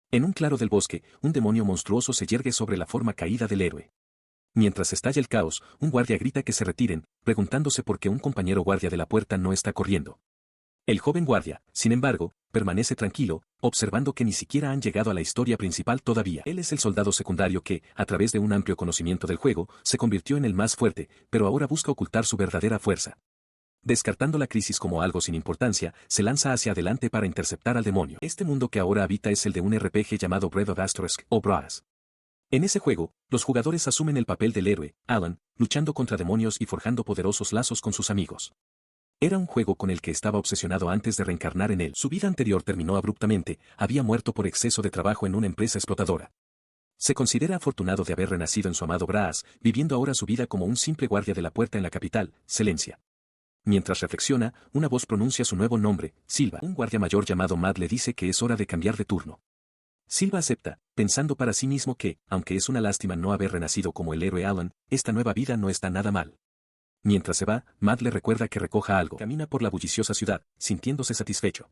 En un claro del bosque, un demonio monstruoso se yergue sobre la forma caída del héroe. Mientras estalla el caos, un guardia grita que se retiren, preguntándose por qué un compañero guardia de la puerta no está corriendo. El joven guardia, sin embargo, permanece tranquilo, observando que ni siquiera han llegado a la historia principal todavía. Él es el soldado secundario que, a través de un amplio conocimiento del juego, se convirtió en el más fuerte, pero ahora busca ocultar su verdadera fuerza. Descartando la crisis como algo sin importancia, se lanza hacia adelante para interceptar al demonio. Este mundo que ahora habita es el de un RPG llamado Breath of Asterisk o Brass. En ese juego, los jugadores asumen el papel del héroe, Alan, luchando contra demonios y forjando poderosos lazos con sus amigos. Era un juego con el que estaba obsesionado antes de reencarnar en él. Su vida anterior terminó abruptamente, había muerto por exceso de trabajo en una empresa explotadora. Se considera afortunado de haber renacido en su amado Braas, viviendo ahora su vida como un simple guardia de la puerta en la capital, Celencia. Mientras reflexiona, una voz pronuncia su nuevo nombre, Silva. Un guardia mayor llamado Matt le dice que es hora de cambiar de turno. Silva acepta, pensando para sí mismo que, aunque es una lástima no haber renacido como el héroe Alan, esta nueva vida no está nada mal. Mientras se va, Matt le recuerda que recoja algo. Camina por la bulliciosa ciudad, sintiéndose satisfecho.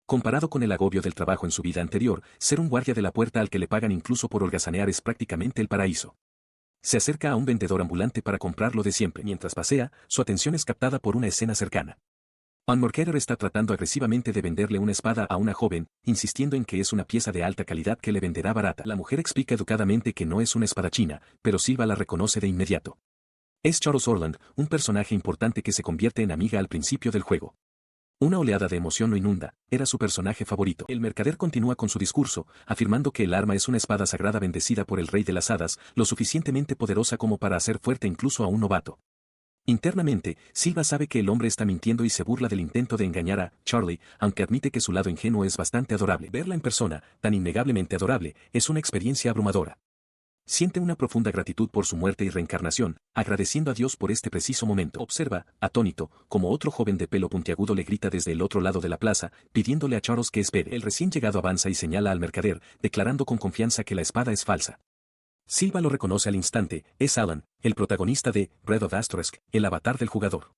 Comparado con el agobio del trabajo en su vida anterior, ser un guardia de la puerta al que le pagan incluso por holgazanear es prácticamente el paraíso. Se acerca a un vendedor ambulante para comprar lo de siempre. Mientras pasea, su atención es captada por una escena cercana. Unmorkerer está tratando agresivamente de venderle una espada a una joven, insistiendo en que es una pieza de alta calidad que le venderá barata. La mujer explica educadamente que no es una espadachina, pero Silva la reconoce de inmediato. Es Charos Orland, un personaje importante que se convierte en amiga al principio del juego. Una oleada de emoción lo inunda, era su personaje favorito. El mercader continúa con su discurso, afirmando que el arma es una espada sagrada bendecida por el rey de las hadas, lo suficientemente poderosa como para hacer fuerte incluso a un novato. Internamente, Silva sabe que el hombre está mintiendo y se burla del intento de engañar a Charlie, aunque admite que su lado ingenuo es bastante adorable. Verla en persona, tan innegablemente adorable, es una experiencia abrumadora. Siente una profunda gratitud por su muerte y reencarnación, agradeciendo a Dios por este preciso momento. Observa, atónito, como otro joven de pelo puntiagudo le grita desde el otro lado de la plaza, pidiéndole a Charos que espere. El recién llegado avanza y señala al mercader, declarando con confianza que la espada es falsa. Silva lo reconoce al instante, es Alan, el protagonista de Breath of Asterisk, el avatar del jugador.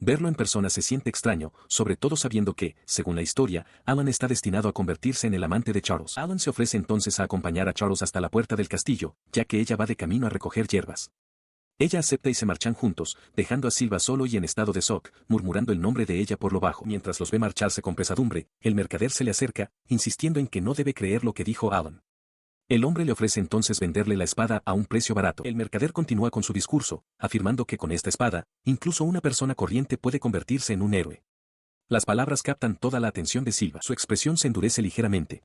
Verlo en persona se siente extraño, sobre todo sabiendo que, según la historia, Alan está destinado a convertirse en el amante de Charos. Alan se ofrece entonces a acompañar a Charos hasta la puerta del castillo, ya que ella va de camino a recoger hierbas. Ella acepta y se marchan juntos, dejando a Silva solo y en estado de shock, murmurando el nombre de ella por lo bajo. Mientras los ve marcharse con pesadumbre, el mercader se le acerca, insistiendo en que no debe creer lo que dijo Alan. El hombre le ofrece entonces venderle la espada a un precio barato. El mercader continúa con su discurso, afirmando que con esta espada, incluso una persona corriente puede convertirse en un héroe. Las palabras captan toda la atención de Silva. Su expresión se endurece ligeramente.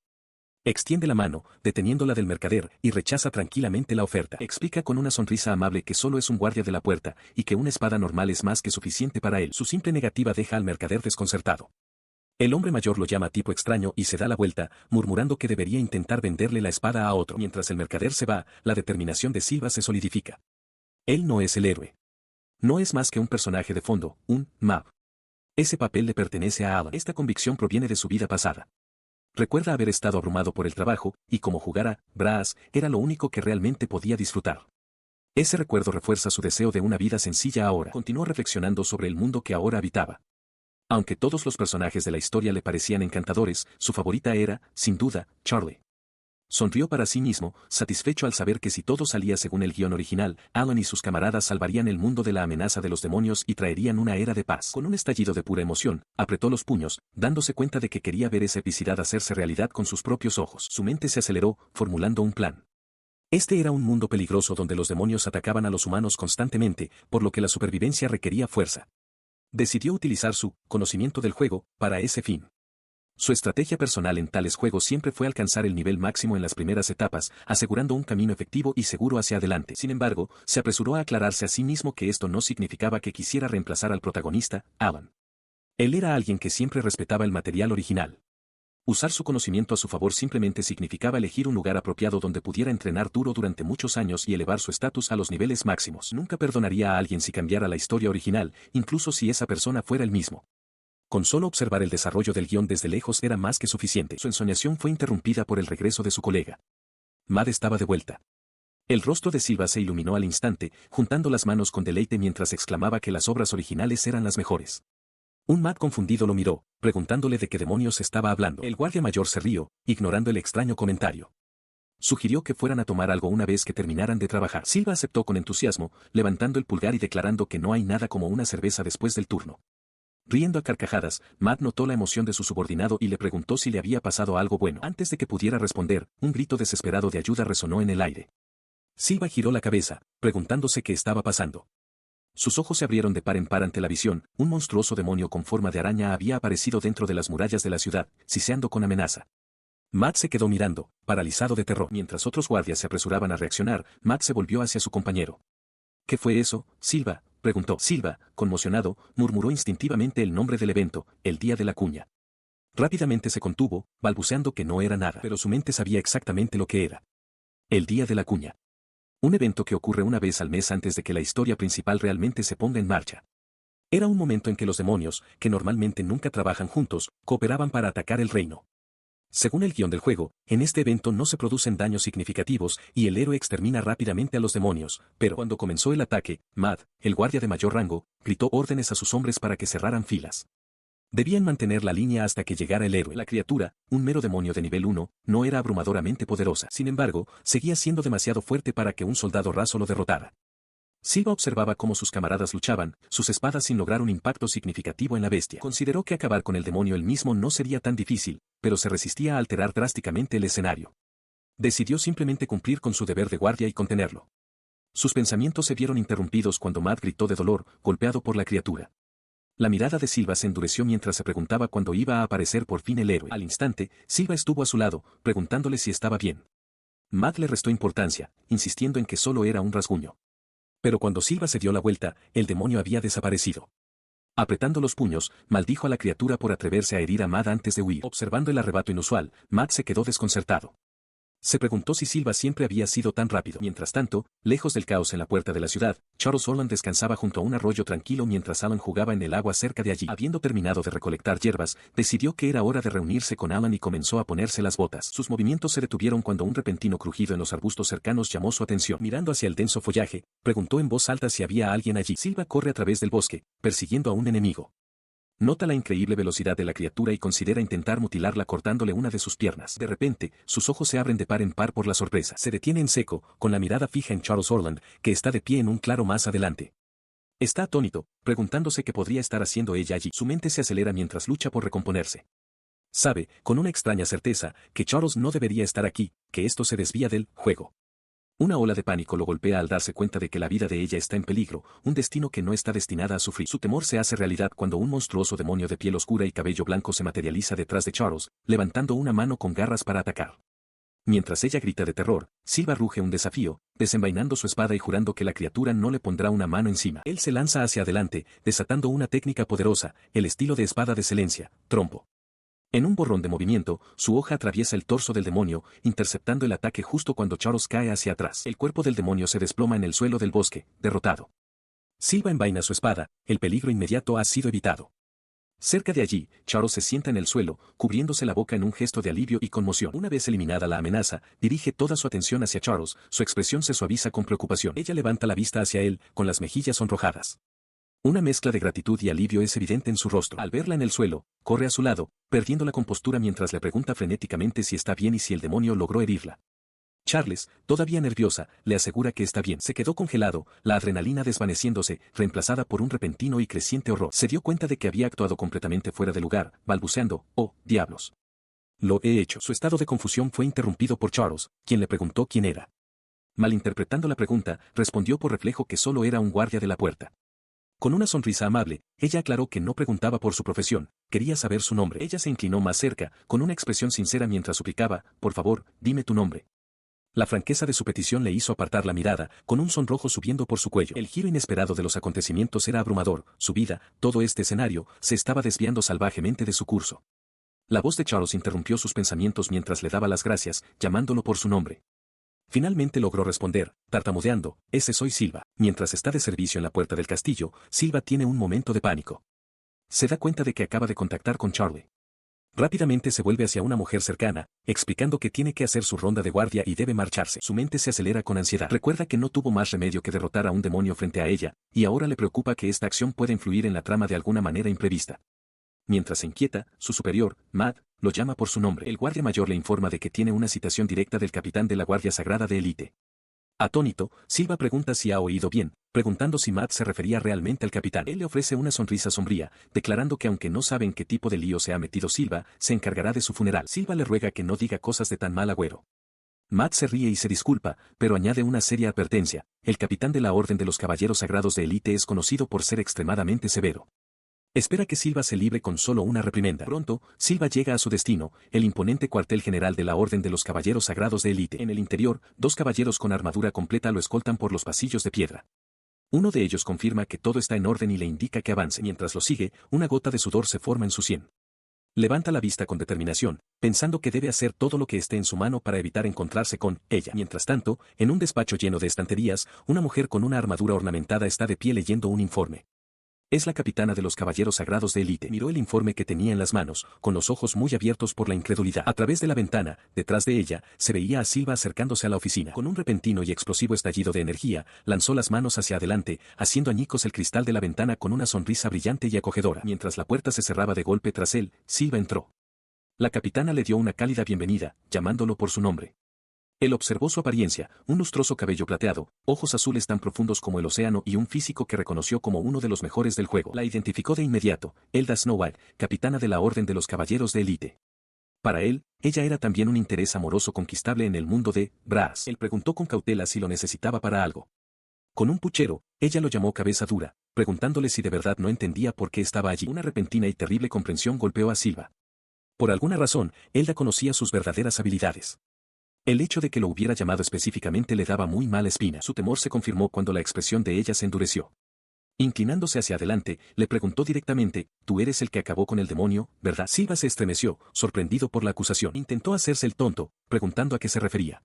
Extiende la mano, deteniéndola del mercader, y rechaza tranquilamente la oferta. Explica con una sonrisa amable que solo es un guardia de la puerta, y que una espada normal es más que suficiente para él. Su simple negativa deja al mercader desconcertado. El hombre mayor lo llama tipo extraño y se da la vuelta, murmurando que debería intentar venderle la espada a otro. Mientras el mercader se va, la determinación de Silva se solidifica. Él no es el héroe. No es más que un personaje de fondo, un map. Ese papel le pertenece a Alan. Esta convicción proviene de su vida pasada. Recuerda haber estado abrumado por el trabajo, y como jugar a Brass era lo único que realmente podía disfrutar. Ese recuerdo refuerza su deseo de una vida sencilla ahora. Continuó reflexionando sobre el mundo que ahora habitaba. Aunque todos los personajes de la historia le parecían encantadores, su favorita era, sin duda, Charlie. Sonrió para sí mismo, satisfecho al saber que si todo salía según el guión original, Alan y sus camaradas salvarían el mundo de la amenaza de los demonios y traerían una era de paz. Con un estallido de pura emoción, apretó los puños, dándose cuenta de que quería ver esa epicidad hacerse realidad con sus propios ojos. Su mente se aceleró, formulando un plan. Este era un mundo peligroso donde los demonios atacaban a los humanos constantemente, por lo que la supervivencia requería fuerza. Decidió utilizar su conocimiento del juego para ese fin. Su estrategia personal en tales juegos siempre fue alcanzar el nivel máximo en las primeras etapas, asegurando un camino efectivo y seguro hacia adelante. Sin embargo, se apresuró a aclararse a sí mismo que esto no significaba que quisiera reemplazar al protagonista, Alan. Él era alguien que siempre respetaba el material original. Usar su conocimiento a su favor simplemente significaba elegir un lugar apropiado donde pudiera entrenar duro durante muchos años y elevar su estatus a los niveles máximos. Nunca perdonaría a alguien si cambiara la historia original, incluso si esa persona fuera él mismo. Con solo observar el desarrollo del guión desde lejos era más que suficiente. Su ensoñación fue interrumpida por el regreso de su colega. Matt estaba de vuelta. El rostro de Silva se iluminó al instante, juntando las manos con deleite mientras exclamaba que las obras originales eran las mejores. Un Matt confundido lo miró, preguntándole de qué demonios estaba hablando. El guardia mayor se rió, ignorando el extraño comentario. Sugirió que fueran a tomar algo una vez que terminaran de trabajar. Silva aceptó con entusiasmo, levantando el pulgar y declarando que no hay nada como una cerveza después del turno. Riendo a carcajadas, Matt notó la emoción de su subordinado y le preguntó si le había pasado algo bueno. Antes de que pudiera responder, un grito desesperado de ayuda resonó en el aire. Silva giró la cabeza, preguntándose qué estaba pasando. Sus ojos se abrieron de par en par ante la visión. Un monstruoso demonio con forma de araña había aparecido dentro de las murallas de la ciudad, siseando con amenaza. Matt se quedó mirando, paralizado de terror. Mientras otros guardias se apresuraban a reaccionar, Matt se volvió hacia su compañero. ¿Qué fue eso, Silva?, preguntó. Silva, conmocionado, murmuró instintivamente el nombre del evento, el Día de la Cuña. Rápidamente se contuvo, balbuceando que no era nada, pero su mente sabía exactamente lo que era. El Día de la Cuña. Un evento que ocurre una vez al mes antes de que la historia principal realmente se ponga en marcha. Era un momento en que los demonios, que normalmente nunca trabajan juntos, cooperaban para atacar el reino. Según el guión del juego, en este evento no se producen daños significativos y el héroe extermina rápidamente a los demonios, pero cuando comenzó el ataque, Matt, el guardia de mayor rango, gritó órdenes a sus hombres para que cerraran filas. Debían mantener la línea hasta que llegara el héroe. La criatura, un mero demonio de nivel 1, no era abrumadoramente poderosa. Sin embargo, seguía siendo demasiado fuerte para que un soldado raso lo derrotara. Silva observaba cómo sus camaradas luchaban, sus espadas sin lograr un impacto significativo en la bestia. Consideró que acabar con el demonio él mismo no sería tan difícil, pero se resistía a alterar drásticamente el escenario. Decidió simplemente cumplir con su deber de guardia y contenerlo. Sus pensamientos se vieron interrumpidos cuando Matt gritó de dolor, golpeado por la criatura. La mirada de Silva se endureció mientras se preguntaba cuándo iba a aparecer por fin el héroe. Al instante, Silva estuvo a su lado, preguntándole si estaba bien. Matt le restó importancia, insistiendo en que solo era un rasguño. Pero cuando Silva se dio la vuelta, el demonio había desaparecido. Apretando los puños, maldijo a la criatura por atreverse a herir a Matt antes de huir. Observando el arrebato inusual, Matt se quedó desconcertado. Se preguntó si Silva siempre había sido tan rápido. Mientras tanto, lejos del caos en la puerta de la ciudad, Charles Orland descansaba junto a un arroyo tranquilo mientras Alan jugaba en el agua cerca de allí. Habiendo terminado de recolectar hierbas, decidió que era hora de reunirse con Alan y comenzó a ponerse las botas. Sus movimientos se detuvieron cuando un repentino crujido en los arbustos cercanos llamó su atención. Mirando hacia el denso follaje, preguntó en voz alta si había alguien allí. Silva corre a través del bosque, persiguiendo a un enemigo. Nota la increíble velocidad de la criatura y considera intentar mutilarla cortándole una de sus piernas. De repente, sus ojos se abren de par en par por la sorpresa. Se detiene en seco, con la mirada fija en Charles Orland, que está de pie en un claro más adelante. Está atónito, preguntándose qué podría estar haciendo ella allí. Su mente se acelera mientras lucha por recomponerse. Sabe, con una extraña certeza, que Charles no debería estar aquí, que esto se desvía del juego. Una ola de pánico lo golpea al darse cuenta de que la vida de ella está en peligro, un destino que no está destinada a sufrir. Su temor se hace realidad cuando un monstruoso demonio de piel oscura y cabello blanco se materializa detrás de Charles, levantando una mano con garras para atacar. Mientras ella grita de terror, Silva ruge un desafío, desenvainando su espada y jurando que la criatura no le pondrá una mano encima. Él se lanza hacia adelante, desatando una técnica poderosa, el estilo de espada de Celencia, trompo. En un borrón de movimiento, su hoja atraviesa el torso del demonio, interceptando el ataque justo cuando Charles cae hacia atrás. El cuerpo del demonio se desploma en el suelo del bosque, derrotado. Silva envaina su espada, el peligro inmediato ha sido evitado. Cerca de allí, Charles se sienta en el suelo, cubriéndose la boca en un gesto de alivio y conmoción. Una vez eliminada la amenaza, dirige toda su atención hacia Charles, su expresión se suaviza con preocupación. Ella levanta la vista hacia él, con las mejillas sonrojadas. Una mezcla de gratitud y alivio es evidente en su rostro. Al verla en el suelo, corre a su lado, perdiendo la compostura mientras le pregunta frenéticamente si está bien y si el demonio logró herirla. Charles, todavía nerviosa, le asegura que está bien. Se quedó congelado, la adrenalina desvaneciéndose, reemplazada por un repentino y creciente horror. Se dio cuenta de que había actuado completamente fuera de lugar, balbuceando, «Oh, diablos. Lo he hecho». Su estado de confusión fue interrumpido por Charles, quien le preguntó quién era. Malinterpretando la pregunta, respondió por reflejo que solo era un guardia de la puerta. Con una sonrisa amable, ella aclaró que no preguntaba por su profesión, quería saber su nombre. Ella se inclinó más cerca, con una expresión sincera mientras suplicaba, «Por favor, dime tu nombre». La franqueza de su petición le hizo apartar la mirada, con un sonrojo subiendo por su cuello. El giro inesperado de los acontecimientos era abrumador, su vida, todo este escenario, se estaba desviando salvajemente de su curso. La voz de Charles interrumpió sus pensamientos mientras le daba las gracias, llamándolo por su nombre. Finalmente logró responder, tartamudeando, «Ese soy Silva». Mientras está de servicio en la puerta del castillo, Silva tiene un momento de pánico. Se da cuenta de que acaba de contactar con Charlie. Rápidamente se vuelve hacia una mujer cercana, explicando que tiene que hacer su ronda de guardia y debe marcharse. Su mente se acelera con ansiedad. Recuerda que no tuvo más remedio que derrotar a un demonio frente a ella, y ahora le preocupa que esta acción pueda influir en la trama de alguna manera imprevista. Mientras se inquieta, su superior, Matt, lo llama por su nombre. El guardia mayor le informa de que tiene una citación directa del capitán de la Guardia Sagrada de Élite. Atónito, Silva pregunta si ha oído bien, preguntando si Matt se refería realmente al capitán. Él le ofrece una sonrisa sombría, declarando que aunque no sabe en qué tipo de lío se ha metido Silva, se encargará de su funeral. Silva le ruega que no diga cosas de tan mal agüero. Matt se ríe y se disculpa, pero añade una seria advertencia: el capitán de la Orden de los Caballeros Sagrados de Élite es conocido por ser extremadamente severo. Espera que Silva se libre con solo una reprimenda. Pronto, Silva llega a su destino, el imponente cuartel general de la Orden de los Caballeros Sagrados de Élite. En el interior, dos caballeros con armadura completa lo escoltan por los pasillos de piedra. Uno de ellos confirma que todo está en orden y le indica que avance. Mientras lo sigue, una gota de sudor se forma en su sien. Levanta la vista con determinación, pensando que debe hacer todo lo que esté en su mano para evitar encontrarse con ella. Mientras tanto, en un despacho lleno de estanterías, una mujer con una armadura ornamentada está de pie leyendo un informe. Es la capitana de los Caballeros Sagrados de Élite. Miró el informe que tenía en las manos, con los ojos muy abiertos por la incredulidad. A través de la ventana, detrás de ella, se veía a Silva acercándose a la oficina. Con un repentino y explosivo estallido de energía, lanzó las manos hacia adelante, haciendo añicos el cristal de la ventana con una sonrisa brillante y acogedora. Mientras la puerta se cerraba de golpe tras él, Silva entró. La capitana le dio una cálida bienvenida, llamándolo por su nombre. Él observó su apariencia, un lustroso cabello plateado, ojos azules tan profundos como el océano y un físico que reconoció como uno de los mejores del juego. La identificó de inmediato: Elda Snowball, capitana de la Orden de los Caballeros de Élite. Para él, ella era también un interés amoroso conquistable en el mundo de Brass. Él preguntó con cautela si lo necesitaba para algo. Con un puchero, ella lo llamó cabeza dura, preguntándole si de verdad no entendía por qué estaba allí. Una repentina y terrible comprensión golpeó a Silva. Por alguna razón, Elda conocía sus verdaderas habilidades. El hecho de que lo hubiera llamado específicamente le daba muy mala espina. Su temor se confirmó cuando la expresión de ella se endureció. Inclinándose hacia adelante, le preguntó directamente: «Tú eres el que acabó con el demonio, ¿verdad?». Silva se estremeció, sorprendido por la acusación. Intentó hacerse el tonto, preguntando a qué se refería.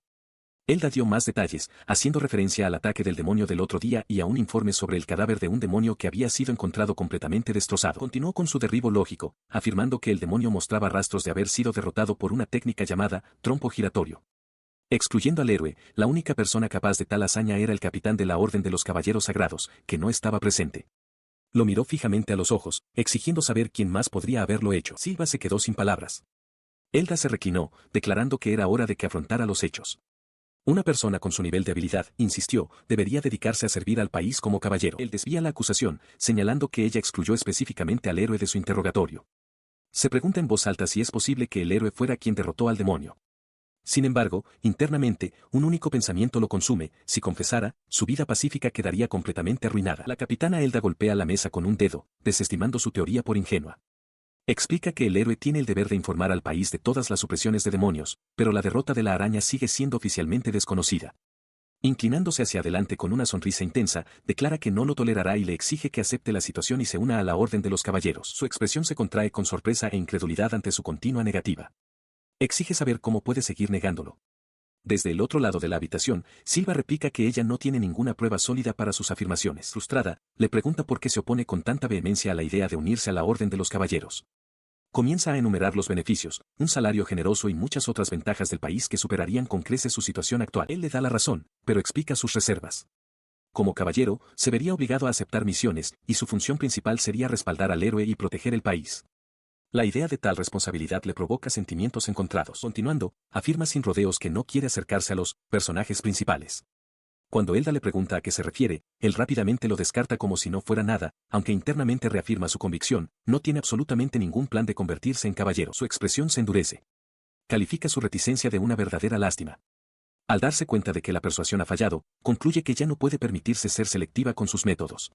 Elda dio más detalles, haciendo referencia al ataque del demonio del otro día y a un informe sobre el cadáver de un demonio que había sido encontrado completamente destrozado. Continuó con su derribo lógico, afirmando que el demonio mostraba rastros de haber sido derrotado por una técnica llamada trompo giratorio. Excluyendo al héroe, la única persona capaz de tal hazaña era el capitán de la Orden de los Caballeros Sagrados, que no estaba presente. Lo miró fijamente a los ojos, exigiendo saber quién más podría haberlo hecho. Silva se quedó sin palabras. Elda se reclinó, declarando que era hora de que afrontara los hechos. Una persona con su nivel de habilidad, insistió, debería dedicarse a servir al país como caballero. Él desvía la acusación, señalando que ella excluyó específicamente al héroe de su interrogatorio. Se pregunta en voz alta si es posible que el héroe fuera quien derrotó al demonio. Sin embargo, internamente, un único pensamiento lo consume: si confesara, su vida pacífica quedaría completamente arruinada. La capitana Elda golpea la mesa con un dedo, desestimando su teoría por ingenua. Explica que el héroe tiene el deber de informar al país de todas las supresiones de demonios, pero la derrota de la araña sigue siendo oficialmente desconocida. Inclinándose hacia adelante con una sonrisa intensa, declara que no lo tolerará y le exige que acepte la situación y se una a la Orden de los Caballeros. Su expresión se contrae con sorpresa e incredulidad ante su continua negativa. Exige saber cómo puede seguir negándolo. Desde el otro lado de la habitación, Silva replica que ella no tiene ninguna prueba sólida para sus afirmaciones. Frustrada, le pregunta por qué se opone con tanta vehemencia a la idea de unirse a la Orden de los Caballeros. Comienza a enumerar los beneficios, un salario generoso y muchas otras ventajas del país que superarían con creces su situación actual. Él le da la razón, pero explica sus reservas. Como caballero, se vería obligado a aceptar misiones, y su función principal sería respaldar al héroe y proteger el país. La idea de tal responsabilidad le provoca sentimientos encontrados. Continuando, afirma sin rodeos que no quiere acercarse a los personajes principales. Cuando Elda le pregunta a qué se refiere, él rápidamente lo descarta como si no fuera nada, aunque internamente reafirma su convicción: no tiene absolutamente ningún plan de convertirse en caballero. Su expresión se endurece. Califica su reticencia de una verdadera lástima. Al darse cuenta de que la persuasión ha fallado, concluye que ya no puede permitirse ser selectiva con sus métodos.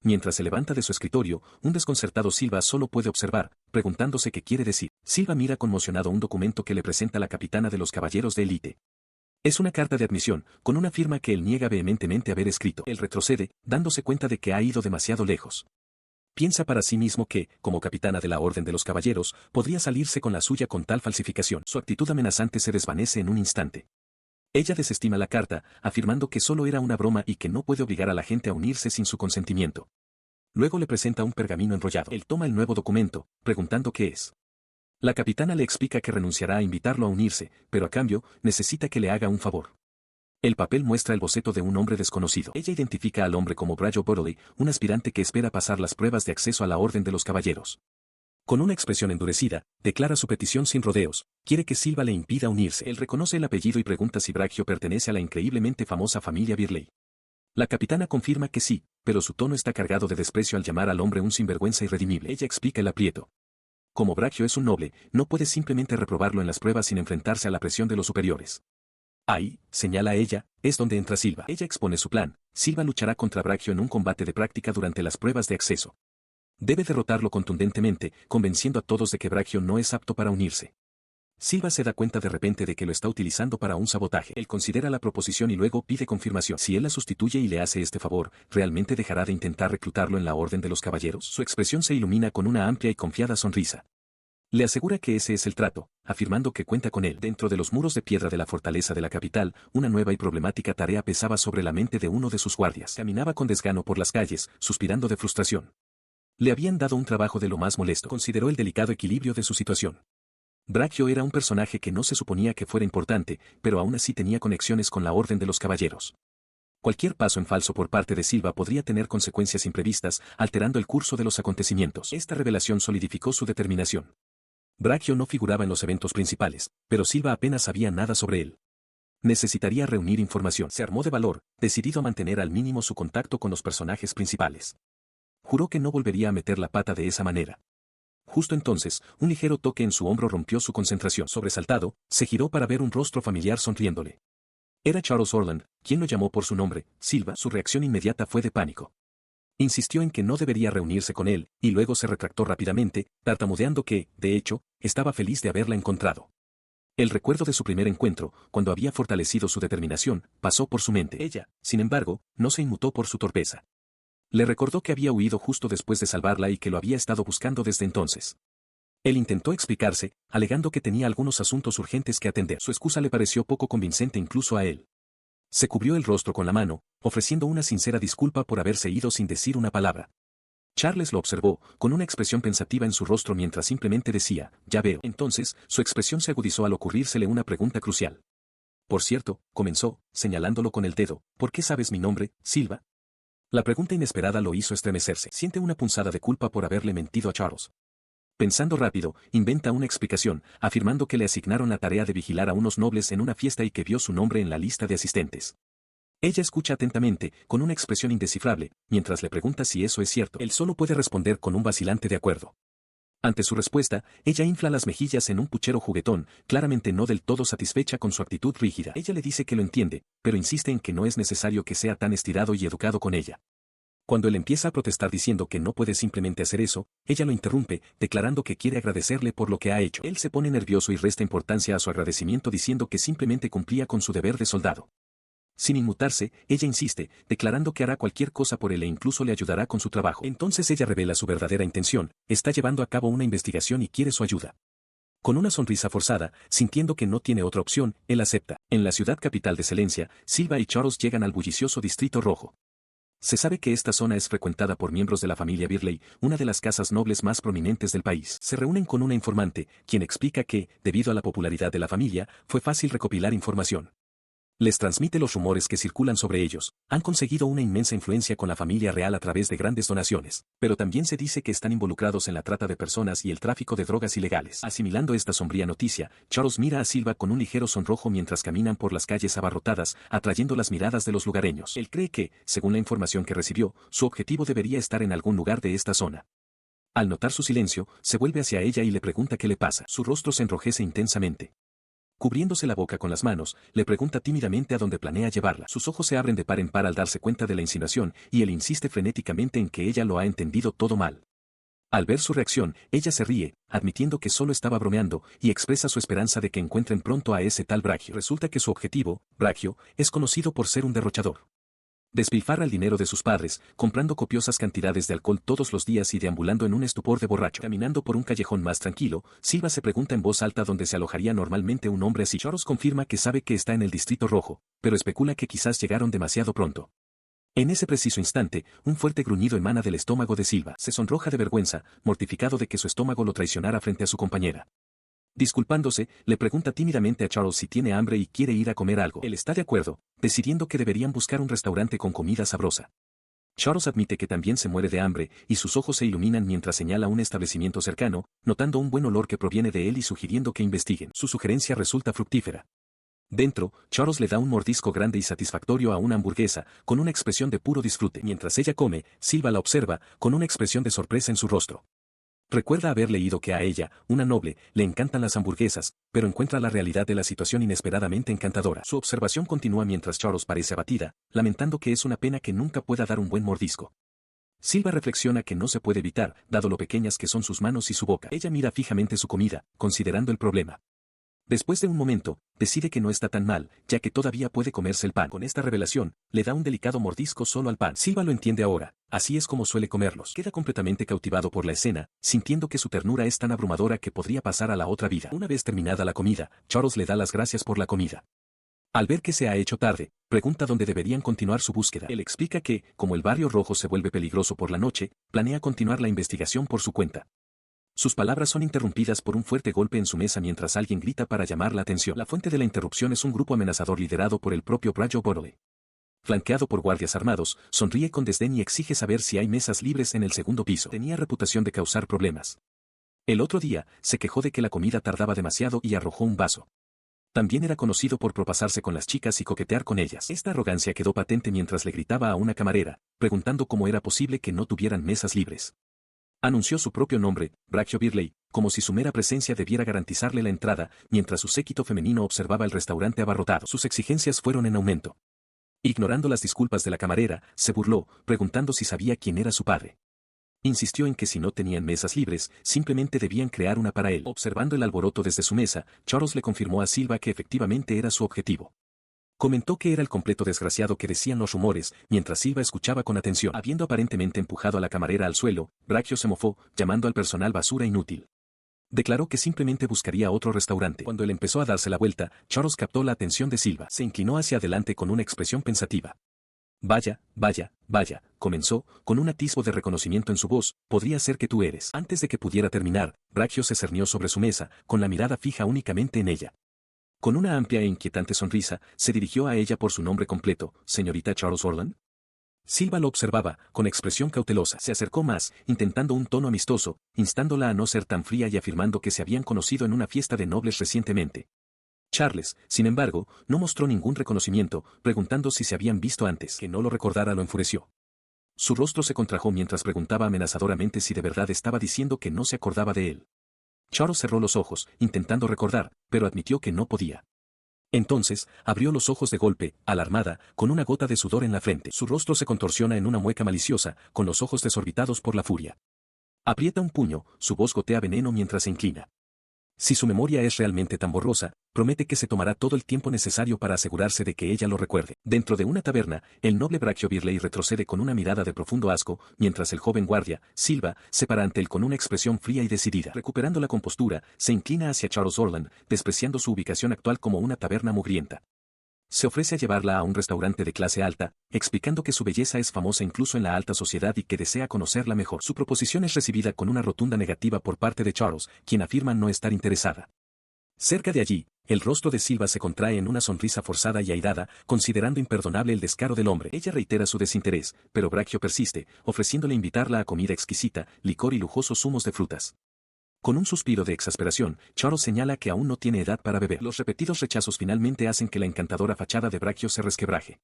Mientras se levanta de su escritorio, un desconcertado Silva solo puede observar, preguntándose qué quiere decir. Silva mira conmocionado un documento que le presenta la capitana de los Caballeros de Élite. Es una carta de admisión, con una firma que él niega vehementemente haber escrito. Él retrocede, dándose cuenta de que ha ido demasiado lejos. Piensa para sí mismo que, como capitana de la Orden de los Caballeros, podría salirse con la suya con tal falsificación. Su actitud amenazante se desvanece en un instante. Ella desestima la carta, afirmando que solo era una broma y que no puede obligar a la gente a unirse sin su consentimiento. Luego le presenta un pergamino enrollado. Él toma el nuevo documento, preguntando qué es. La capitana le explica que renunciará a invitarlo a unirse, pero a cambio, necesita que le haga un favor. El papel muestra el boceto de un hombre desconocido. Ella identifica al hombre como Brayo Bodley, un aspirante que espera pasar las pruebas de acceso a la Orden de los Caballeros. Con una expresión endurecida, declara su petición sin rodeos, quiere que Silva le impida unirse. Él reconoce el apellido y pregunta si Braccio pertenece a la increíblemente famosa familia Birley. La capitana confirma que sí, pero su tono está cargado de desprecio al llamar al hombre un sinvergüenza irredimible. Ella explica el aprieto. Como Braccio es un noble, no puede simplemente reprobarlo en las pruebas sin enfrentarse a la presión de los superiores. Ahí, señala ella, es donde entra Silva. Ella expone su plan. Silva luchará contra Braccio en un combate de práctica durante las pruebas de acceso. Debe derrotarlo contundentemente, convenciendo a todos de que Braccio no es apto para unirse. Silva se da cuenta de repente de que lo está utilizando para un sabotaje. Él considera la proposición y luego pide confirmación. Si él la sustituye y le hace este favor, ¿realmente dejará de intentar reclutarlo en la Orden de los Caballeros? Su expresión se ilumina con una amplia y confiada sonrisa. Le asegura que ese es el trato, afirmando que cuenta con él. Dentro de los muros de piedra de la fortaleza de la capital, una nueva y problemática tarea pesaba sobre la mente de uno de sus guardias. Caminaba con desgano por las calles, suspirando de frustración. Le habían dado un trabajo de lo más molesto. Consideró el delicado equilibrio de su situación. Braccio era un personaje que no se suponía que fuera importante, pero aún así tenía conexiones con la Orden de los Caballeros. Cualquier paso en falso por parte de Silva podría tener consecuencias imprevistas, alterando el curso de los acontecimientos. Esta revelación solidificó su determinación. Braccio no figuraba en los eventos principales, pero Silva apenas sabía nada sobre él. Necesitaría reunir información. Se armó de valor, decidido a mantener al mínimo su contacto con los personajes principales. Juró que no volvería a meter la pata de esa manera. Justo entonces, un ligero toque en su hombro rompió su concentración. Sobresaltado, se giró para ver un rostro familiar sonriéndole. Era Charles Orland, quien lo llamó por su nombre, Silva. Su reacción inmediata fue de pánico. Insistió en que no debería reunirse con él, y luego se retractó rápidamente, tartamudeando que, de hecho, estaba feliz de haberla encontrado. El recuerdo de su primer encuentro, cuando había fortalecido su determinación, pasó por su mente. Ella, sin embargo, no se inmutó por su torpeza. Le recordó que había huido justo después de salvarla y que lo había estado buscando desde entonces. Él intentó explicarse, alegando que tenía algunos asuntos urgentes que atender. Su excusa le pareció poco convincente incluso a él. Se cubrió el rostro con la mano, ofreciendo una sincera disculpa por haberse ido sin decir una palabra. Charles lo observó, con una expresión pensativa en su rostro mientras simplemente decía, ya veo. Entonces, su expresión se agudizó al ocurrírsele una pregunta crucial. Por cierto, comenzó, señalándolo con el dedo, ¿por qué sabes mi nombre, Silva? La pregunta inesperada lo hizo estremecerse. Siente una punzada de culpa por haberle mentido a Charles. Pensando rápido, inventa una explicación, afirmando que le asignaron la tarea de vigilar a unos nobles en una fiesta y que vio su nombre en la lista de asistentes. Ella escucha atentamente, con una expresión indescifrable, mientras le pregunta si eso es cierto. Él solo puede responder con un vacilante de acuerdo. Ante su respuesta, ella infla las mejillas en un puchero juguetón, claramente no del todo satisfecha con su actitud rígida. Ella le dice que lo entiende, pero insiste en que no es necesario que sea tan estirado y educado con ella. Cuando él empieza a protestar diciendo que no puede simplemente hacer eso, ella lo interrumpe, declarando que quiere agradecerle por lo que ha hecho. Él se pone nervioso y resta importancia a su agradecimiento diciendo que simplemente cumplía con su deber de soldado. Sin inmutarse, ella insiste, declarando que hará cualquier cosa por él e incluso le ayudará con su trabajo. Entonces ella revela su verdadera intención, está llevando a cabo una investigación y quiere su ayuda. Con una sonrisa forzada, sintiendo que no tiene otra opción, él acepta. En la ciudad capital de Celencia, Silva y Charles llegan al bullicioso Distrito Rojo. Se sabe que esta zona es frecuentada por miembros de la familia Birley, una de las casas nobles más prominentes del país. Se reúnen con una informante, quien explica que, debido a la popularidad de la familia, fue fácil recopilar información. Les transmite los rumores que circulan sobre ellos. Han conseguido una inmensa influencia con la familia real a través de grandes donaciones, pero también se dice que están involucrados en la trata de personas y el tráfico de drogas ilegales. Asimilando esta sombría noticia, Charles mira a Silva con un ligero sonrojo mientras caminan por las calles abarrotadas, atrayendo las miradas de los lugareños. Él cree que, según la información que recibió, su objetivo debería estar en algún lugar de esta zona. Al notar su silencio, se vuelve hacia ella y le pregunta qué le pasa. Su rostro se enrojece intensamente. Cubriéndose la boca con las manos, le pregunta tímidamente a dónde planea llevarla. Sus ojos se abren de par en par al darse cuenta de la insinuación, y él insiste frenéticamente en que ella lo ha entendido todo mal. Al ver su reacción, ella se ríe, admitiendo que solo estaba bromeando, y expresa su esperanza de que encuentren pronto a ese tal Braccio. Resulta que su objetivo, Braccio, es conocido por ser un derrochador. Despilfarra el dinero de sus padres, comprando copiosas cantidades de alcohol todos los días y deambulando en un estupor de borracho. Caminando por un callejón más tranquilo, Silva se pregunta en voz alta dónde se alojaría normalmente un hombre así. Charles confirma que sabe que está en el Distrito Rojo, pero especula que quizás llegaron demasiado pronto. En ese preciso instante, un fuerte gruñido emana del estómago de Silva. Se sonroja de vergüenza, mortificado de que su estómago lo traicionara frente a su compañera. Disculpándose, le pregunta tímidamente a Charles si tiene hambre y quiere ir a comer algo. Él está de acuerdo, decidiendo que deberían buscar un restaurante con comida sabrosa. Charles admite que también se muere de hambre, y sus ojos se iluminan mientras señala un establecimiento cercano, notando un buen olor que proviene de él y sugiriendo que investiguen. Su sugerencia resulta fructífera. Dentro, Charles le da un mordisco grande y satisfactorio a una hamburguesa, con una expresión de puro disfrute. Mientras ella come, Silva la observa, con una expresión de sorpresa en su rostro. Recuerda haber leído que a ella, una noble, le encantan las hamburguesas, pero encuentra la realidad de la situación inesperadamente encantadora. Su observación continúa mientras Charles parece abatida, lamentando que es una pena que nunca pueda dar un buen mordisco. Silva reflexiona que no se puede evitar, dado lo pequeñas que son sus manos y su boca. Ella mira fijamente su comida, considerando el problema. Después de un momento, decide que no está tan mal, ya que todavía puede comerse el pan. Con esta revelación, le da un delicado mordisco solo al pan. Silva lo entiende ahora, así es como suele comerlos. Queda completamente cautivado por la escena, sintiendo que su ternura es tan abrumadora que podría pasar a la otra vida. Una vez terminada la comida, Charles le da las gracias por la comida. Al ver que se ha hecho tarde, pregunta dónde deberían continuar su búsqueda. Él explica que, como el barrio rojo se vuelve peligroso por la noche, planea continuar la investigación por su cuenta. Sus palabras son interrumpidas por un fuerte golpe en su mesa mientras alguien grita para llamar la atención. La fuente de la interrupción es un grupo amenazador liderado por el propio Brajo Borley. Flanqueado por guardias armados, sonríe con desdén y exige saber si hay mesas libres en el segundo piso. Tenía reputación de causar problemas. El otro día, se quejó de que la comida tardaba demasiado y arrojó un vaso. También era conocido por propasarse con las chicas y coquetear con ellas. Esta arrogancia quedó patente mientras le gritaba a una camarera, preguntando cómo era posible que no tuvieran mesas libres. Anunció su propio nombre, Bracho Birley, como si su mera presencia debiera garantizarle la entrada, mientras su séquito femenino observaba el restaurante abarrotado. Sus exigencias fueron en aumento. Ignorando las disculpas de la camarera, se burló, preguntando si sabía quién era su padre. Insistió en que si no tenían mesas libres, simplemente debían crear una para él. Observando el alboroto desde su mesa, Charles le confirmó a Silva que efectivamente era su objetivo. Comentó que era el completo desgraciado que decían los rumores, mientras Silva escuchaba con atención. Habiendo aparentemente empujado a la camarera al suelo, Braccio se mofó, llamando al personal basura inútil. Declaró que simplemente buscaría otro restaurante. Cuando él empezó a darse la vuelta, Charles captó la atención de Silva. Se inclinó hacia adelante con una expresión pensativa. Vaya, vaya, vaya, comenzó, con un atisbo de reconocimiento en su voz, podría ser que tú eres. Antes de que pudiera terminar, Braccio se cernió sobre su mesa, con la mirada fija únicamente en ella. Con una amplia e inquietante sonrisa, se dirigió a ella por su nombre completo, señorita Charles Orland. Silva lo observaba, con expresión cautelosa. Se acercó más, intentando un tono amistoso, instándola a no ser tan fría y afirmando que se habían conocido en una fiesta de nobles recientemente. Charles, sin embargo, no mostró ningún reconocimiento, preguntando si se habían visto antes. Que no lo recordara lo enfureció. Su rostro se contrajo mientras preguntaba amenazadoramente si de verdad estaba diciendo que no se acordaba de él. Charles cerró los ojos, intentando recordar, pero admitió que no podía. Entonces, abrió los ojos de golpe, alarmada, con una gota de sudor en la frente. Su rostro se contorsiona en una mueca maliciosa, con los ojos desorbitados por la furia. Aprieta un puño, su voz gotea veneno mientras se inclina. Si su memoria es realmente tan borrosa, promete que se tomará todo el tiempo necesario para asegurarse de que ella lo recuerde. Dentro de una taberna, el noble Braccio Birley retrocede con una mirada de profundo asco, mientras el joven guardia, Silva, se para ante él con una expresión fría y decidida. Recuperando la compostura, se inclina hacia Charles Orland, despreciando su ubicación actual como una taberna mugrienta. Se ofrece a llevarla a un restaurante de clase alta, explicando que su belleza es famosa incluso en la alta sociedad y que desea conocerla mejor. Su proposición es recibida con una rotunda negativa por parte de Charles, quien afirma no estar interesada. Cerca de allí, el rostro de Silva se contrae en una sonrisa forzada y airada, considerando imperdonable el descaro del hombre. Ella reitera su desinterés, pero Braccio persiste, ofreciéndole invitarla a comida exquisita, licor y lujosos zumos de frutas. Con un suspiro de exasperación, Charles señala que aún no tiene edad para beber. Los repetidos rechazos finalmente hacen que la encantadora fachada de Braccio se resquebraje.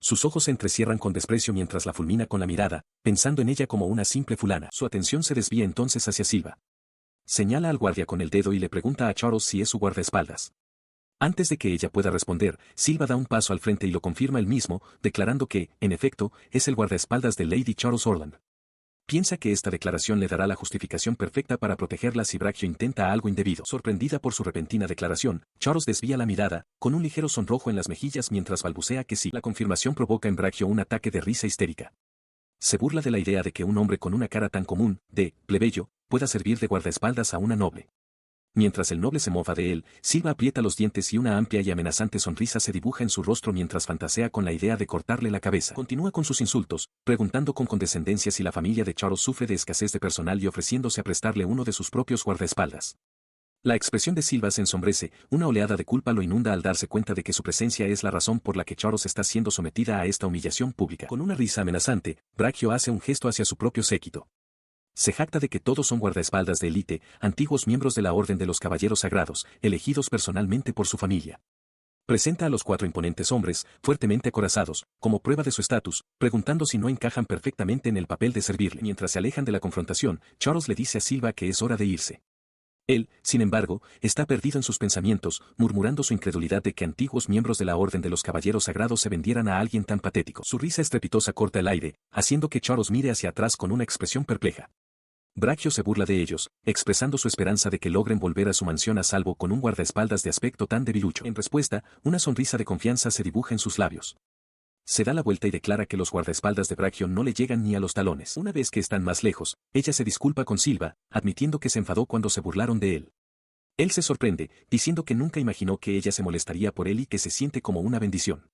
Sus ojos se entrecierran con desprecio mientras la fulmina con la mirada, pensando en ella como una simple fulana. Su atención se desvía entonces hacia Silva. Señala al guardia con el dedo y le pregunta a Charles si es su guardaespaldas. Antes de que ella pueda responder, Silva da un paso al frente y lo confirma él mismo, declarando que, en efecto, es el guardaespaldas de Lady Charles Orland. Piensa que esta declaración le dará la justificación perfecta para protegerla si Braccio intenta algo indebido. Sorprendida por su repentina declaración, Charles desvía la mirada, con un ligero sonrojo en las mejillas mientras balbucea que sí. La confirmación provoca en Braccio un ataque de risa histérica. Se burla de la idea de que un hombre con una cara tan común, de plebeyo, pueda servir de guardaespaldas a una noble. Mientras el noble se mofa de él, Silva aprieta los dientes y una amplia y amenazante sonrisa se dibuja en su rostro mientras fantasea con la idea de cortarle la cabeza. Continúa con sus insultos, preguntando con condescendencia si la familia de Charles sufre de escasez de personal y ofreciéndose a prestarle uno de sus propios guardaespaldas. La expresión de Silva se ensombrece, una oleada de culpa lo inunda al darse cuenta de que su presencia es la razón por la que Charles está siendo sometida a esta humillación pública. Con una risa amenazante, Braccio hace un gesto hacia su propio séquito. Se jacta de que todos son guardaespaldas de élite, antiguos miembros de la Orden de los Caballeros Sagrados, elegidos personalmente por su familia. Presenta a los 4 imponentes hombres, fuertemente acorazados, como prueba de su estatus, preguntando si no encajan perfectamente en el papel de servirle. Mientras se alejan de la confrontación, Charles le dice a Silva que es hora de irse. Él, sin embargo, está perdido en sus pensamientos, murmurando su incredulidad de que antiguos miembros de la Orden de los Caballeros Sagrados se vendieran a alguien tan patético. Su risa estrepitosa corta el aire, haciendo que Charles mire hacia atrás con una expresión perpleja. Braccio se burla de ellos, expresando su esperanza de que logren volver a su mansión a salvo con un guardaespaldas de aspecto tan debilucho. En respuesta, una sonrisa de confianza se dibuja en sus labios. Se da la vuelta y declara que los guardaespaldas de Braccio no le llegan ni a los talones. Una vez que están más lejos, ella se disculpa con Silva, admitiendo que se enfadó cuando se burlaron de él. Él se sorprende, diciendo que nunca imaginó que ella se molestaría por él y que se siente como una bendición.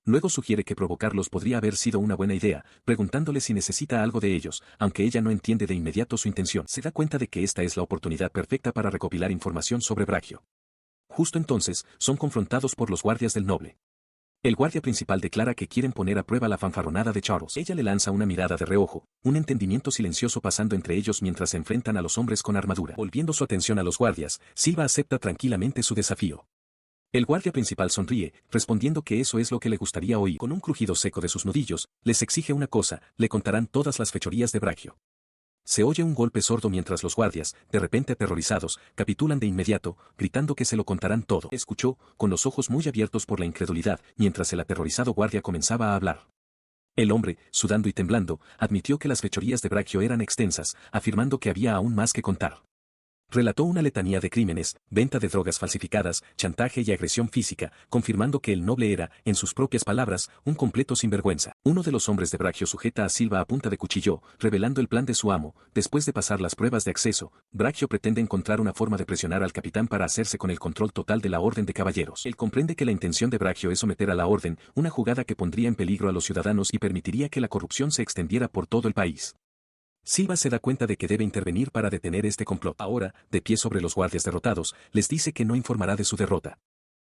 Luego sugiere que provocarlos podría haber sido una buena idea, preguntándole si necesita algo de ellos, aunque ella no entiende de inmediato su intención. Se da cuenta de que esta es la oportunidad perfecta para recopilar información sobre Braccio. Justo entonces, son confrontados por los guardias del noble. El guardia principal declara que quieren poner a prueba la fanfarronada de Charles. Ella le lanza una mirada de reojo, un entendimiento silencioso pasando entre ellos mientras se enfrentan a los hombres con armadura. Volviendo su atención a los guardias, Silva acepta tranquilamente su desafío. El guardia principal sonríe, respondiendo que eso es lo que le gustaría oír. Con un crujido seco de sus nudillos, les exige una cosa, le contarán todas las fechorías de Braccio. Se oye un golpe sordo mientras los guardias, de repente aterrorizados, capitulan de inmediato, gritando que se lo contarán todo. Escuchó, con los ojos muy abiertos por la incredulidad, mientras el aterrorizado guardia comenzaba a hablar. El hombre, sudando y temblando, admitió que las fechorías de Braccio eran extensas, afirmando que había aún más que contar. Relató una letanía de crímenes, venta de drogas falsificadas, chantaje y agresión física, confirmando que el noble era, en sus propias palabras, un completo sinvergüenza. Uno de los hombres de Braccio sujeta a Silva a punta de cuchillo, revelando el plan de su amo. Después de pasar las pruebas de acceso, Braccio pretende encontrar una forma de presionar al capitán para hacerse con el control total de la Orden de Caballeros. Él comprende que la intención de Braccio es someter a la Orden, una jugada que pondría en peligro a los ciudadanos y permitiría que la corrupción se extendiera por todo el país. Silva se da cuenta de que debe intervenir para detener este complot. Ahora, de pie sobre los guardias derrotados, les dice que no informará de su derrota.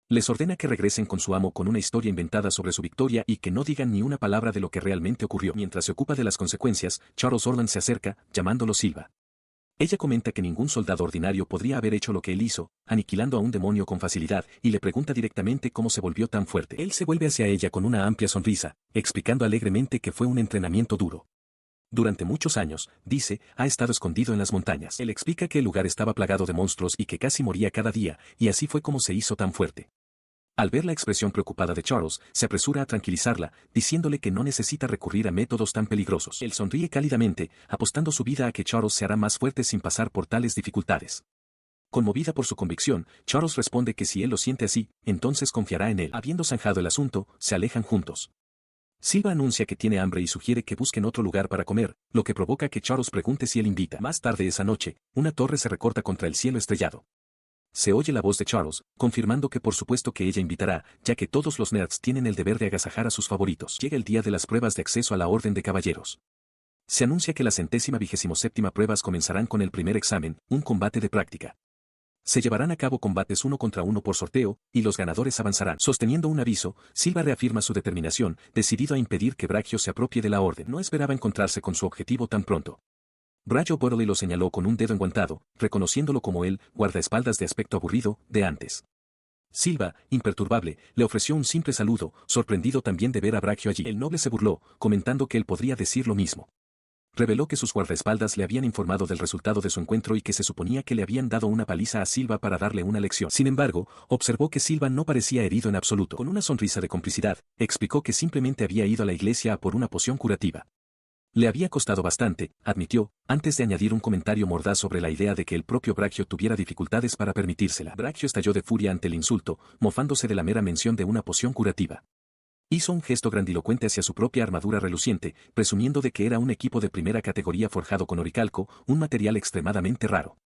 Les ordena que regresen con su amo con una historia inventada sobre su victoria y que no digan ni una palabra de lo que realmente ocurrió. Mientras se ocupa de las consecuencias, Charles Orland se acerca, llamándolo Silva. Ella comenta que ningún soldado ordinario podría haber hecho lo que él hizo, aniquilando a un demonio con facilidad, y le pregunta directamente cómo se volvió tan fuerte. Él se vuelve hacia ella con una amplia sonrisa, explicando alegremente que fue un entrenamiento duro. Durante muchos años, dice, ha estado escondido en las montañas. Él explica que el lugar estaba plagado de monstruos y que casi moría cada día, y así fue como se hizo tan fuerte. Al ver la expresión preocupada de Charles, se apresura a tranquilizarla, diciéndole que no necesita recurrir a métodos tan peligrosos. Él sonríe cálidamente, apostando su vida a que Charles se hará más fuerte sin pasar por tales dificultades. Conmovida por su convicción, Charles responde que si él lo siente así, entonces confiará en él. Habiendo zanjado el asunto, se alejan juntos. Silva anuncia que tiene hambre y sugiere que busquen otro lugar para comer, lo que provoca que Charles pregunte si él invita. Más tarde esa noche, una torre se recorta contra el cielo estrellado. Se oye la voz de Charles, confirmando que por supuesto que ella invitará, ya que todos los nerds tienen el deber de agasajar a sus favoritos. Llega el día de las pruebas de acceso a la Orden de Caballeros. Se anuncia que la 127ª pruebas comenzarán con el primer examen, un combate de práctica. Se llevarán a cabo combates 1 contra 1 por sorteo, y los ganadores avanzarán. Sosteniendo un aviso, Silva reafirma su determinación, decidido a impedir que Braccio se apropie de la orden. No esperaba encontrarse con su objetivo tan pronto. Braccio Borley lo señaló con un dedo enguantado, reconociéndolo como el guardaespaldas de aspecto aburrido de antes. Silva, imperturbable, le ofreció un simple saludo, sorprendido también de ver a Braccio allí. El noble se burló, comentando que él podría decir lo mismo. Reveló que sus guardaespaldas le habían informado del resultado de su encuentro y que se suponía que le habían dado una paliza a Silva para darle una lección. Sin embargo, observó que Silva no parecía herido en absoluto. Con una sonrisa de complicidad, explicó que simplemente había ido a la iglesia a por una poción curativa. Le había costado bastante, admitió, antes de añadir un comentario mordaz sobre la idea de que el propio Braccio tuviera dificultades para permitírsela. Braccio estalló de furia ante el insulto, mofándose de la mera mención de una poción curativa. Hizo un gesto grandilocuente hacia su propia armadura reluciente, presumiendo de que era un equipo de primera categoría forjado con oricalco, un material extremadamente raro.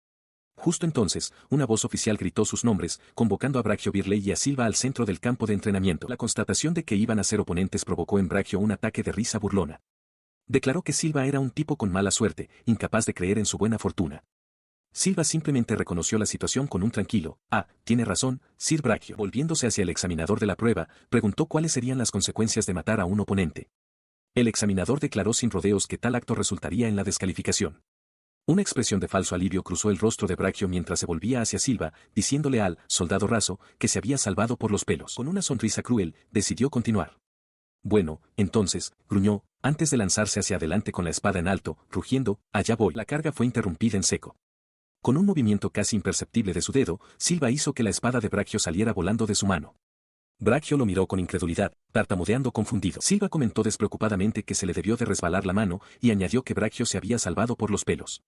Justo entonces, una voz oficial gritó sus nombres, convocando a Braccio Birley y a Silva al centro del campo de entrenamiento. La constatación de que iban a ser oponentes provocó en Braccio un ataque de risa burlona. Declaró que Silva era un tipo con mala suerte, incapaz de creer en su buena fortuna. Silva simplemente reconoció la situación con un tranquilo, tiene razón, Sir Brachio. Volviéndose hacia el examinador de la prueba, preguntó cuáles serían las consecuencias de matar a un oponente. El examinador declaró sin rodeos que tal acto resultaría en la descalificación. Una expresión de falso alivio cruzó el rostro de Brachio mientras se volvía hacia Silva, diciéndole al soldado raso que se había salvado por los pelos. Con una sonrisa cruel, decidió continuar. Bueno, entonces, gruñó, antes de lanzarse hacia adelante con la espada en alto, rugiendo, allá voy. La carga fue interrumpida en seco. Con un movimiento casi imperceptible de su dedo, Silva hizo que la espada de Brachio saliera volando de su mano. Brachio lo miró con incredulidad, tartamudeando confundido. Silva comentó despreocupadamente que se le debió de resbalar la mano y añadió que Brachio se había salvado por los pelos.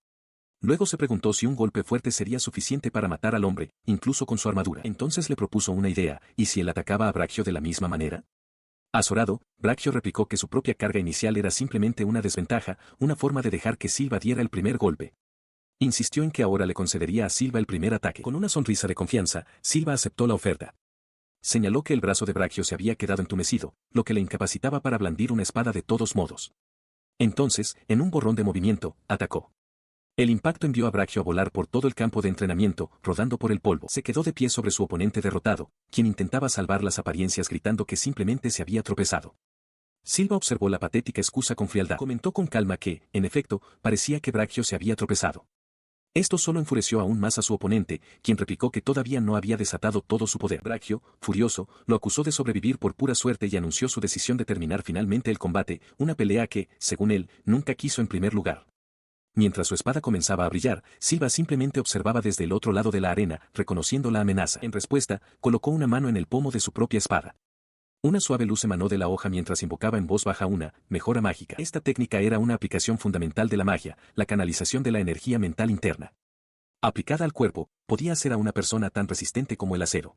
Luego se preguntó si un golpe fuerte sería suficiente para matar al hombre, incluso con su armadura. Entonces le propuso una idea, ¿y si él atacaba a Brachio de la misma manera? Azorado, Brachio replicó que su propia carga inicial era simplemente una desventaja, una forma de dejar que Silva diera el primer golpe. Insistió en que ahora le concedería a Silva el primer ataque. Con una sonrisa de confianza, Silva aceptó la oferta. Señaló que el brazo de Brachio se había quedado entumecido, lo que le incapacitaba para blandir una espada de todos modos. Entonces, en un borrón de movimiento, atacó. El impacto envió a Brachio a volar por todo el campo de entrenamiento, rodando por el polvo. Se quedó de pie sobre su oponente derrotado, quien intentaba salvar las apariencias gritando que simplemente se había tropezado. Silva observó la patética excusa con frialdad. Comentó con calma que, en efecto, parecía que Brachio se había tropezado. Esto solo enfureció aún más a su oponente, quien replicó que todavía no había desatado todo su poder. Brachio, furioso, lo acusó de sobrevivir por pura suerte y anunció su decisión de terminar finalmente el combate, una pelea que, según él, nunca quiso en primer lugar. Mientras su espada comenzaba a brillar, Silva simplemente observaba desde el otro lado de la arena, reconociendo la amenaza. En respuesta, colocó una mano en el pomo de su propia espada. Una suave luz emanó de la hoja mientras invocaba en voz baja una mejora mágica. Esta técnica era una aplicación fundamental de la magia, la canalización de la energía mental interna. Aplicada al cuerpo, podía hacer a una persona tan resistente como el acero.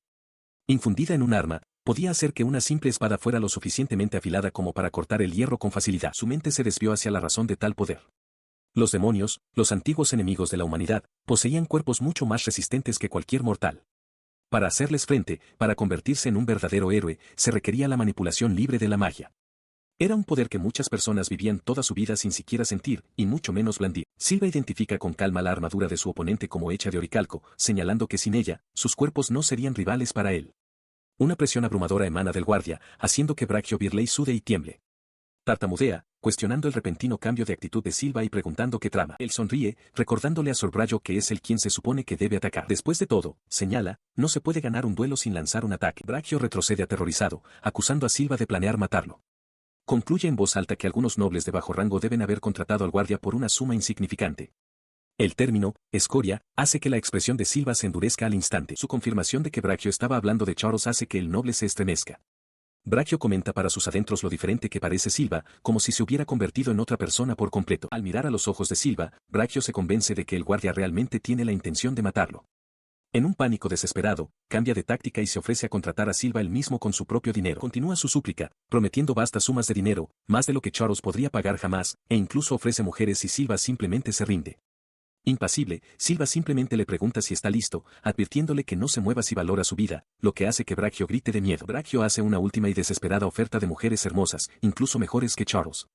Infundida en un arma, podía hacer que una simple espada fuera lo suficientemente afilada como para cortar el hierro con facilidad. Su mente se desvió hacia la razón de tal poder. Los demonios, los antiguos enemigos de la humanidad, poseían cuerpos mucho más resistentes que cualquier mortal. Para hacerles frente, para convertirse en un verdadero héroe, se requería la manipulación libre de la magia. Era un poder que muchas personas vivían toda su vida sin siquiera sentir, y mucho menos blandir. Silva identifica con calma la armadura de su oponente como hecha de oricalco, señalando que sin ella, sus cuerpos no serían rivales para él. Una presión abrumadora emana del guardia, haciendo que Brachio Birley sude y tiemble. Tartamudea, cuestionando el repentino cambio de actitud de Silva y preguntando qué trama. Él sonríe, recordándole a Sor Brachio que es él quien se supone que debe atacar. Después de todo, señala, no se puede ganar un duelo sin lanzar un ataque. Brachio retrocede aterrorizado, acusando a Silva de planear matarlo. Concluye en voz alta que algunos nobles de bajo rango deben haber contratado al guardia por una suma insignificante. El término, escoria, hace que la expresión de Silva se endurezca al instante. Su confirmación de que Brachio estaba hablando de Charles hace que el noble se estremezca. Brachio comenta para sus adentros lo diferente que parece Silva, como si se hubiera convertido en otra persona por completo. Al mirar a los ojos de Silva, Brachio se convence de que el guardia realmente tiene la intención de matarlo. En un pánico desesperado, cambia de táctica y se ofrece a contratar a Silva él mismo con su propio dinero. Continúa su súplica, prometiendo vastas sumas de dinero, más de lo que Charles podría pagar jamás, e incluso ofrece mujeres y Silva simplemente se rinde. Impasible, Silva simplemente le pregunta si está listo, advirtiéndole que no se mueva si valora su vida, lo que hace que Brachio grite de miedo. Brachio hace una última y desesperada oferta de mujeres hermosas, incluso mejores que Charles.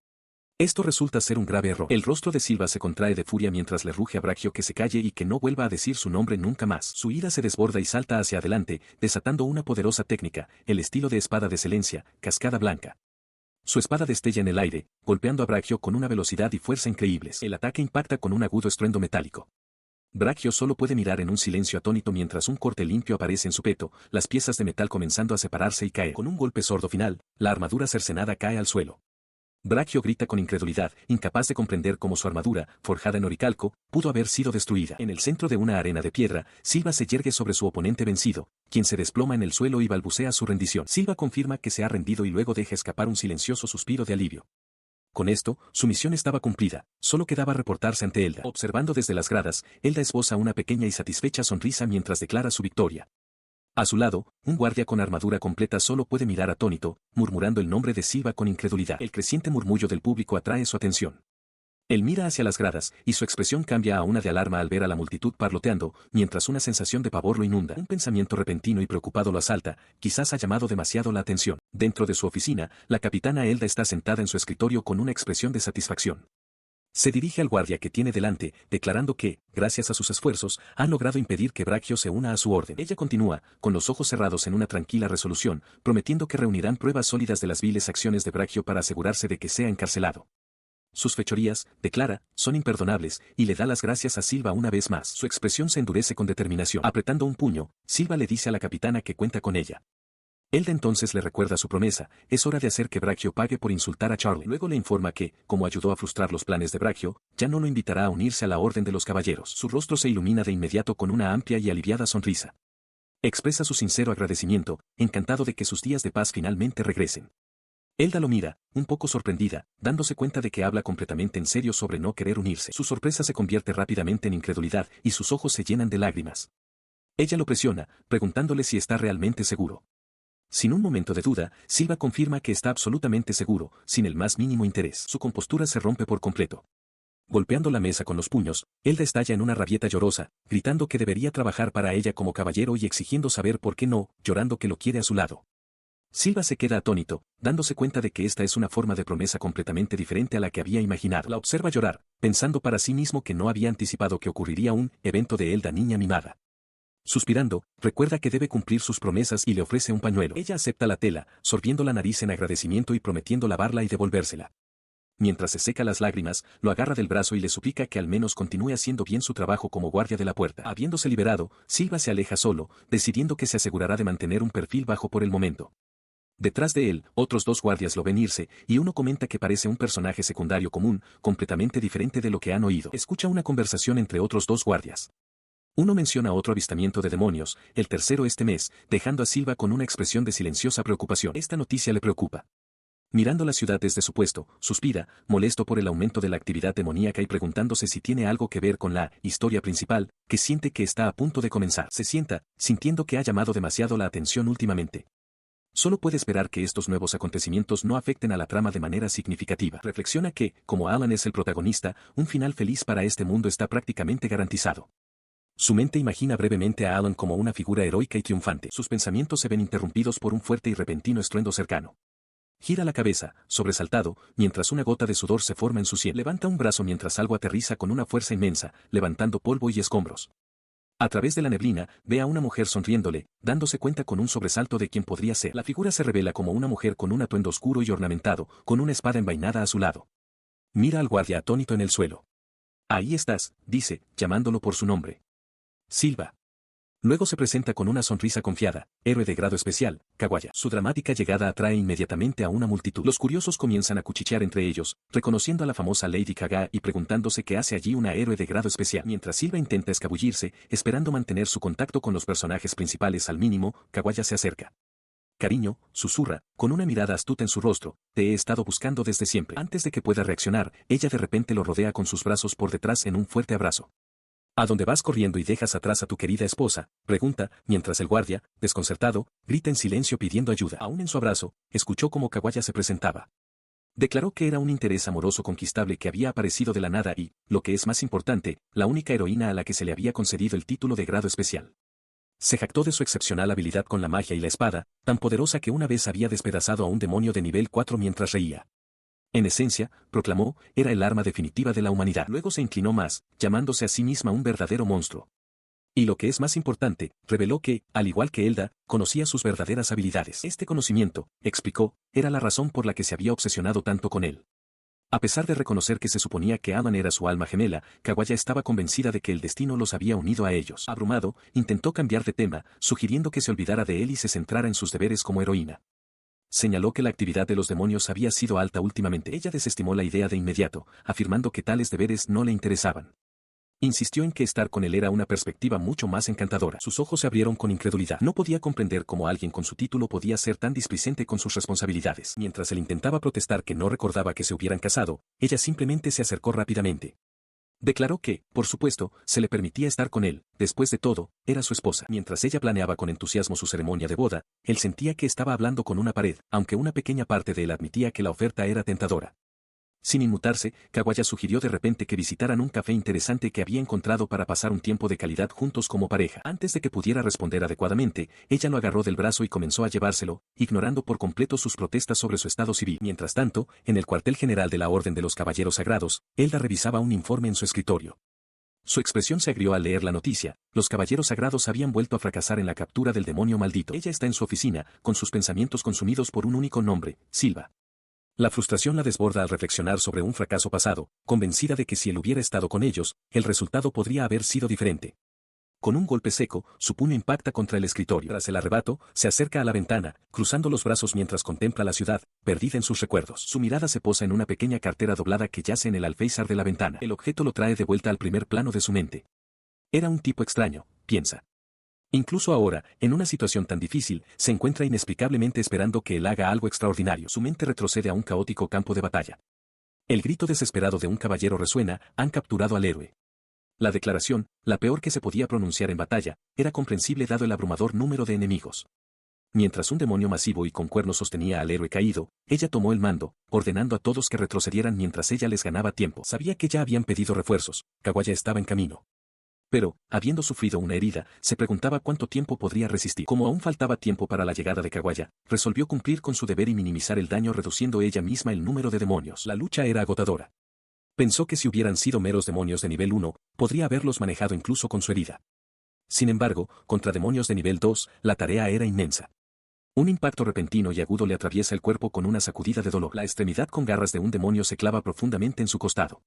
Esto resulta ser un grave error. El rostro de Silva se contrae de furia mientras le ruge a Brachio que se calle y que no vuelva a decir su nombre nunca más. Su ira se desborda y salta hacia adelante, desatando una poderosa técnica, el estilo de espada de excelencia, cascada blanca. Su espada destella en el aire, golpeando a Brachio con una velocidad y fuerza increíbles. El ataque impacta con un agudo estruendo metálico. Brachio solo puede mirar en un silencio atónito mientras un corte limpio aparece en su peto, las piezas de metal comenzando a separarse y caer. Con un golpe sordo final, la armadura cercenada cae al suelo. Brachio grita con incredulidad, incapaz de comprender cómo su armadura, forjada en oricalco, pudo haber sido destruida. En el centro de una arena de piedra, Silva se yergue sobre su oponente vencido, quien se desploma en el suelo y balbucea su rendición. Silva confirma que se ha rendido y luego deja escapar un silencioso suspiro de alivio. Con esto, su misión estaba cumplida, solo quedaba reportarse ante Elda. Observando desde las gradas, Elda esboza una pequeña y satisfecha sonrisa mientras declara su victoria. A su lado, un guardia con armadura completa solo puede mirar atónito, murmurando el nombre de Silva con incredulidad. El creciente murmullo del público atrae su atención. Él mira hacia las gradas, y su expresión cambia a una de alarma al ver a la multitud parloteando, mientras una sensación de pavor lo inunda. Un pensamiento repentino y preocupado lo asalta, quizás ha llamado demasiado la atención. Dentro de su oficina, la capitana Elda está sentada en su escritorio con una expresión de satisfacción. Se dirige al guardia que tiene delante, declarando que, gracias a sus esfuerzos, han logrado impedir que Braccio se una a su orden. Ella continúa, con los ojos cerrados en una tranquila resolución, prometiendo que reunirán pruebas sólidas de las viles acciones de Braccio para asegurarse de que sea encarcelado. Sus fechorías, declara, son imperdonables, y le da las gracias a Silva una vez más. Su expresión se endurece con determinación. Apretando un puño, Silva le dice a la capitana que cuenta con ella. Elda entonces le recuerda su promesa, es hora de hacer que Braccio pague por insultar a Charlie. Luego le informa que, como ayudó a frustrar los planes de Braccio, ya no lo invitará a unirse a la Orden de los Caballeros. Su rostro se ilumina de inmediato con una amplia y aliviada sonrisa. Expresa su sincero agradecimiento, encantado de que sus días de paz finalmente regresen. Elda lo mira, un poco sorprendida, dándose cuenta de que habla completamente en serio sobre no querer unirse. Su sorpresa se convierte rápidamente en incredulidad y sus ojos se llenan de lágrimas. Ella lo presiona, preguntándole si está realmente seguro. Sin un momento de duda, Silva confirma que está absolutamente seguro, sin el más mínimo interés. Su compostura se rompe por completo. Golpeando la mesa con los puños, Elda estalla en una rabieta llorosa, gritando que debería trabajar para ella como caballero y exigiendo saber por qué no, llorando que lo quiere a su lado. Silva se queda atónito, dándose cuenta de que esta es una forma de promesa completamente diferente a la que había imaginado. La observa llorar, pensando para sí mismo que no había anticipado que ocurriría un evento de Elda niña mimada. Suspirando, recuerda que debe cumplir sus promesas y le ofrece un pañuelo. Ella acepta la tela, sorbiendo la nariz en agradecimiento y prometiendo lavarla y devolvérsela. Mientras se seca las lágrimas, lo agarra del brazo y le suplica que al menos continúe haciendo bien su trabajo como guardia de la puerta. Habiéndose liberado, Silva se aleja solo, decidiendo que se asegurará de mantener un perfil bajo por el momento. Detrás de él, otros dos guardias lo ven irse, y uno comenta que parece un personaje secundario común, completamente diferente de lo que han oído. Escucha una conversación entre otros dos guardias. Uno menciona otro avistamiento de demonios, el tercero este mes, dejando a Silva con una expresión de silenciosa preocupación. Esta noticia le preocupa. Mirando la ciudad desde su puesto, suspira, molesto por el aumento de la actividad demoníaca y preguntándose si tiene algo que ver con la historia principal, que siente que está a punto de comenzar. Se sienta, sintiendo que ha llamado demasiado la atención últimamente. Solo puede esperar que estos nuevos acontecimientos no afecten a la trama de manera significativa. Reflexiona que, como Alan es el protagonista, un final feliz para este mundo está prácticamente garantizado. Su mente imagina brevemente a Alan como una figura heroica y triunfante. Sus pensamientos se ven interrumpidos por un fuerte y repentino estruendo cercano. Gira la cabeza, sobresaltado, mientras una gota de sudor se forma en su sien. Levanta un brazo mientras algo aterriza con una fuerza inmensa, levantando polvo y escombros. A través de la neblina, ve a una mujer sonriéndole, dándose cuenta con un sobresalto de quién podría ser. La figura se revela como una mujer con un atuendo oscuro y ornamentado, con una espada envainada a su lado. Mira al guardia atónito en el suelo. Ahí estás, dice, llamándolo por su nombre. Silva. Luego se presenta con una sonrisa confiada, héroe de grado especial, Kaguya. Su dramática llegada atrae inmediatamente a una multitud. Los curiosos comienzan a cuchichear entre ellos, reconociendo a la famosa Lady Kaga y preguntándose qué hace allí una héroe de grado especial. Mientras Silva intenta escabullirse, esperando mantener su contacto con los personajes principales al mínimo, Kaguya se acerca. Cariño, susurra, con una mirada astuta en su rostro, te he estado buscando desde siempre. Antes de que pueda reaccionar, ella de repente lo rodea con sus brazos por detrás en un fuerte abrazo. ¿A dónde vas corriendo y dejas atrás a tu querida esposa?, pregunta, mientras el guardia, desconcertado, grita en silencio pidiendo ayuda. Aún en su abrazo, escuchó cómo Kaguya se presentaba. Declaró que era un interés amoroso conquistable que había aparecido de la nada y, lo que es más importante, la única heroína a la que se le había concedido el título de grado especial. Se jactó de su excepcional habilidad con la magia y la espada, tan poderosa que una vez había despedazado a un demonio de nivel 4 mientras reía. En esencia, proclamó, era el arma definitiva de la humanidad. Luego se inclinó más, llamándose a sí misma un verdadero monstruo. Y lo que es más importante, reveló que, al igual que Elda, conocía sus verdaderas habilidades. Este conocimiento, explicó, era la razón por la que se había obsesionado tanto con él. A pesar de reconocer que se suponía que Adan era su alma gemela, Kaguya estaba convencida de que el destino los había unido a ellos. Abrumado, intentó cambiar de tema, sugiriendo que se olvidara de él y se centrara en sus deberes como heroína. Señaló que la actividad de los demonios había sido alta últimamente. Ella desestimó la idea de inmediato, afirmando que tales deberes no le interesaban. Insistió en que estar con él era una perspectiva mucho más encantadora. Sus ojos se abrieron con incredulidad. No podía comprender cómo alguien con su título podía ser tan displicente con sus responsabilidades. Mientras él intentaba protestar que no recordaba que se hubieran casado, ella simplemente se acercó rápidamente. Declaró que, por supuesto, se le permitía estar con él, después de todo, era su esposa. Mientras ella planeaba con entusiasmo su ceremonia de boda, él sentía que estaba hablando con una pared, aunque una pequeña parte de él admitía que la oferta era tentadora. Sin inmutarse, Kawaya sugirió de repente que visitaran un café interesante que había encontrado para pasar un tiempo de calidad juntos como pareja. Antes de que pudiera responder adecuadamente, ella lo agarró del brazo y comenzó a llevárselo, ignorando por completo sus protestas sobre su estado civil. Mientras tanto, en el cuartel general de la Orden de los Caballeros Sagrados, Elda revisaba un informe en su escritorio. Su expresión se agrió al leer la noticia. Los caballeros sagrados habían vuelto a fracasar en la captura del demonio maldito. Ella está en su oficina, con sus pensamientos consumidos por un único nombre, Silva. La frustración la desborda al reflexionar sobre un fracaso pasado, convencida de que si él hubiera estado con ellos, el resultado podría haber sido diferente. Con un golpe seco, su puño impacta contra el escritorio. Tras el arrebato, se acerca a la ventana, cruzando los brazos mientras contempla la ciudad, perdida en sus recuerdos. Su mirada se posa en una pequeña cartera doblada que yace en el alféizar de la ventana. El objeto lo trae de vuelta al primer plano de su mente. Era un tipo extraño, piensa. Incluso ahora, en una situación tan difícil, se encuentra inexplicablemente esperando que él haga algo extraordinario. Su mente retrocede a un caótico campo de batalla. El grito desesperado de un caballero resuena: han capturado al héroe. La declaración, la peor que se podía pronunciar en batalla, era comprensible dado el abrumador número de enemigos. Mientras un demonio masivo y con cuernos sostenía al héroe caído, ella tomó el mando, ordenando a todos que retrocedieran mientras ella les ganaba tiempo. Sabía que ya habían pedido refuerzos, Kawaya estaba en camino. Pero, habiendo sufrido una herida, se preguntaba cuánto tiempo podría resistir. Como aún faltaba tiempo para la llegada de Kawaya, resolvió cumplir con su deber y minimizar el daño reduciendo ella misma el número de demonios. La lucha era agotadora. Pensó que si hubieran sido meros demonios de nivel 1, podría haberlos manejado incluso con su herida. Sin embargo, contra demonios de nivel 2, la tarea era inmensa. Un impacto repentino y agudo le atraviesa el cuerpo con una sacudida de dolor. La extremidad con garras de un demonio se clava profundamente en su costado.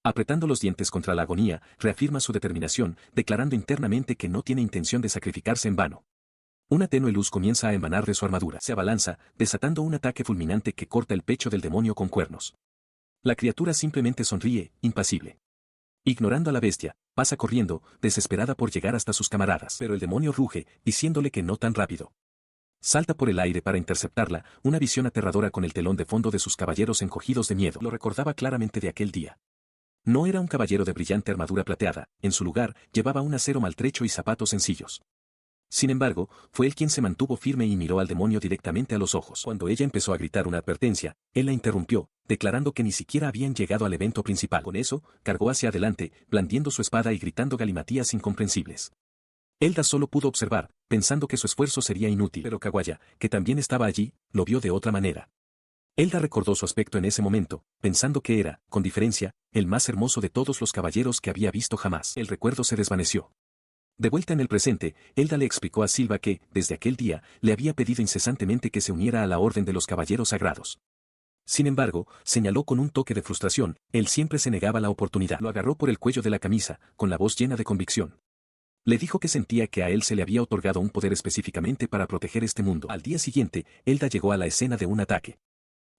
Apretando los dientes contra la agonía, reafirma su determinación, declarando internamente que no tiene intención de sacrificarse en vano. Una tenue luz comienza a emanar de su armadura. Se abalanza, desatando un ataque fulminante que corta el pecho del demonio con cuernos. La criatura simplemente sonríe, impasible. Ignorando a la bestia, pasa corriendo, desesperada por llegar hasta sus camaradas. Pero el demonio ruge, diciéndole que no tan rápido. Salta por el aire para interceptarla, una visión aterradora con el telón de fondo de sus caballeros encogidos de miedo. Lo recordaba claramente de aquel día. No era un caballero de brillante armadura plateada, en su lugar, llevaba un acero maltrecho y zapatos sencillos. Sin embargo, fue él quien se mantuvo firme y miró al demonio directamente a los ojos. Cuando ella empezó a gritar una advertencia, él la interrumpió, declarando que ni siquiera habían llegado al evento principal. Con eso, cargó hacia adelante, blandiendo su espada y gritando galimatías incomprensibles. Elda solo pudo observar, pensando que su esfuerzo sería inútil. Pero Kawaya, que también estaba allí, lo vio de otra manera. Elda recordó su aspecto en ese momento, pensando que era, con diferencia, el más hermoso de todos los caballeros que había visto jamás. El recuerdo se desvaneció. De vuelta en el presente, Elda le explicó a Silva que, desde aquel día, le había pedido incesantemente que se uniera a la Orden de los Caballeros Sagrados. Sin embargo, señaló con un toque de frustración, él siempre se negaba la oportunidad. Lo agarró por el cuello de la camisa, con la voz llena de convicción. Le dijo que sentía que a él se le había otorgado un poder específicamente para proteger este mundo. Al día siguiente, Elda llegó a la escena de un ataque.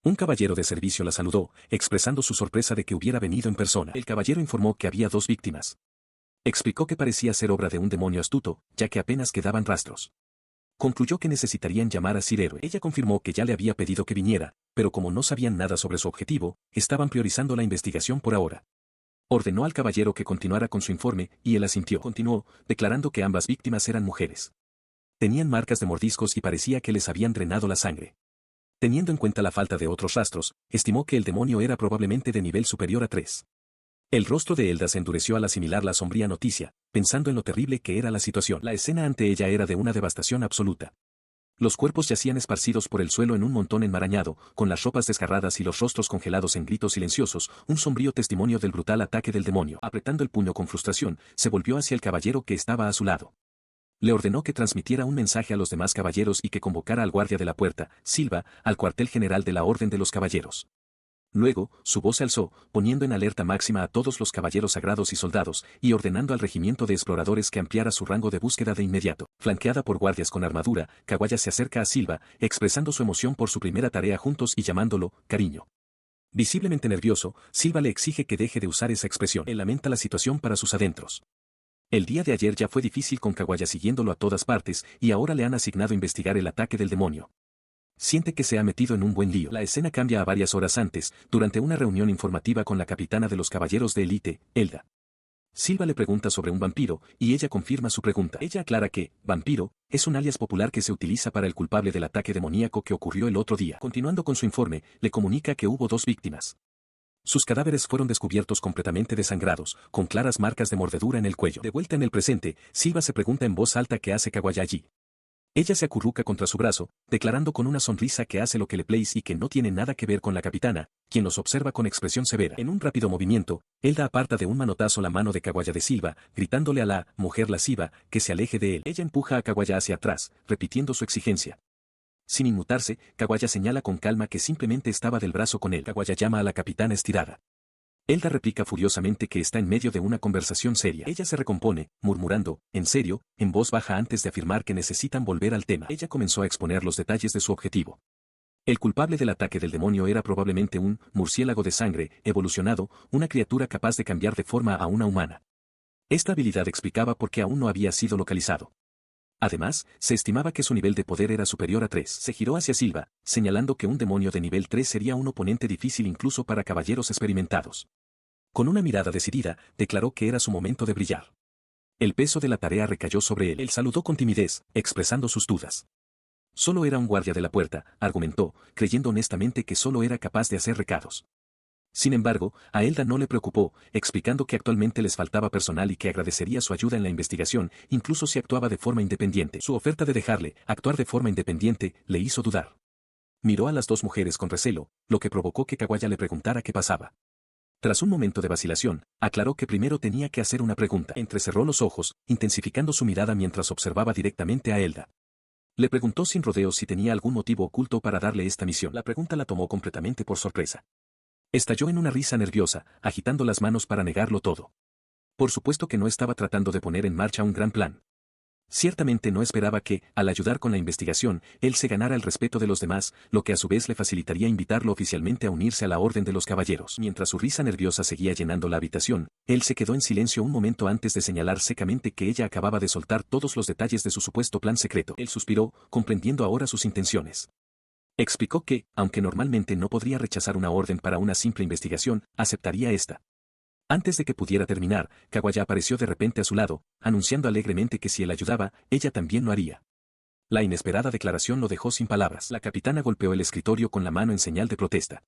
Un caballero de servicio la saludó, expresando su sorpresa de que hubiera venido en persona. El caballero informó que había 2 víctimas. Explicó que parecía ser obra de un demonio astuto, ya que apenas quedaban rastros. Concluyó que necesitarían llamar a Sir Héroe. Ella confirmó que ya le había pedido que viniera, pero como no sabían nada sobre su objetivo, estaban priorizando la investigación por ahora. Ordenó al caballero que continuara con su informe, y él asintió. Continuó, declarando que ambas víctimas eran mujeres. Tenían marcas de mordiscos y parecía que les habían drenado la sangre. Teniendo en cuenta la falta de otros rastros, estimó que el demonio era probablemente de nivel superior a 3. El rostro de Elda se endureció al asimilar la sombría noticia, pensando en lo terrible que era la situación. La escena ante ella era de una devastación absoluta. Los cuerpos yacían esparcidos por el suelo en un montón enmarañado, con las ropas desgarradas y los rostros congelados en gritos silenciosos, un sombrío testimonio del brutal ataque del demonio. Apretando el puño con frustración, se volvió hacia el caballero que estaba a su lado. Le ordenó que transmitiera un mensaje a los demás caballeros y que convocara al guardia de la puerta, Silva, al cuartel general de la Orden de los Caballeros. Luego, su voz se alzó, poniendo en alerta máxima a todos los caballeros sagrados y soldados, y ordenando al regimiento de exploradores que ampliara su rango de búsqueda de inmediato. Flanqueada por guardias con armadura, Kawaya se acerca a Silva, expresando su emoción por su primera tarea juntos y llamándolo, cariño. Visiblemente nervioso, Silva le exige que deje de usar esa expresión. Él lamenta la situación para sus adentros. El día de ayer ya fue difícil con Kawaya siguiéndolo a todas partes, y ahora le han asignado investigar el ataque del demonio. Siente que se ha metido en un buen lío. La escena cambia a varias horas antes, durante una reunión informativa con la capitana de los caballeros de élite, Elda. Silva le pregunta sobre un vampiro, y ella confirma su pregunta. Ella aclara que, vampiro, es un alias popular que se utiliza para el culpable del ataque demoníaco que ocurrió el otro día. Continuando con su informe, le comunica que hubo 2 víctimas. Sus cadáveres fueron descubiertos completamente desangrados, con claras marcas de mordedura en el cuello. De vuelta en el presente, Silva se pregunta en voz alta qué hace Kawaya allí. Ella se acurruca contra su brazo, declarando con una sonrisa que hace lo que le place y que no tiene nada que ver con la capitana, quien los observa con expresión severa. En un rápido movimiento, Elda aparta de un manotazo la mano de Kawaya de Silva, gritándole a la mujer lasciva que se aleje de él. Ella empuja a Kawaya hacia atrás, repitiendo su exigencia. Sin inmutarse, Kawaya señala con calma que simplemente estaba del brazo con él. Kawaya llama a la capitana estirada. Elda replica furiosamente que está en medio de una conversación seria. Ella se recompone, murmurando, en serio, en voz baja antes de afirmar que necesitan volver al tema. Ella comenzó a exponer los detalles de su objetivo. El culpable del ataque del demonio era probablemente un murciélago de sangre, evolucionado, una criatura capaz de cambiar de forma a una humana. Esta habilidad explicaba por qué aún no había sido localizado. Además, se estimaba que su nivel de poder era superior a 3. Se giró hacia Silva, señalando que un demonio de nivel 3 sería un oponente difícil incluso para caballeros experimentados. Con una mirada decidida, declaró que era su momento de brillar. El peso de la tarea recayó sobre él. Él saludó con timidez, expresando sus dudas. Solo era un guardia de la puerta, argumentó, creyendo honestamente que solo era capaz de hacer recados. Sin embargo, a Elda no le preocupó, explicando que actualmente les faltaba personal y que agradecería su ayuda en la investigación, incluso si actuaba de forma independiente. Su oferta de dejarle actuar de forma independiente le hizo dudar. Miró a las dos mujeres con recelo, lo que provocó que Kawaya le preguntara qué pasaba. Tras un momento de vacilación, aclaró que primero tenía que hacer una pregunta. Entrecerró los ojos, intensificando su mirada mientras observaba directamente a Elda. Le preguntó sin rodeos si tenía algún motivo oculto para darle esta misión. La pregunta la tomó completamente por sorpresa. Estalló en una risa nerviosa, agitando las manos para negarlo todo. Por supuesto que no estaba tratando de poner en marcha un gran plan. Ciertamente no esperaba que, al ayudar con la investigación, él se ganara el respeto de los demás, lo que a su vez le facilitaría invitarlo oficialmente a unirse a la Orden de los Caballeros. Mientras su risa nerviosa seguía llenando la habitación, él se quedó en silencio un momento antes de señalar secamente que ella acababa de soltar todos los detalles de su supuesto plan secreto. Él suspiró, comprendiendo ahora sus intenciones. Explicó que, aunque normalmente no podría rechazar una orden para una simple investigación, aceptaría esta. Antes de que pudiera terminar, Kawaya apareció de repente a su lado, anunciando alegremente que si él ayudaba, ella también lo haría. La inesperada declaración lo dejó sin palabras. La capitana golpeó el escritorio con la mano en señal de protesta.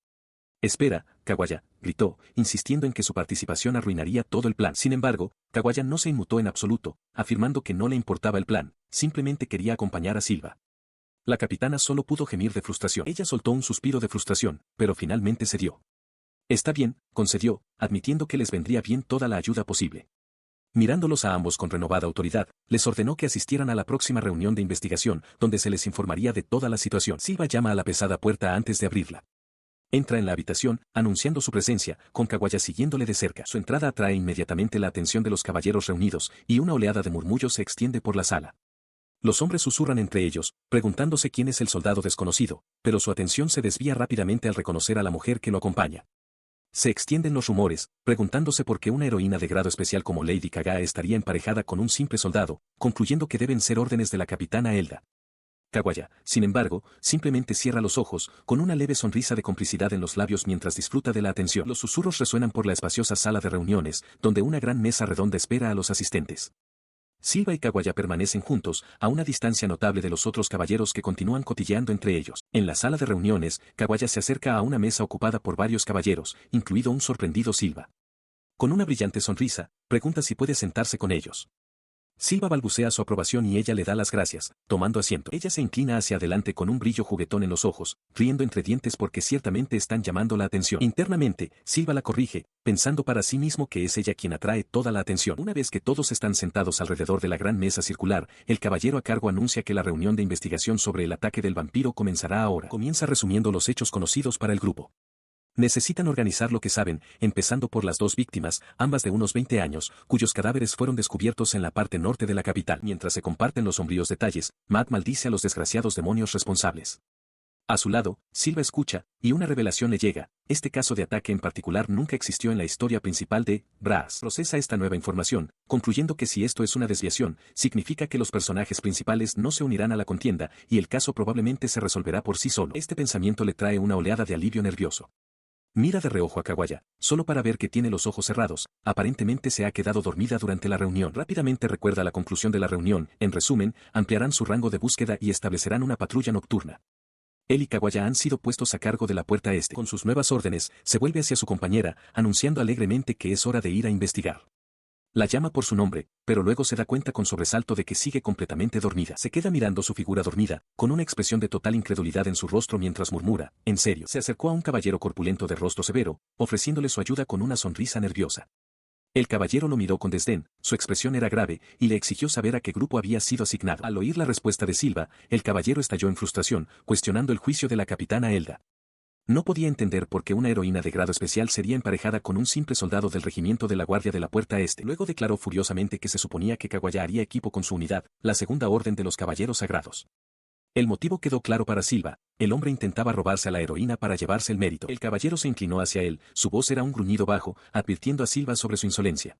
Espera, Kawaya, gritó, insistiendo en que su participación arruinaría todo el plan. Sin embargo, Kawaya no se inmutó en absoluto, afirmando que no le importaba el plan, simplemente quería acompañar a Silva. La capitana solo pudo gemir de frustración. Ella soltó un suspiro de frustración, pero finalmente cedió. Está bien, concedió, admitiendo que les vendría bien toda la ayuda posible. Mirándolos a ambos con renovada autoridad, les ordenó que asistieran a la próxima reunión de investigación, donde se les informaría de toda la situación. Silva llama a la pesada puerta antes de abrirla. Entra en la habitación, anunciando su presencia, con Kawaya siguiéndole de cerca. Su entrada atrae inmediatamente la atención de los caballeros reunidos, y una oleada de murmullos se extiende por la sala. Los hombres susurran entre ellos, preguntándose quién es el soldado desconocido, pero su atención se desvía rápidamente al reconocer a la mujer que lo acompaña. Se extienden los rumores, preguntándose por qué una heroína de grado especial como Lady Kaga estaría emparejada con un simple soldado, concluyendo que deben ser órdenes de la capitana Elda. Kawaya, sin embargo, simplemente cierra los ojos, con una leve sonrisa de complicidad en los labios mientras disfruta de la atención. Los susurros resuenan por la espaciosa sala de reuniones, donde una gran mesa redonda espera a los asistentes. Silva y Kawaya permanecen juntos, a una distancia notable de los otros caballeros que continúan cotilleando entre ellos. En la sala de reuniones, Kawaya se acerca a una mesa ocupada por varios caballeros, incluido un sorprendido Silva. Con una brillante sonrisa, pregunta si puede sentarse con ellos. Silva balbucea su aprobación y ella le da las gracias, tomando asiento. Ella se inclina hacia adelante con un brillo juguetón en los ojos, riendo entre dientes porque ciertamente están llamando la atención. Internamente, Silva la corrige, pensando para sí mismo que es ella quien atrae toda la atención. Una vez que todos están sentados alrededor de la gran mesa circular, el caballero a cargo anuncia que la reunión de investigación sobre el ataque del vampiro comenzará ahora. Comienza resumiendo los hechos conocidos para el grupo. Necesitan organizar lo que saben, empezando por las dos víctimas, ambas de unos 20 años, cuyos cadáveres fueron descubiertos en la parte norte de la capital. Mientras se comparten los sombríos detalles, Matt maldice a los desgraciados demonios responsables. A su lado, Silva escucha, y una revelación le llega. Este caso de ataque en particular nunca existió en la historia principal de Brass. Procesa esta nueva información, concluyendo que si esto es una desviación, significa que los personajes principales no se unirán a la contienda, y el caso probablemente se resolverá por sí solo. Este pensamiento le trae una oleada de alivio nervioso. Mira de reojo a Kawaya, solo para ver que tiene los ojos cerrados, aparentemente se ha quedado dormida durante la reunión. Rápidamente recuerda la conclusión de la reunión, en resumen, ampliarán su rango de búsqueda y establecerán una patrulla nocturna. Él y Kawaya han sido puestos a cargo de la puerta este. Con sus nuevas órdenes, se vuelve hacia su compañera, anunciando alegremente que es hora de ir a investigar. La llama por su nombre, pero luego se da cuenta con sobresalto de que sigue completamente dormida. Se queda mirando su figura dormida, con una expresión de total incredulidad en su rostro mientras murmura, ¿en serio? Se acercó a un caballero corpulento de rostro severo, ofreciéndole su ayuda con una sonrisa nerviosa. El caballero lo miró con desdén, su expresión era grave, y le exigió saber a qué grupo había sido asignado. Al oír la respuesta de Silva, el caballero estalló en frustración, cuestionando el juicio de la capitana Elda. No podía entender por qué una heroína de grado especial sería emparejada con un simple soldado del regimiento de la Guardia de la Puerta Este. Luego declaró furiosamente que se suponía que Kawaya haría equipo con su unidad, la Segunda Orden de los Caballeros Sagrados. El motivo quedó claro para Silva, el hombre intentaba robarse a la heroína para llevarse el mérito. El caballero se inclinó hacia él, su voz era un gruñido bajo, advirtiendo a Silva sobre su insolencia.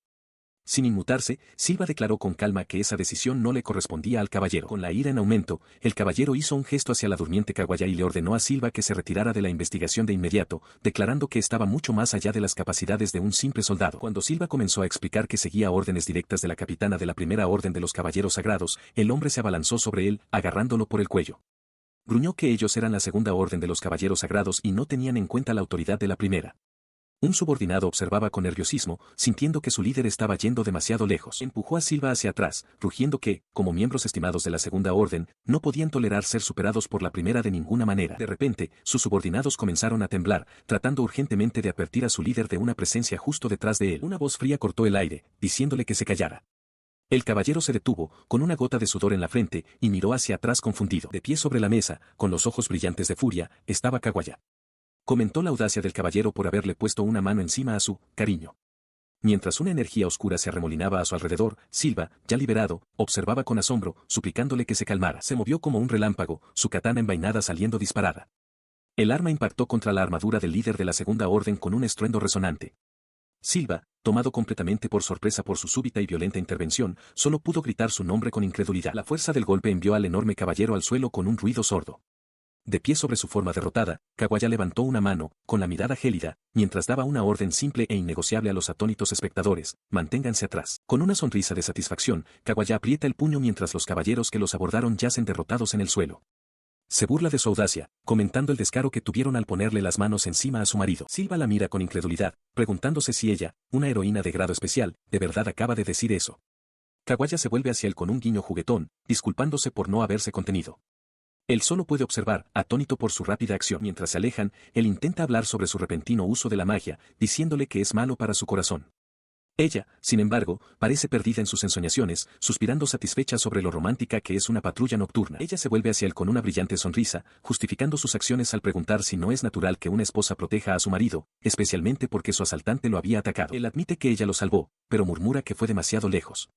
Sin inmutarse, Silva declaró con calma que esa decisión no le correspondía al caballero. Con la ira en aumento, el caballero hizo un gesto hacia la durmiente Kawaya y le ordenó a Silva que se retirara de la investigación de inmediato, declarando que estaba mucho más allá de las capacidades de un simple soldado. Cuando Silva comenzó a explicar que seguía órdenes directas de la capitana de la Primera Orden de los Caballeros Sagrados, el hombre se abalanzó sobre él, agarrándolo por el cuello. Gruñó que ellos eran la Segunda Orden de los Caballeros Sagrados y no tenían en cuenta la autoridad de la primera. Un subordinado observaba con nerviosismo, sintiendo que su líder estaba yendo demasiado lejos. Empujó a Silva hacia atrás, rugiendo que, como miembros estimados de la Segunda Orden, no podían tolerar ser superados por la primera de ninguna manera. De repente, sus subordinados comenzaron a temblar, tratando urgentemente de advertir a su líder de una presencia justo detrás de él. Una voz fría cortó el aire, diciéndole que se callara. El caballero se detuvo, con una gota de sudor en la frente, y miró hacia atrás confundido. De pie sobre la mesa, con los ojos brillantes de furia, estaba Kawaya. Comentó la audacia del caballero por haberle puesto una mano encima a su cariño. Mientras una energía oscura se arremolinaba a su alrededor, Silva, ya liberado, observaba con asombro, suplicándole que se calmara. Se movió como un relámpago, su katana envainada saliendo disparada. El arma impactó contra la armadura del líder de la Segunda Orden con un estruendo resonante. Silva, tomado completamente por sorpresa por su súbita y violenta intervención, solo pudo gritar su nombre con incredulidad. La fuerza del golpe envió al enorme caballero al suelo con un ruido sordo. De pie sobre su forma derrotada, Kawaya levantó una mano, con la mirada gélida, mientras daba una orden simple e innegociable a los atónitos espectadores, manténganse atrás. Con una sonrisa de satisfacción, Kawaya aprieta el puño mientras los caballeros que los abordaron yacen derrotados en el suelo. Se burla de su audacia, comentando el descaro que tuvieron al ponerle las manos encima a su marido. Silva la mira con incredulidad, preguntándose si ella, una heroína de grado especial, de verdad acaba de decir eso. Kawaya se vuelve hacia él con un guiño juguetón, disculpándose por no haberse contenido. Él solo puede observar, atónito por su rápida acción. Mientras se alejan, él intenta hablar sobre su repentino uso de la magia, diciéndole que es malo para su corazón. Ella, sin embargo, parece perdida en sus ensoñaciones, suspirando satisfecha sobre lo romántica que es una patrulla nocturna. Ella se vuelve hacia él con una brillante sonrisa, justificando sus acciones al preguntar si no es natural que una esposa proteja a su marido, especialmente porque su asaltante lo había atacado. Él admite que ella lo salvó, pero murmura que fue demasiado lejos.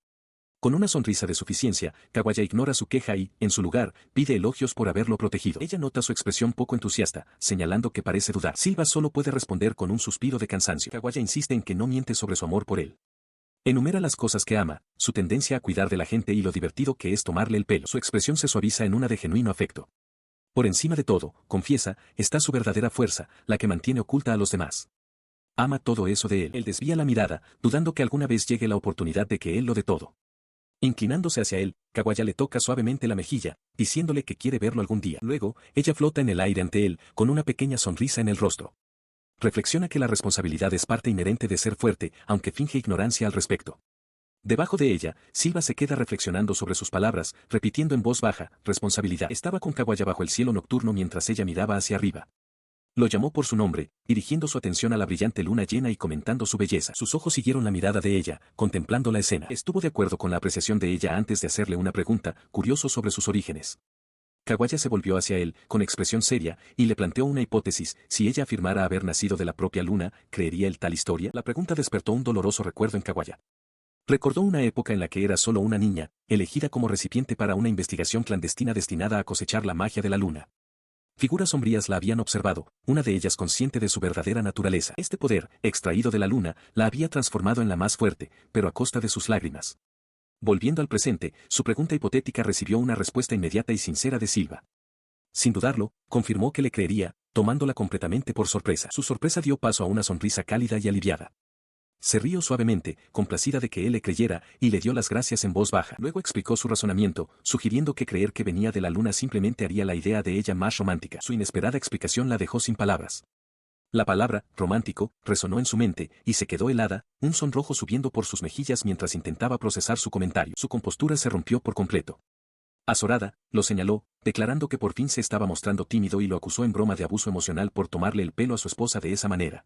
Con una sonrisa de suficiencia, Kawaya ignora su queja y, en su lugar, pide elogios por haberlo protegido. Ella nota su expresión poco entusiasta, señalando que parece dudar. Silva solo puede responder con un suspiro de cansancio. Kawaya insiste en que no miente sobre su amor por él. Enumera las cosas que ama, su tendencia a cuidar de la gente y lo divertido que es tomarle el pelo. Su expresión se suaviza en una de genuino afecto. Por encima de todo, confiesa, está su verdadera fuerza, la que mantiene oculta a los demás. Ama todo eso de él. Él desvía la mirada, dudando que alguna vez llegue la oportunidad de que él lo dé todo. Inclinándose hacia él, Kawaya le toca suavemente la mejilla, diciéndole que quiere verlo algún día. Luego, ella flota en el aire ante él, con una pequeña sonrisa en el rostro. Reflexiona que la responsabilidad es parte inherente de ser fuerte, aunque finge ignorancia al respecto. Debajo de ella, Silva se queda reflexionando sobre sus palabras, repitiendo en voz baja, responsabilidad. Estaba con Kawaya bajo el cielo nocturno mientras ella miraba hacia arriba. Lo llamó por su nombre, dirigiendo su atención a la brillante luna llena y comentando su belleza. Sus ojos siguieron la mirada de ella, contemplando la escena. Estuvo de acuerdo con la apreciación de ella antes de hacerle una pregunta, curioso sobre sus orígenes. Kawaya se volvió hacia él, con expresión seria, y le planteó una hipótesis: si ella afirmara haber nacido de la propia luna, ¿creería él tal historia? La pregunta despertó un doloroso recuerdo en Kawaya. Recordó una época en la que era solo una niña, elegida como recipiente para una investigación clandestina destinada a cosechar la magia de la luna. Figuras sombrías la habían observado, una de ellas consciente de su verdadera naturaleza. Este poder, extraído de la luna, la había transformado en la más fuerte, pero a costa de sus lágrimas. Volviendo al presente, su pregunta hipotética recibió una respuesta inmediata y sincera de Silva. Sin dudarlo, confirmó que le creería, tomándola completamente por sorpresa. Su sorpresa dio paso a una sonrisa cálida y aliviada. Se rió suavemente, complacida de que él le creyera, y le dio las gracias en voz baja. Luego explicó su razonamiento, sugiriendo que creer que venía de la luna simplemente haría la idea de ella más romántica. Su inesperada explicación la dejó sin palabras. La palabra, romántico, resonó en su mente, y se quedó helada, un sonrojo subiendo por sus mejillas mientras intentaba procesar su comentario. Su compostura se rompió por completo. Azorada, lo señaló, declarando que por fin se estaba mostrando tímido y lo acusó en broma de abuso emocional por tomarle el pelo a su esposa de esa manera.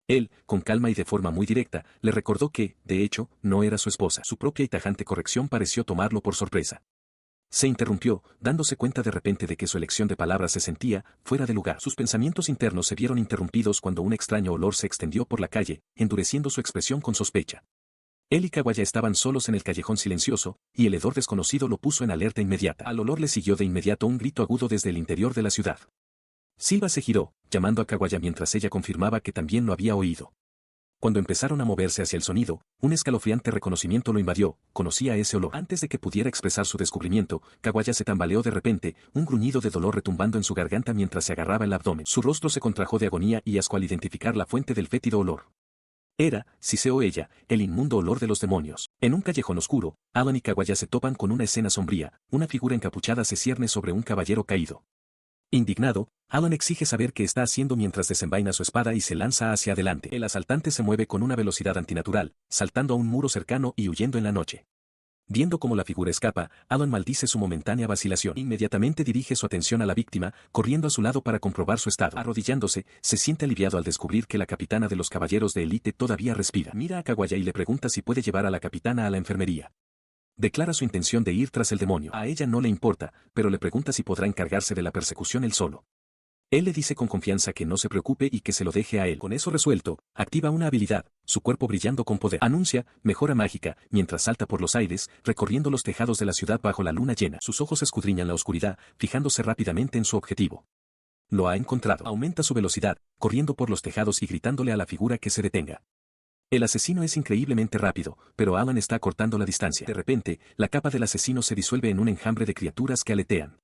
Él, con calma y de forma muy directa, le recordó que, de hecho, no era su esposa. Su propia y tajante corrección pareció tomarlo por sorpresa. Se interrumpió, dándose cuenta de repente de que su elección de palabras se sentía fuera de lugar. Sus pensamientos internos se vieron interrumpidos cuando un extraño olor se extendió por la calle, endureciendo su expresión con sospecha. Él y Kawaya estaban solos en el callejón silencioso, y el hedor desconocido lo puso en alerta inmediata. Al olor le siguió de inmediato un grito agudo desde el interior de la ciudad. Silva se giró, llamando a Kawaya mientras ella confirmaba que también lo había oído. Cuando empezaron a moverse hacia el sonido, un escalofriante reconocimiento lo invadió, conocía ese olor. Antes de que pudiera expresar su descubrimiento, Kawaya se tambaleó de repente, un gruñido de dolor retumbando en su garganta mientras se agarraba el abdomen. Su rostro se contrajo de agonía y asco al identificar la fuente del fétido olor. Era, Siseo ella, el inmundo olor de los demonios. En un callejón oscuro, Alan y Kawaya se topan con una escena sombría, una figura encapuchada se cierne sobre un caballero caído. Indignado, Alan exige saber qué está haciendo mientras desenvaina su espada y se lanza hacia adelante. El asaltante se mueve con una velocidad antinatural, saltando a un muro cercano y huyendo en la noche. Viendo cómo la figura escapa, Alan maldice su momentánea vacilación. Inmediatamente dirige su atención a la víctima, corriendo a su lado para comprobar su estado. Arrodillándose, se siente aliviado al descubrir que la capitana de los caballeros de élite todavía respira. Mira a Kawaya y le pregunta si puede llevar a la capitana a la enfermería. Declara su intención de ir tras el demonio. A ella no le importa, pero le pregunta si podrá encargarse de la persecución él solo. Él le dice con confianza que no se preocupe y que se lo deje a él. Con eso resuelto, activa una habilidad, su cuerpo brillando con poder. Anuncia, mejora mágica, mientras salta por los aires, recorriendo los tejados de la ciudad bajo la luna llena. Sus ojos escudriñan la oscuridad, fijándose rápidamente en su objetivo. Lo ha encontrado. Aumenta su velocidad, corriendo por los tejados y gritándole a la figura que se detenga. El asesino es increíblemente rápido, pero Alan está cortando la distancia. De repente, la capa del asesino se disuelve en un enjambre de criaturas que aletean.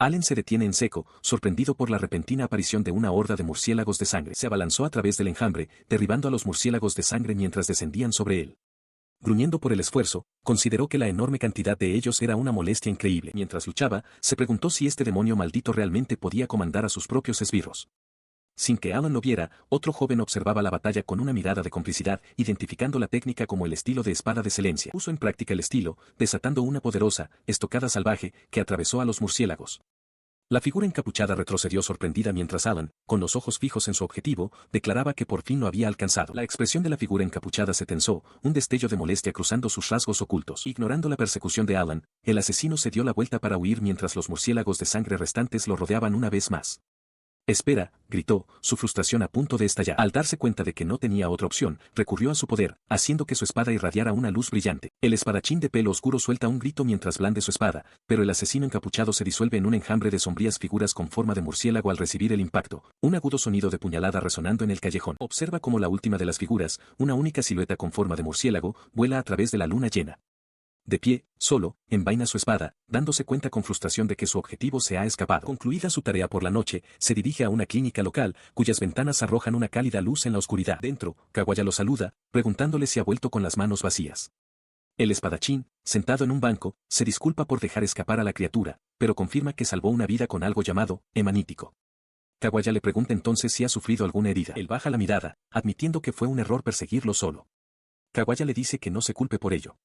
Allen se detiene en seco, sorprendido por la repentina aparición de una horda de murciélagos de sangre. Se abalanzó a través del enjambre, derribando a los murciélagos de sangre mientras descendían sobre él. Gruñendo por el esfuerzo, consideró que la enorme cantidad de ellos era una molestia increíble. Mientras luchaba, se preguntó si este demonio maldito realmente podía comandar a sus propios esbirros. Sin que Alan lo viera, otro joven observaba la batalla con una mirada de complicidad, identificando la técnica como el estilo de espada de Celencia. Puso en práctica el estilo, desatando una poderosa, estocada salvaje, que atravesó a los murciélagos. La figura encapuchada retrocedió sorprendida mientras Alan, con los ojos fijos en su objetivo, declaraba que por fin lo había alcanzado. La expresión de la figura encapuchada se tensó, un destello de molestia cruzando sus rasgos ocultos. Ignorando la persecución de Alan, el asesino se dio la vuelta para huir mientras los murciélagos de sangre restantes lo rodeaban una vez más. «Espera», gritó, su frustración a punto de estallar. Al darse cuenta de que no tenía otra opción, recurrió a su poder, haciendo que su espada irradiara una luz brillante. El espadachín de pelo oscuro suelta un grito mientras blande su espada, pero el asesino encapuchado se disuelve en un enjambre de sombrías figuras con forma de murciélago al recibir el impacto, un agudo sonido de puñalada resonando en el callejón. Observa cómo la última de las figuras, una única silueta con forma de murciélago, vuela a través de la luna llena. De pie, solo, envaina su espada, dándose cuenta con frustración de que su objetivo se ha escapado. Concluida su tarea por la noche, se dirige a una clínica local, cuyas ventanas arrojan una cálida luz en la oscuridad. Dentro, Kawaya lo saluda, preguntándole si ha vuelto con las manos vacías. El espadachín, sentado en un banco, se disculpa por dejar escapar a la criatura, pero confirma que salvó una vida con algo llamado hemanítico. Kawaya le pregunta entonces si ha sufrido alguna herida. Él baja la mirada, admitiendo que fue un error perseguirlo solo. Kawaya le dice que no se culpe por ello.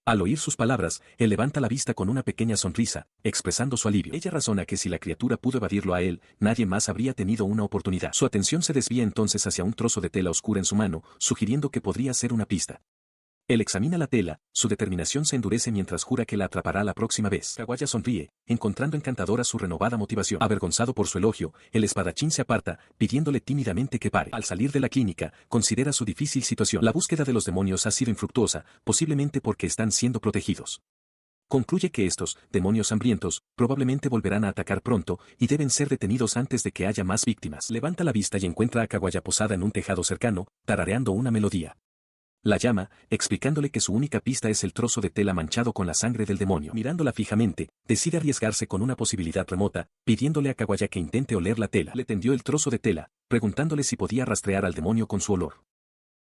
Al oír sus palabras, él levanta la vista con una pequeña sonrisa, expresando su alivio. Ella razona que si la criatura pudo evadirlo a él, nadie más habría tenido una oportunidad. Su atención se desvía entonces hacia un trozo de tela oscura en su mano, sugiriendo que podría ser una pista. Él examina la tela, su determinación se endurece mientras jura que la atrapará la próxima vez. Kawaya sonríe, encontrando encantadora su renovada motivación. Avergonzado por su elogio, el espadachín se aparta, pidiéndole tímidamente que pare. Al salir de la clínica, considera su difícil situación. La búsqueda de los demonios ha sido infructuosa, posiblemente porque están siendo protegidos. Concluye que estos, demonios hambrientos, probablemente volverán a atacar pronto, y deben ser detenidos antes de que haya más víctimas. Levanta la vista y encuentra a Kawaya posada en un tejado cercano, tarareando una melodía. La llama, explicándole que su única pista es el trozo de tela manchado con la sangre del demonio. Mirándola fijamente, decide arriesgarse con una posibilidad remota, pidiéndole a Kawaya que intente oler la tela. Le tendió el trozo de tela, preguntándole si podía rastrear al demonio con su olor.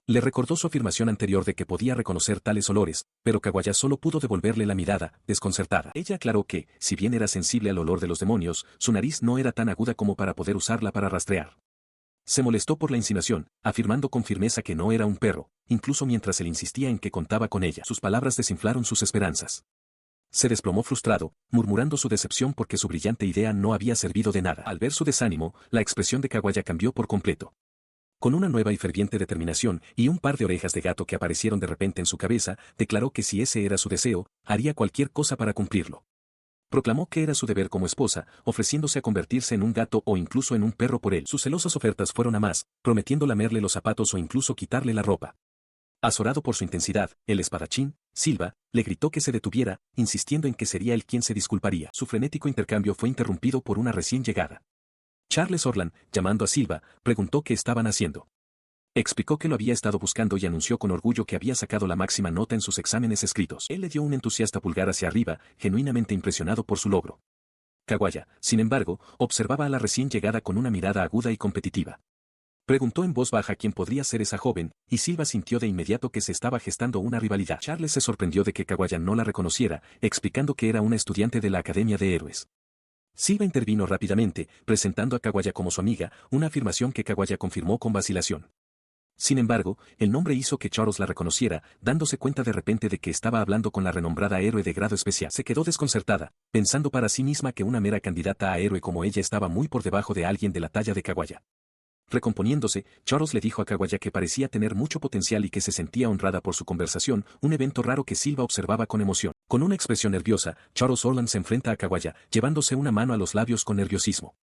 Le recordó su afirmación anterior de que podía reconocer tales olores, pero Kaguya solo pudo devolverle la mirada, desconcertada. Ella aclaró que, si bien era sensible al olor de los demonios, su nariz no era tan aguda como para poder usarla para rastrear. Se molestó por la insinuación, afirmando con firmeza que no era un perro, incluso mientras él insistía en que contaba con ella. Sus palabras desinflaron sus esperanzas. Se desplomó frustrado, murmurando su decepción porque su brillante idea no había servido de nada. Al ver su desánimo, la expresión de Kaguya cambió por completo. Con una nueva y ferviente determinación y un par de orejas de gato que aparecieron de repente en su cabeza, declaró que si ese era su deseo, haría cualquier cosa para cumplirlo. Proclamó que era su deber como esposa, ofreciéndose a convertirse en un gato o incluso en un perro por él. Sus celosas ofertas fueron a más, prometiendo lamerle los zapatos o incluso quitarle la ropa. Azorado por su intensidad, el espadachín, Silva, le gritó que se detuviera, insistiendo en que sería él quien se disculparía. Su frenético intercambio fue interrumpido por una recién llegada. Charles Orlan, llamando a Silva, preguntó qué estaban haciendo. Explicó que lo había estado buscando y anunció con orgullo que había sacado la máxima nota en sus exámenes escritos. Él le dio un entusiasta pulgar hacia arriba, genuinamente impresionado por su logro. Kaguya, sin embargo, observaba a la recién llegada con una mirada aguda y competitiva. Preguntó en voz baja quién podría ser esa joven, y Silva sintió de inmediato que se estaba gestando una rivalidad. Charles se sorprendió de que Kaguya no la reconociera, explicando que era una estudiante de la Academia de Héroes. Silva intervino rápidamente, presentando a Kaguya como su amiga, una afirmación que Kaguya confirmó con vacilación. Sin embargo, el nombre hizo que Charles la reconociera, dándose cuenta de repente de que estaba hablando con la renombrada héroe de grado especial. Se quedó desconcertada, pensando para sí misma que una mera candidata a héroe como ella estaba muy por debajo de alguien de la talla de Kaguya. Recomponiéndose, Charles le dijo a Kaguya que parecía tener mucho potencial y que se sentía honrada por su conversación, un evento raro que Silva observaba con emoción. Con una expresión nerviosa, Charles Orlan se enfrenta a Kaguya, llevándose una mano a los labios con nerviosismo.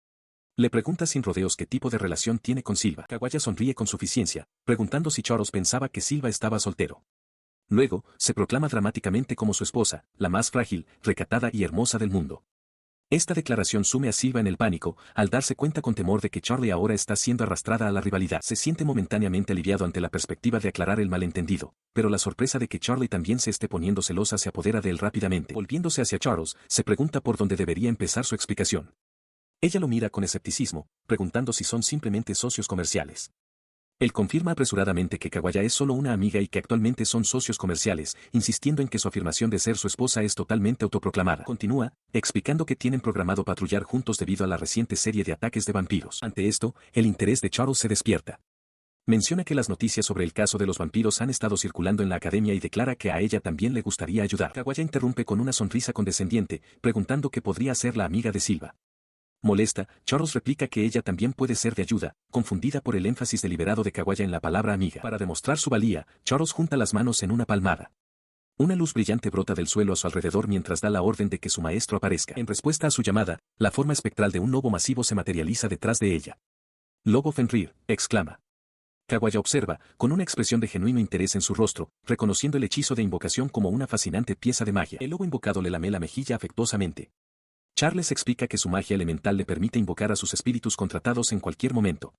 Le pregunta sin rodeos qué tipo de relación tiene con Silva. Kaguya sonríe con suficiencia, preguntando si Charles pensaba que Silva estaba soltero. Luego, se proclama dramáticamente como su esposa, la más frágil, recatada y hermosa del mundo. Esta declaración sume a Silva en el pánico, al darse cuenta con temor de que Charlie ahora está siendo arrastrada a la rivalidad. Se siente momentáneamente aliviado ante la perspectiva de aclarar el malentendido, pero la sorpresa de que Charlie también se esté poniendo celosa se apodera de él rápidamente. Volviéndose hacia Charles, se pregunta por dónde debería empezar su explicación. Ella lo mira con escepticismo, preguntando si son simplemente socios comerciales. Él confirma apresuradamente que Kaguya es solo una amiga y que actualmente son socios comerciales, insistiendo en que su afirmación de ser su esposa es totalmente autoproclamada. Continúa, explicando que tienen programado patrullar juntos debido a la reciente serie de ataques de vampiros. Ante esto, el interés de Charles se despierta. Menciona que las noticias sobre el caso de los vampiros han estado circulando en la academia y declara que a ella también le gustaría ayudar. Kaguya interrumpe con una sonrisa condescendiente, preguntando qué podría ser la amiga de Silva. Molesta, Charles replica que ella también puede ser de ayuda, confundida por el énfasis deliberado de Kaguya en la palabra amiga. Para demostrar su valía, Charles junta las manos en una palmada. Una luz brillante brota del suelo a su alrededor mientras da la orden de que su maestro aparezca. En respuesta a su llamada, la forma espectral de un lobo masivo se materializa detrás de ella. «Lobo Fenrir», exclama. Kaguya observa, con una expresión de genuino interés en su rostro, reconociendo el hechizo de invocación como una fascinante pieza de magia. El lobo invocado le lame la mejilla afectuosamente. Charles explica que su magia elemental le permite invocar a sus espíritus contratados en cualquier momento.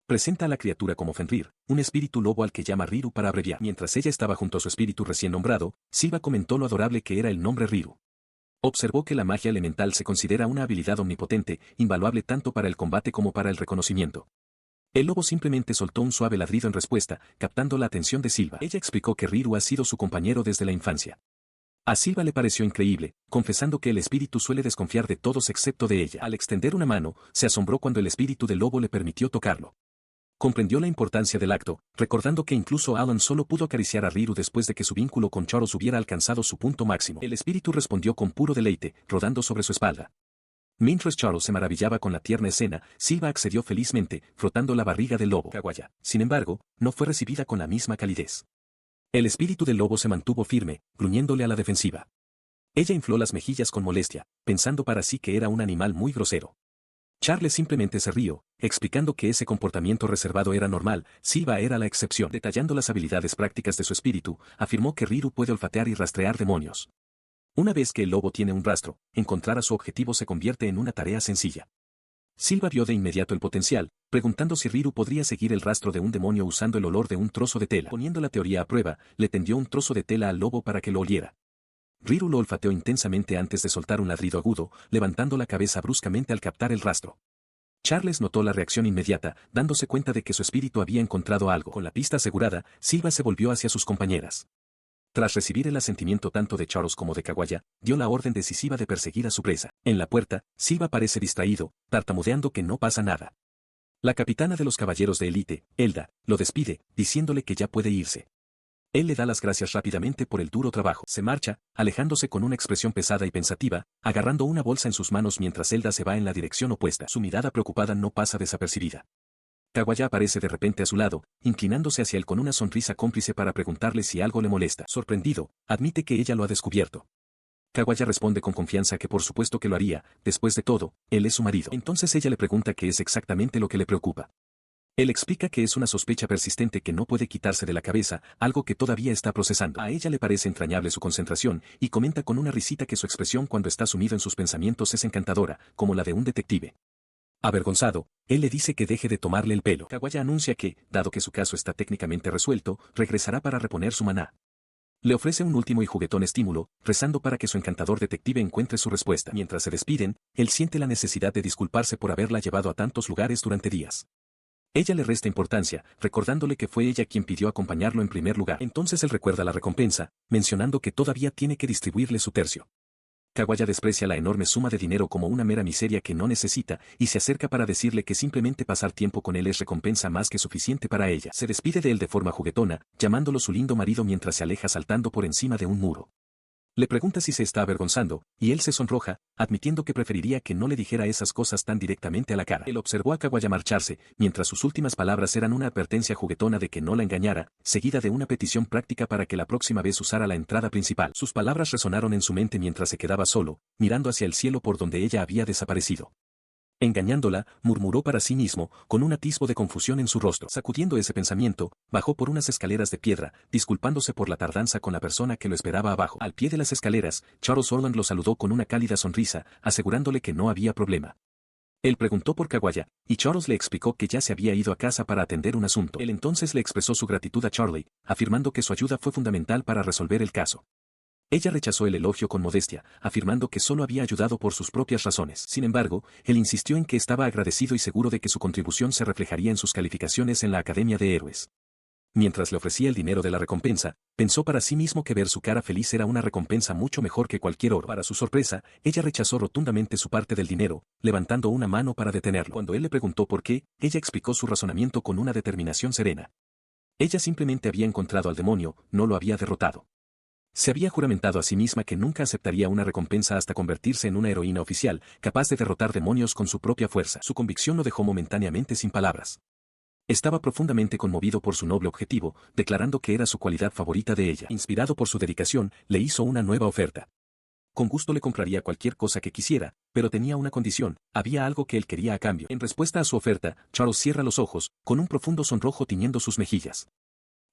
Presenta a la criatura como Fenrir, un espíritu lobo al que llama Riru para abreviar. Mientras ella estaba junto a su espíritu recién nombrado, Silva comentó lo adorable que era el nombre Riru. Observó que la magia elemental se considera una habilidad omnipotente, invaluable tanto para el combate como para el reconocimiento. El lobo simplemente soltó un suave ladrido en respuesta, captando la atención de Silva. Ella explicó que Riru ha sido su compañero desde la infancia. A Silva le pareció increíble, confesando que el espíritu suele desconfiar de todos excepto de ella. Al extender una mano, se asombró cuando el espíritu del lobo le permitió tocarlo. Comprendió la importancia del acto, recordando que incluso Alan solo pudo acariciar a Riru después de que su vínculo con Charles hubiera alcanzado su punto máximo. El espíritu respondió con puro deleite, rodando sobre su espalda. Mientras Charles se maravillaba con la tierna escena, Silva accedió felizmente, frotando la barriga del lobo. Kaguya, sin embargo, no fue recibida con la misma calidez. El espíritu del lobo se mantuvo firme, gruñéndole a la defensiva. Ella infló las mejillas con molestia, pensando para sí que era un animal muy grosero. Charles simplemente se rió, explicando que ese comportamiento reservado era normal, Silva era la excepción. Detallando las habilidades prácticas de su espíritu, afirmó que Riru puede olfatear y rastrear demonios. Una vez que el lobo tiene un rastro, encontrar a su objetivo se convierte en una tarea sencilla. Silva vio de inmediato el potencial, preguntando si Riru podría seguir el rastro de un demonio usando el olor de un trozo de tela. Poniendo la teoría a prueba, le tendió un trozo de tela al lobo para que lo oliera. Riru lo olfateó intensamente antes de soltar un ladrido agudo, levantando la cabeza bruscamente al captar el rastro. Charles notó la reacción inmediata, dándose cuenta de que su espíritu había encontrado algo. Con la pista asegurada, Silva se volvió hacia sus compañeras. Tras recibir el asentimiento tanto de Charles como de Kawaya, dio la orden decisiva de perseguir a su presa. En la puerta, Silva parece distraído, tartamudeando que no pasa nada. La capitana de los caballeros de élite, Elda, lo despide, diciéndole que ya puede irse. Él le da las gracias rápidamente por el duro trabajo. Se marcha, alejándose con una expresión pesada y pensativa, agarrando una bolsa en sus manos mientras Elda se va en la dirección opuesta. Su mirada preocupada no pasa desapercibida. Kawaya aparece de repente a su lado, inclinándose hacia él con una sonrisa cómplice para preguntarle si algo le molesta. Sorprendido, admite que ella lo ha descubierto. Kawaya responde con confianza que por supuesto que lo haría, después de todo, él es su marido. Entonces ella le pregunta qué es exactamente lo que le preocupa. Él explica que es una sospecha persistente que no puede quitarse de la cabeza, algo que todavía está procesando. A ella le parece entrañable su concentración, y comenta con una risita que su expresión cuando está sumido en sus pensamientos es encantadora, como la de un detective. Avergonzado, él le dice que deje de tomarle el pelo. Kawaya anuncia que, dado que su caso está técnicamente resuelto, regresará para reponer su maná. Le ofrece un último y juguetón estímulo, rezando para que su encantador detective encuentre su respuesta. Mientras se despiden, él siente la necesidad de disculparse por haberla llevado a tantos lugares durante días. Ella le resta importancia, recordándole que fue ella quien pidió acompañarlo en primer lugar. Entonces él recuerda la recompensa, mencionando que todavía tiene que distribuirle su tercio. Kawaya desprecia la enorme suma de dinero como una mera miseria que no necesita, y se acerca para decirle que simplemente pasar tiempo con él es recompensa más que suficiente para ella. Se despide de él de forma juguetona, llamándolo su lindo marido mientras se aleja saltando por encima de un muro. Le pregunta si se está avergonzando, y él se sonroja, admitiendo que preferiría que no le dijera esas cosas tan directamente a la cara. Él observó a Kawaya marcharse, mientras sus últimas palabras eran una advertencia juguetona de que no la engañara, seguida de una petición práctica para que la próxima vez usara la entrada principal. Sus palabras resonaron en su mente mientras se quedaba solo, mirando hacia el cielo por donde ella había desaparecido. Engañándola, murmuró para sí mismo, con un atisbo de confusión en su rostro. Sacudiendo ese pensamiento, bajó por unas escaleras de piedra, disculpándose por la tardanza con la persona que lo esperaba abajo. Al pie de las escaleras, Charles Orland lo saludó con una cálida sonrisa, asegurándole que no había problema. Él preguntó por Kawaya, y Charles le explicó que ya se había ido a casa para atender un asunto. Él entonces le expresó su gratitud a Charlie, afirmando que su ayuda fue fundamental para resolver el caso. Ella rechazó el elogio con modestia, afirmando que solo había ayudado por sus propias razones. Sin embargo, él insistió en que estaba agradecido y seguro de que su contribución se reflejaría en sus calificaciones en la Academia de Héroes. Mientras le ofrecía el dinero de la recompensa, pensó para sí mismo que ver su cara feliz era una recompensa mucho mejor que cualquier oro. Para su sorpresa, ella rechazó rotundamente su parte del dinero, levantando una mano para detenerlo. Cuando él le preguntó por qué, ella explicó su razonamiento con una determinación serena. Ella simplemente había encontrado al demonio, no lo había derrotado. Se había juramentado a sí misma que nunca aceptaría una recompensa hasta convertirse en una heroína oficial, capaz de derrotar demonios con su propia fuerza. Su convicción lo dejó momentáneamente sin palabras. Estaba profundamente conmovido por su noble objetivo, declarando que era su cualidad favorita de ella. Inspirado por su dedicación, le hizo una nueva oferta. Con gusto le compraría cualquier cosa que quisiera, pero tenía una condición, había algo que él quería a cambio. En respuesta a su oferta, Charles cierra los ojos, con un profundo sonrojo tiñendo sus mejillas.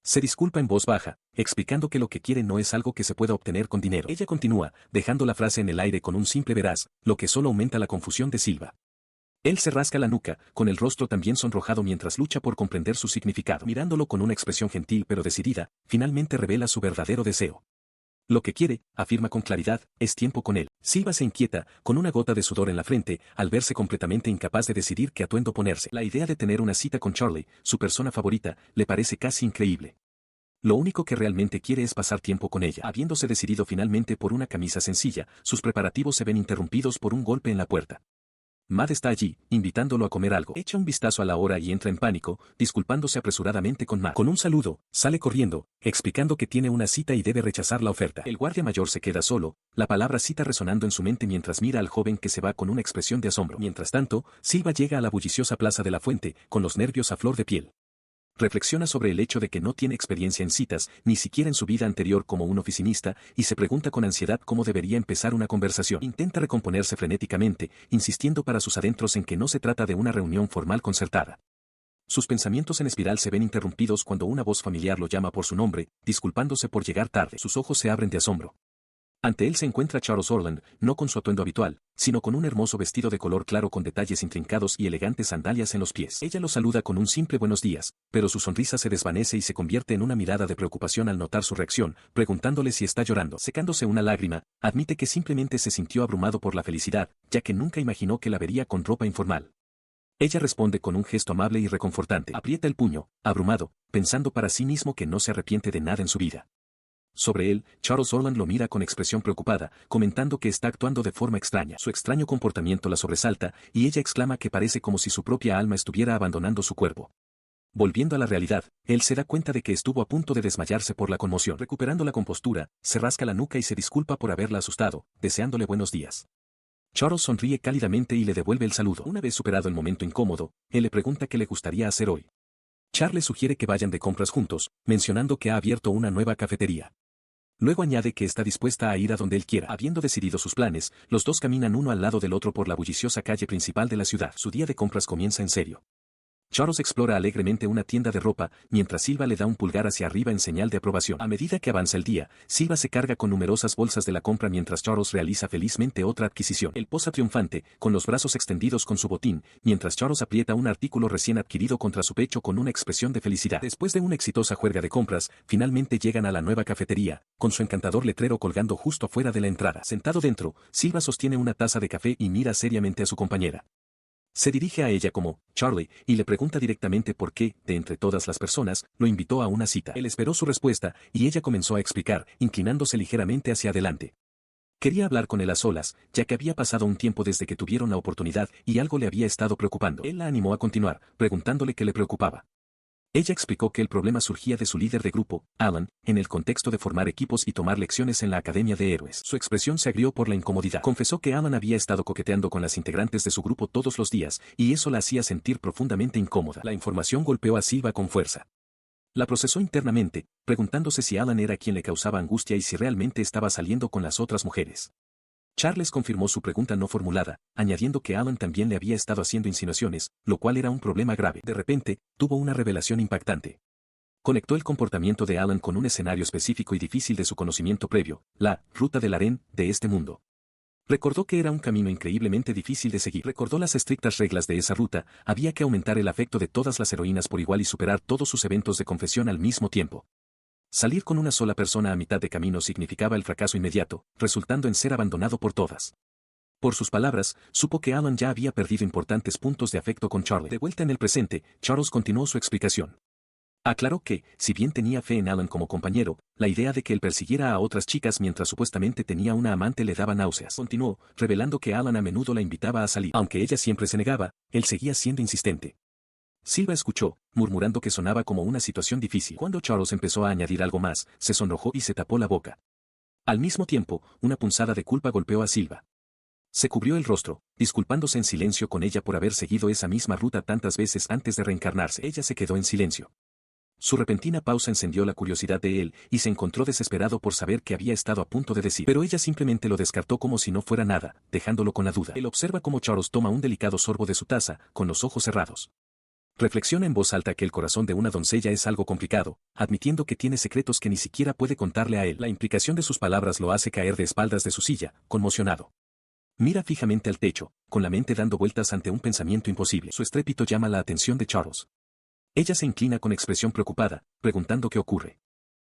Se disculpa en voz baja, explicando que lo que quiere no es algo que se pueda obtener con dinero. Ella continúa, dejando la frase en el aire con un simple verás, lo que solo aumenta la confusión de Silva. Él se rasca la nuca, con el rostro también sonrojado mientras lucha por comprender su significado. Mirándolo con una expresión gentil pero decidida, finalmente revela su verdadero deseo. Lo que quiere, afirma con claridad, es tiempo con él. Silva se inquieta, con una gota de sudor en la frente, al verse completamente incapaz de decidir qué atuendo ponerse. La idea de tener una cita con Charlie, su persona favorita, le parece casi increíble. Lo único que realmente quiere es pasar tiempo con ella. Habiéndose decidido finalmente por una camisa sencilla, sus preparativos se ven interrumpidos por un golpe en la puerta. Matt está allí, invitándolo a comer algo. Echa un vistazo a la hora y entra en pánico, disculpándose apresuradamente con Matt. Con un saludo, sale corriendo, explicando que tiene una cita y debe rechazar la oferta. El guardia mayor se queda solo, la palabra cita resonando en su mente mientras mira al joven que se va con una expresión de asombro. Mientras tanto, Silva llega a la bulliciosa plaza de la fuente, con los nervios a flor de piel. Reflexiona sobre el hecho de que no tiene experiencia en citas, ni siquiera en su vida anterior como un oficinista, y se pregunta con ansiedad cómo debería empezar una conversación. Intenta recomponerse frenéticamente, insistiendo para sus adentros en que no se trata de una reunión formal concertada. Sus pensamientos en espiral se ven interrumpidos cuando una voz familiar lo llama por su nombre, disculpándose por llegar tarde. Sus ojos se abren de asombro. Ante él se encuentra Charles Orland, no con su atuendo habitual, sino con un hermoso vestido de color claro con detalles intrincados y elegantes sandalias en los pies. Ella lo saluda con un simple buenos días, pero su sonrisa se desvanece y se convierte en una mirada de preocupación al notar su reacción, preguntándole si está llorando. Secándose una lágrima, admite que simplemente se sintió abrumado por la felicidad, ya que nunca imaginó que la vería con ropa informal. Ella responde con un gesto amable y reconfortante. Aprieta el puño, abrumado, pensando para sí mismo que no se arrepiente de nada en su vida. Sobre él, Charles Orland lo mira con expresión preocupada, comentando que está actuando de forma extraña. Su extraño comportamiento la sobresalta, y ella exclama que parece como si su propia alma estuviera abandonando su cuerpo. Volviendo a la realidad, él se da cuenta de que estuvo a punto de desmayarse por la conmoción. Recuperando la compostura, se rasca la nuca y se disculpa por haberla asustado, deseándole buenos días. Charles sonríe cálidamente y le devuelve el saludo. Una vez superado el momento incómodo, él le pregunta qué le gustaría hacer hoy. Charles sugiere que vayan de compras juntos, mencionando que ha abierto una nueva cafetería. Luego añade que está dispuesta a ir a donde él quiera. Habiendo decidido sus planes, los dos caminan uno al lado del otro por la bulliciosa calle principal de la ciudad. Su día de compras comienza en serio. Charles explora alegremente una tienda de ropa, mientras Silva le da un pulgar hacia arriba en señal de aprobación. A medida que avanza el día, Silva se carga con numerosas bolsas de la compra mientras Charles realiza felizmente otra adquisición. Él posa triunfante, con los brazos extendidos con su botín, mientras Charles aprieta un artículo recién adquirido contra su pecho con una expresión de felicidad. Después de una exitosa juerga de compras, finalmente llegan a la nueva cafetería, con su encantador letrero colgando justo afuera de la entrada. Sentado dentro, Silva sostiene una taza de café y mira seriamente a su compañera. Se dirige a ella como Charlie y le pregunta directamente por qué, de entre todas las personas, lo invitó a una cita. Él esperó su respuesta y ella comenzó a explicar, inclinándose ligeramente hacia adelante. Quería hablar con él a solas, ya que había pasado un tiempo desde que tuvieron la oportunidad y algo le había estado preocupando. Él la animó a continuar, preguntándole qué le preocupaba. Ella explicó que el problema surgía de su líder de grupo, Alan, en el contexto de formar equipos y tomar lecciones en la Academia de Héroes. Su expresión se agrió por la incomodidad. Confesó que Alan había estado coqueteando con las integrantes de su grupo todos los días, y eso la hacía sentir profundamente incómoda. La información golpeó a Silva con fuerza. La procesó internamente, preguntándose si Alan era quien le causaba angustia y si realmente estaba saliendo con las otras mujeres. Charles confirmó su pregunta no formulada, añadiendo que Alan también le había estado haciendo insinuaciones, lo cual era un problema grave. De repente, tuvo una revelación impactante. Conectó el comportamiento de Alan con un escenario específico y difícil de su conocimiento previo, la ruta del harén de este mundo. Recordó que era un camino increíblemente difícil de seguir. Recordó las estrictas reglas de esa ruta, había que aumentar el afecto de todas las heroínas por igual y superar todos sus eventos de confesión al mismo tiempo. Salir con una sola persona a mitad de camino significaba el fracaso inmediato, resultando en ser abandonado por todas. Por sus palabras, supo que Alan ya había perdido importantes puntos de afecto con Charlie. De vuelta en el presente, Charles continuó su explicación. Aclaró que, si bien tenía fe en Alan como compañero, la idea de que él persiguiera a otras chicas mientras supuestamente tenía una amante le daba náuseas. Continuó, revelando que Alan a menudo la invitaba a salir. Aunque ella siempre se negaba, él seguía siendo insistente. Silva escuchó, murmurando que sonaba como una situación difícil. Cuando Charles empezó a añadir algo más, se sonrojó y se tapó la boca. Al mismo tiempo, una punzada de culpa golpeó a Silva. Se cubrió el rostro, disculpándose en silencio con ella por haber seguido esa misma ruta tantas veces antes de reencarnarse. Ella se quedó en silencio. Su repentina pausa encendió la curiosidad de él y se encontró desesperado por saber qué había estado a punto de decir. Pero ella simplemente lo descartó como si no fuera nada, dejándolo con la duda. Él observa cómo Charles toma un delicado sorbo de su taza, con los ojos cerrados. Reflexiona en voz alta que el corazón de una doncella es algo complicado, admitiendo que tiene secretos que ni siquiera puede contarle a él. La implicación de sus palabras lo hace caer de espaldas de su silla, conmocionado. Mira fijamente al techo, con la mente dando vueltas ante un pensamiento imposible. Su estrépito llama la atención de Charles. Ella se inclina con expresión preocupada, preguntando qué ocurre.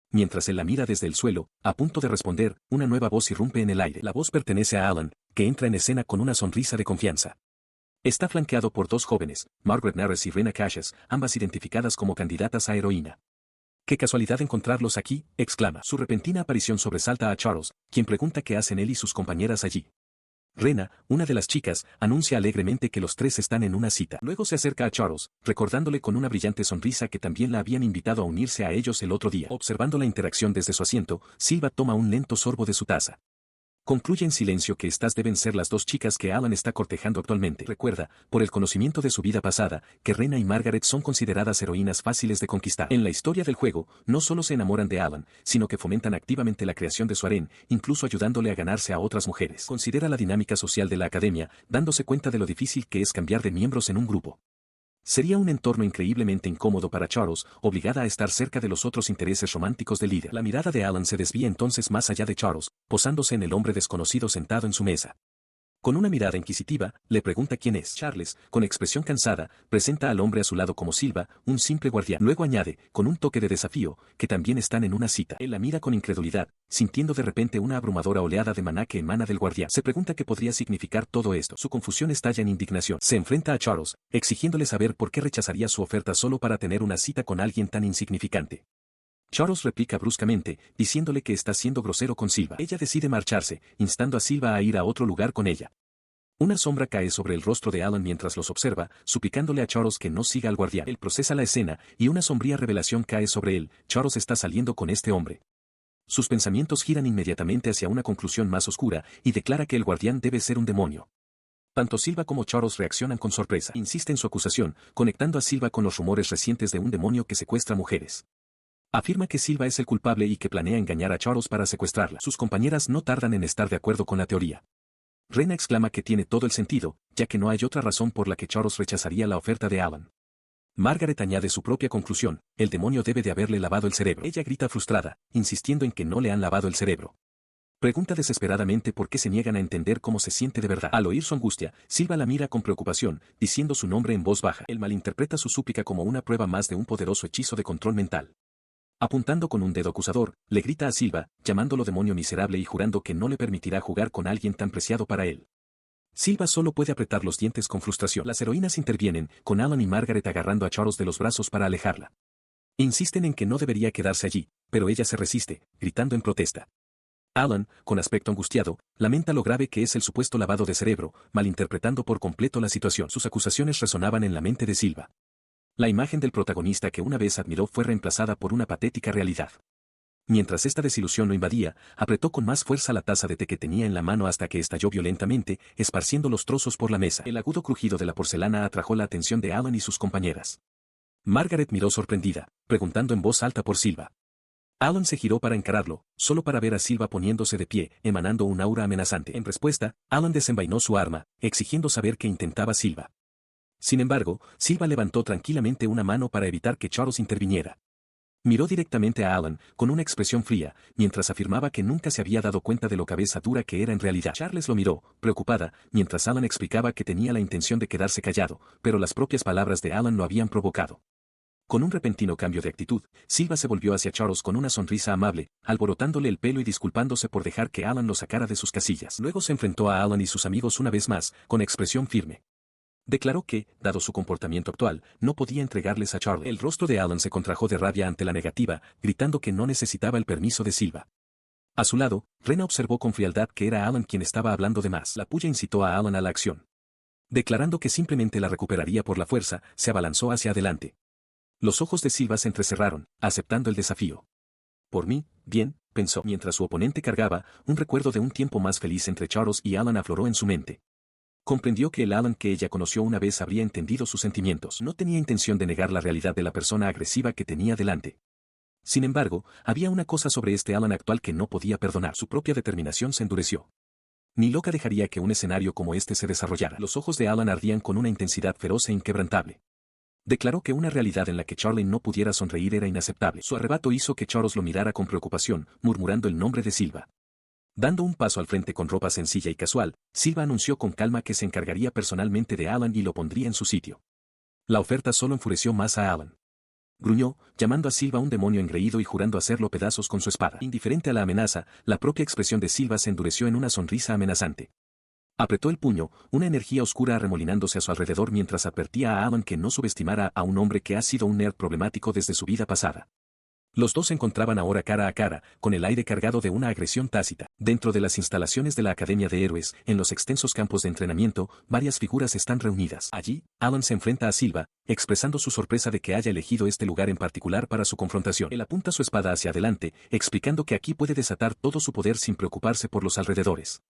Mientras él la mira desde el suelo, a punto de responder, una nueva voz irrumpe en el aire. La voz pertenece a Alan, que entra en escena con una sonrisa de confianza. Está flanqueado por dos jóvenes, Margaret Nares y Rena Cassius, ambas identificadas como candidatas a heroína. «¡Qué casualidad encontrarlos aquí!», exclama. Su repentina aparición sobresalta a Charles, quien pregunta qué hacen él y sus compañeras allí. Rena, una de las chicas, anuncia alegremente que los tres están en una cita. Luego se acerca a Charles, recordándole con una brillante sonrisa que también la habían invitado a unirse a ellos el otro día. Observando la interacción desde su asiento, Silva toma un lento sorbo de su taza. Concluye en silencio que estas deben ser las dos chicas que Alan está cortejando actualmente. Recuerda, por el conocimiento de su vida pasada, que Rena y Margaret son consideradas heroínas fáciles de conquistar. En la historia del juego, no solo se enamoran de Alan, sino que fomentan activamente la creación de su harén, incluso ayudándole a ganarse a otras mujeres. Considera la dinámica social de la academia, dándose cuenta de lo difícil que es cambiar de miembros en un grupo. Sería un entorno increíblemente incómodo para Charles, obligada a estar cerca de los otros intereses románticos del líder. La mirada de Alan se desvía entonces más allá de Charles, posándose en el hombre desconocido sentado en su mesa. Con una mirada inquisitiva, le pregunta quién es. Charles, con expresión cansada, presenta al hombre a su lado como Silva, un simple guardián. Luego añade, con un toque de desafío, que también están en una cita. Él la mira con incredulidad, sintiendo de repente una abrumadora oleada de maná que emana del guardián. Se pregunta qué podría significar todo esto. Su confusión estalla en indignación. Se enfrenta a Charles, exigiéndole saber por qué rechazaría su oferta solo para tener una cita con alguien tan insignificante. Charles replica bruscamente, diciéndole que está siendo grosero con Silva. Ella decide marcharse, instando a Silva a ir a otro lugar con ella. Una sombra cae sobre el rostro de Alan mientras los observa, suplicándole a Charles que no siga al guardián. Él procesa la escena, y una sombría revelación cae sobre él: Charles está saliendo con este hombre. Sus pensamientos giran inmediatamente hacia una conclusión más oscura, y declara que el guardián debe ser un demonio. Tanto Silva como Charles reaccionan con sorpresa. Insiste en su acusación, conectando a Silva con los rumores recientes de un demonio que secuestra mujeres. Afirma que Silva es el culpable y que planea engañar a Charles para secuestrarla. Sus compañeras no tardan en estar de acuerdo con la teoría. Rena exclama que tiene todo el sentido, ya que no hay otra razón por la que Charles rechazaría la oferta de Alan. Margaret añade su propia conclusión: el demonio debe de haberle lavado el cerebro. Ella grita frustrada, insistiendo en que no le han lavado el cerebro. Pregunta desesperadamente por qué se niegan a entender cómo se siente de verdad. Al oír su angustia, Silva la mira con preocupación, diciendo su nombre en voz baja. Él malinterpreta su súplica como una prueba más de un poderoso hechizo de control mental. Apuntando con un dedo acusador, le grita a Silva, llamándolo demonio miserable y jurando que no le permitirá jugar con alguien tan preciado para él. Silva solo puede apretar los dientes con frustración. Las heroínas intervienen, con Alan y Margaret agarrando a Charles de los brazos para alejarla. Insisten en que no debería quedarse allí, pero ella se resiste, gritando en protesta. Alan, con aspecto angustiado, lamenta lo grave que es el supuesto lavado de cerebro, malinterpretando por completo la situación. Sus acusaciones resonaban en la mente de Silva. La imagen del protagonista que una vez admiró fue reemplazada por una patética realidad. Mientras esta desilusión lo invadía, apretó con más fuerza la taza de té que tenía en la mano hasta que estalló violentamente, esparciendo los trozos por la mesa. El agudo crujido de la porcelana atrajo la atención de Alan y sus compañeras. Margaret miró sorprendida, preguntando en voz alta por Silva. Alan se giró para encararlo, solo para ver a Silva poniéndose de pie, emanando un aura amenazante. En respuesta, Alan desenvainó su arma, exigiendo saber qué intentaba Silva. Sin embargo, Silva levantó tranquilamente una mano para evitar que Charles interviniera. Miró directamente a Alan, con una expresión fría, mientras afirmaba que nunca se había dado cuenta de lo cabeza dura que era en realidad. Charles lo miró, preocupada, mientras Alan explicaba que tenía la intención de quedarse callado, pero las propias palabras de Alan lo habían provocado. Con un repentino cambio de actitud, Silva se volvió hacia Charles con una sonrisa amable, alborotándole el pelo y disculpándose por dejar que Alan lo sacara de sus casillas. Luego se enfrentó a Alan y sus amigos una vez más, con expresión firme. Declaró que, dado su comportamiento actual, no podía entregarles a Charles. El rostro de Alan se contrajo de rabia ante la negativa, gritando que no necesitaba el permiso de Silva. A su lado, Rena observó con frialdad que era Alan quien estaba hablando de más. La puya incitó a Alan a la acción. Declarando que simplemente la recuperaría por la fuerza, se abalanzó hacia adelante. Los ojos de Silva se entrecerraron, aceptando el desafío. Por mí, bien, pensó. Mientras su oponente cargaba, un recuerdo de un tiempo más feliz entre Charles y Alan afloró en su mente. Comprendió que el Alan que ella conoció una vez habría entendido sus sentimientos. No tenía intención de negar la realidad de la persona agresiva que tenía delante. Sin embargo, había una cosa sobre este Alan actual que no podía perdonar. Su propia determinación se endureció. Ni loca dejaría que un escenario como este se desarrollara. Los ojos de Alan ardían con una intensidad feroz e inquebrantable. Declaró que una realidad en la que Charlie no pudiera sonreír era inaceptable. Su arrebato hizo que Charles lo mirara con preocupación, murmurando el nombre de Silva. Dando un paso al frente con ropa sencilla y casual, Silva anunció con calma que se encargaría personalmente de Alan y lo pondría en su sitio. La oferta solo enfureció más a Alan. Gruñó, llamando a Silva un demonio engreído y jurando hacerlo pedazos con su espada. Indiferente a la amenaza, la propia expresión de Silva se endureció en una sonrisa amenazante. Apretó el puño, una energía oscura arremolinándose a su alrededor mientras advertía a Alan que no subestimara a un hombre que ha sido un nerd problemático desde su vida pasada. Los dos se encontraban ahora cara a cara, con el aire cargado de una agresión tácita. Dentro de las instalaciones de la Academia de Héroes, en los extensos campos de entrenamiento, varias figuras están reunidas. Allí, Alan se enfrenta a Silva, expresando su sorpresa de que haya elegido este lugar en particular para su confrontación. Él apunta su espada hacia adelante, explicando que aquí puede desatar todo su poder sin preocuparse por los alrededores.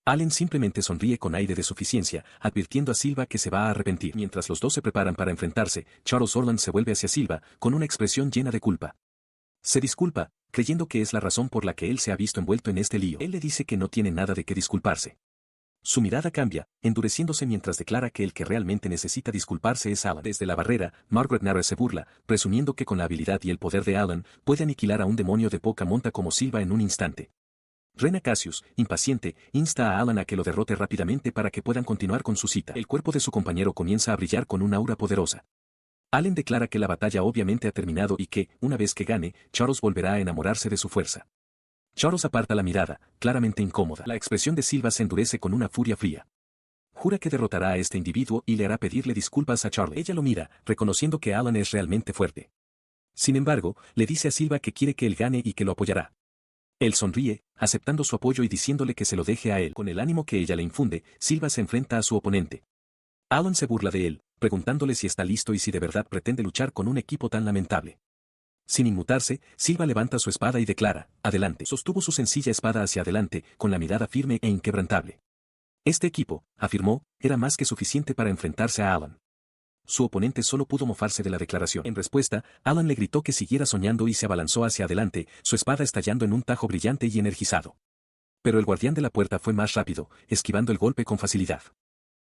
Alan simplemente sonríe con aire de suficiencia, advirtiendo a Silva que se va a arrepentir. Mientras los dos se preparan para enfrentarse, Charles Orland se vuelve hacia Silva, con una expresión llena de culpa. Se disculpa, creyendo que es la razón por la que él se ha visto envuelto en este lío. Él le dice que no tiene nada de qué disculparse. Su mirada cambia, endureciéndose mientras declara que el que realmente necesita disculparse es Alan. Desde la barrera, Margaret Nares se burla, presumiendo que con la habilidad y el poder de Alan, puede aniquilar a un demonio de poca monta como Silva en un instante. Rena Cassius, impaciente, insta a Alan a que lo derrote rápidamente para que puedan continuar con su cita. El cuerpo de su compañero comienza a brillar con una aura poderosa. Allen declara que la batalla obviamente ha terminado y que, una vez que gane, Charles volverá a enamorarse de su fuerza. Charles aparta la mirada, claramente incómoda. La expresión de Silva se endurece con una furia fría. Jura que derrotará a este individuo y le hará pedirle disculpas a Charlie. Ella lo mira, reconociendo que Alan es realmente fuerte. Sin embargo, le dice a Silva que quiere que él gane y que lo apoyará. Él sonríe, aceptando su apoyo y diciéndole que se lo deje a él. Con el ánimo que ella le infunde, Silva se enfrenta a su oponente. Alan se burla de él, preguntándole si está listo y si de verdad pretende luchar con un equipo tan lamentable. Sin inmutarse, Silva levanta su espada y declara, adelante. Sostuvo su sencilla espada hacia adelante, con la mirada firme e inquebrantable. Este equipo, afirmó, era más que suficiente para enfrentarse a Alan. Su oponente solo pudo mofarse de la declaración. En respuesta, Alan le gritó que siguiera soñando y se abalanzó hacia adelante, su espada estallando en un tajo brillante y energizado. Pero el guardián de la puerta fue más rápido, esquivando el golpe con facilidad.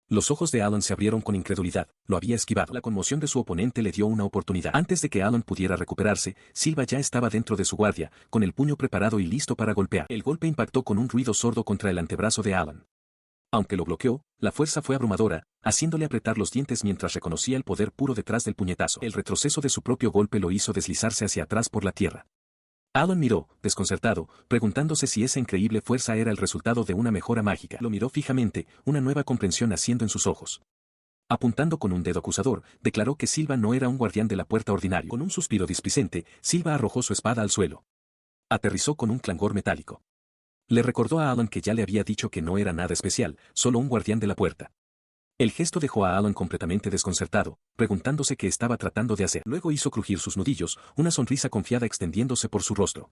Los ojos de Alan se abrieron con incredulidad, lo había esquivado. La conmoción de su oponente le dio una oportunidad. Antes de que Alan pudiera recuperarse, Silva ya estaba dentro de su guardia, con el puño preparado y listo para golpear. El golpe impactó con un ruido sordo contra el antebrazo de Alan. Aunque lo bloqueó, la fuerza fue abrumadora, haciéndole apretar los dientes mientras reconocía el poder puro detrás del puñetazo. El retroceso de su propio golpe lo hizo deslizarse hacia atrás por la tierra. Alan miró, desconcertado, preguntándose si esa increíble fuerza era el resultado de una mejora mágica. Lo miró fijamente, una nueva comprensión naciendo en sus ojos. Apuntando con un dedo acusador, declaró que Silva no era un guardián de la puerta ordinario. Con un suspiro displicente, Silva arrojó su espada al suelo. Aterrizó con un clangor metálico. Le recordó a Alan que ya le había dicho que no era nada especial, solo un guardián de la puerta. El gesto dejó a Alan completamente desconcertado, preguntándose qué estaba tratando de hacer. Luego hizo crujir sus nudillos, una sonrisa confiada extendiéndose por su rostro.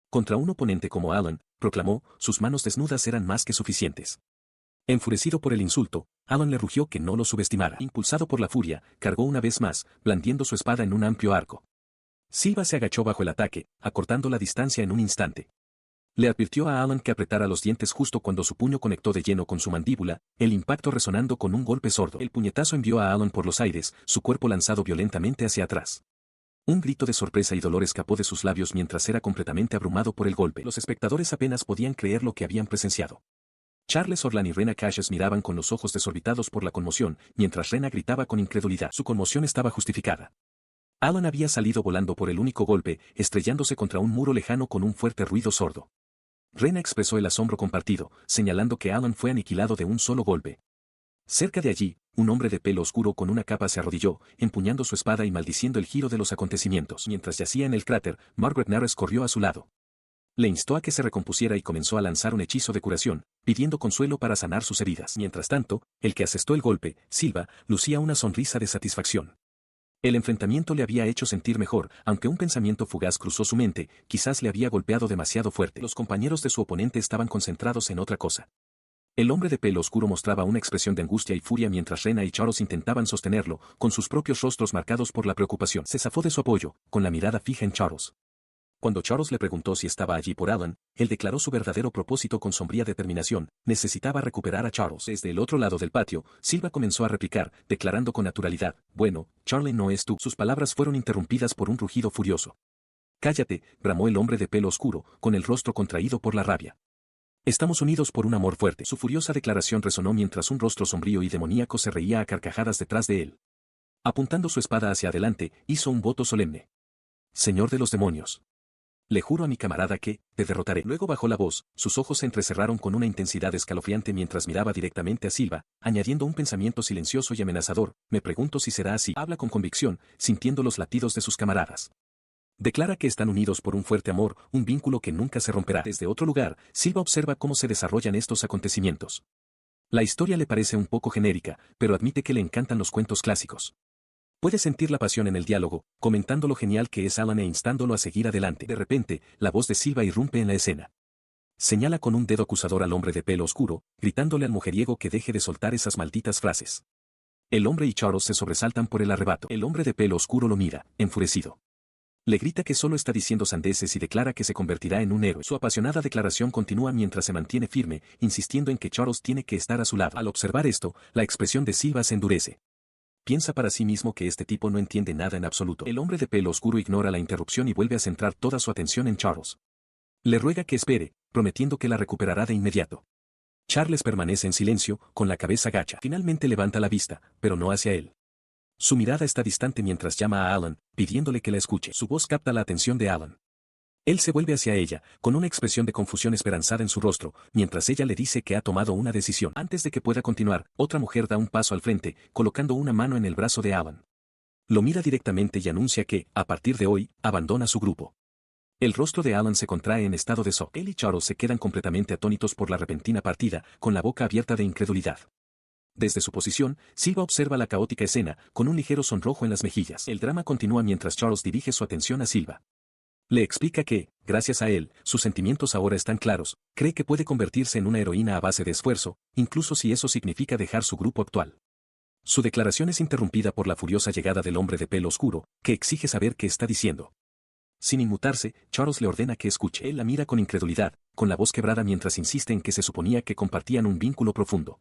Contra un oponente como Alan, proclamó, sus manos desnudas eran más que suficientes. Enfurecido por el insulto, Alan le rugió que no lo subestimara. Impulsado por la furia, cargó una vez más, blandiendo su espada en un amplio arco. Silva se agachó bajo el ataque, acortando la distancia en un instante. Le advirtió a Alan que apretara los dientes justo cuando su puño conectó de lleno con su mandíbula, el impacto resonando con un golpe sordo. El puñetazo envió a Alan por los aires, su cuerpo lanzado violentamente hacia atrás. Un grito de sorpresa y dolor escapó de sus labios mientras era completamente abrumado por el golpe. Los espectadores apenas podían creer lo que habían presenciado. Charles Orlan y Rena Cassius miraban con los ojos desorbitados por la conmoción, mientras Rena gritaba con incredulidad. Su conmoción estaba justificada. Alan había salido volando por el único golpe, estrellándose contra un muro lejano con un fuerte ruido sordo. Rena expresó el asombro compartido, señalando que Alan fue aniquilado de un solo golpe. Cerca de allí, un hombre de pelo oscuro con una capa se arrodilló, empuñando su espada y maldiciendo el giro de los acontecimientos. Mientras yacía en el cráter, Margaret Nares corrió a su lado. Le instó a que se recompusiera y comenzó a lanzar un hechizo de curación, pidiendo consuelo para sanar sus heridas. Mientras tanto, el que asestó el golpe, Silva, lucía una sonrisa de satisfacción. El enfrentamiento le había hecho sentir mejor, aunque un pensamiento fugaz cruzó su mente, quizás le había golpeado demasiado fuerte. Los compañeros de su oponente estaban concentrados en otra cosa. El hombre de pelo oscuro mostraba una expresión de angustia y furia mientras Rena y Charles intentaban sostenerlo, con sus propios rostros marcados por la preocupación. Se zafó de su apoyo, con la mirada fija en Charles. Cuando Charles le preguntó si estaba allí por Alan, él declaró su verdadero propósito con sombría determinación, necesitaba recuperar a Charles. Desde el otro lado del patio, Silva comenzó a replicar, declarando con naturalidad, bueno, Charlie no es tú. Sus palabras fueron interrumpidas por un rugido furioso. Cállate, bramó el hombre de pelo oscuro, con el rostro contraído por la rabia. Estamos unidos por un amor fuerte. Su furiosa declaración resonó mientras un rostro sombrío y demoníaco se reía a carcajadas detrás de él. Apuntando su espada hacia adelante, hizo un voto solemne. Señor de los demonios. Le juro a mi camarada que, te derrotaré. Luego bajó la voz, sus ojos se entrecerraron con una intensidad escalofriante mientras miraba directamente a Silva, añadiendo un pensamiento silencioso y amenazador, me pregunto si será así. Habla con convicción, sintiendo los latidos de sus camaradas. Declara que están unidos por un fuerte amor, un vínculo que nunca se romperá. Desde otro lugar, Silva observa cómo se desarrollan estos acontecimientos. La historia le parece un poco genérica, pero admite que le encantan los cuentos clásicos. Puede sentir la pasión en el diálogo, comentando lo genial que es Alan e instándolo a seguir adelante. De repente, la voz de Silva irrumpe en la escena. Señala con un dedo acusador al hombre de pelo oscuro, gritándole al mujeriego que deje de soltar esas malditas frases. El hombre y Charles se sobresaltan por el arrebato. El hombre de pelo oscuro lo mira, enfurecido. Le grita que solo está diciendo sandeces y declara que se convertirá en un héroe. Su apasionada declaración continúa mientras se mantiene firme, insistiendo en que Charles tiene que estar a su lado. Al observar esto, la expresión de Silva se endurece. Piensa para sí mismo que este tipo no entiende nada en absoluto. El hombre de pelo oscuro ignora la interrupción y vuelve a centrar toda su atención en Charles. Le ruega que espere, prometiendo que la recuperará de inmediato. Charles permanece en silencio, con la cabeza gacha. Finalmente levanta la vista, pero no hacia él. Su mirada está distante mientras llama a Alan, pidiéndole que la escuche. Su voz capta la atención de Alan. Él se vuelve hacia ella, con una expresión de confusión esperanzada en su rostro, mientras ella le dice que ha tomado una decisión. Antes de que pueda continuar, otra mujer da un paso al frente, colocando una mano en el brazo de Alan. Lo mira directamente y anuncia que, a partir de hoy, abandona su grupo. El rostro de Alan se contrae en estado de shock. Él y Charles se quedan completamente atónitos por la repentina partida, con la boca abierta de incredulidad. Desde su posición, Silva observa la caótica escena, con un ligero sonrojo en las mejillas. El drama continúa mientras Charles dirige su atención a Silva. Le explica que, gracias a él, sus sentimientos ahora están claros, cree que puede convertirse en una heroína a base de esfuerzo, incluso si eso significa dejar su grupo actual. Su declaración es interrumpida por la furiosa llegada del hombre de pelo oscuro, que exige saber qué está diciendo. Sin inmutarse, Charles le ordena que escuche. Él la mira con incredulidad, con la voz quebrada mientras insiste en que se suponía que compartían un vínculo profundo.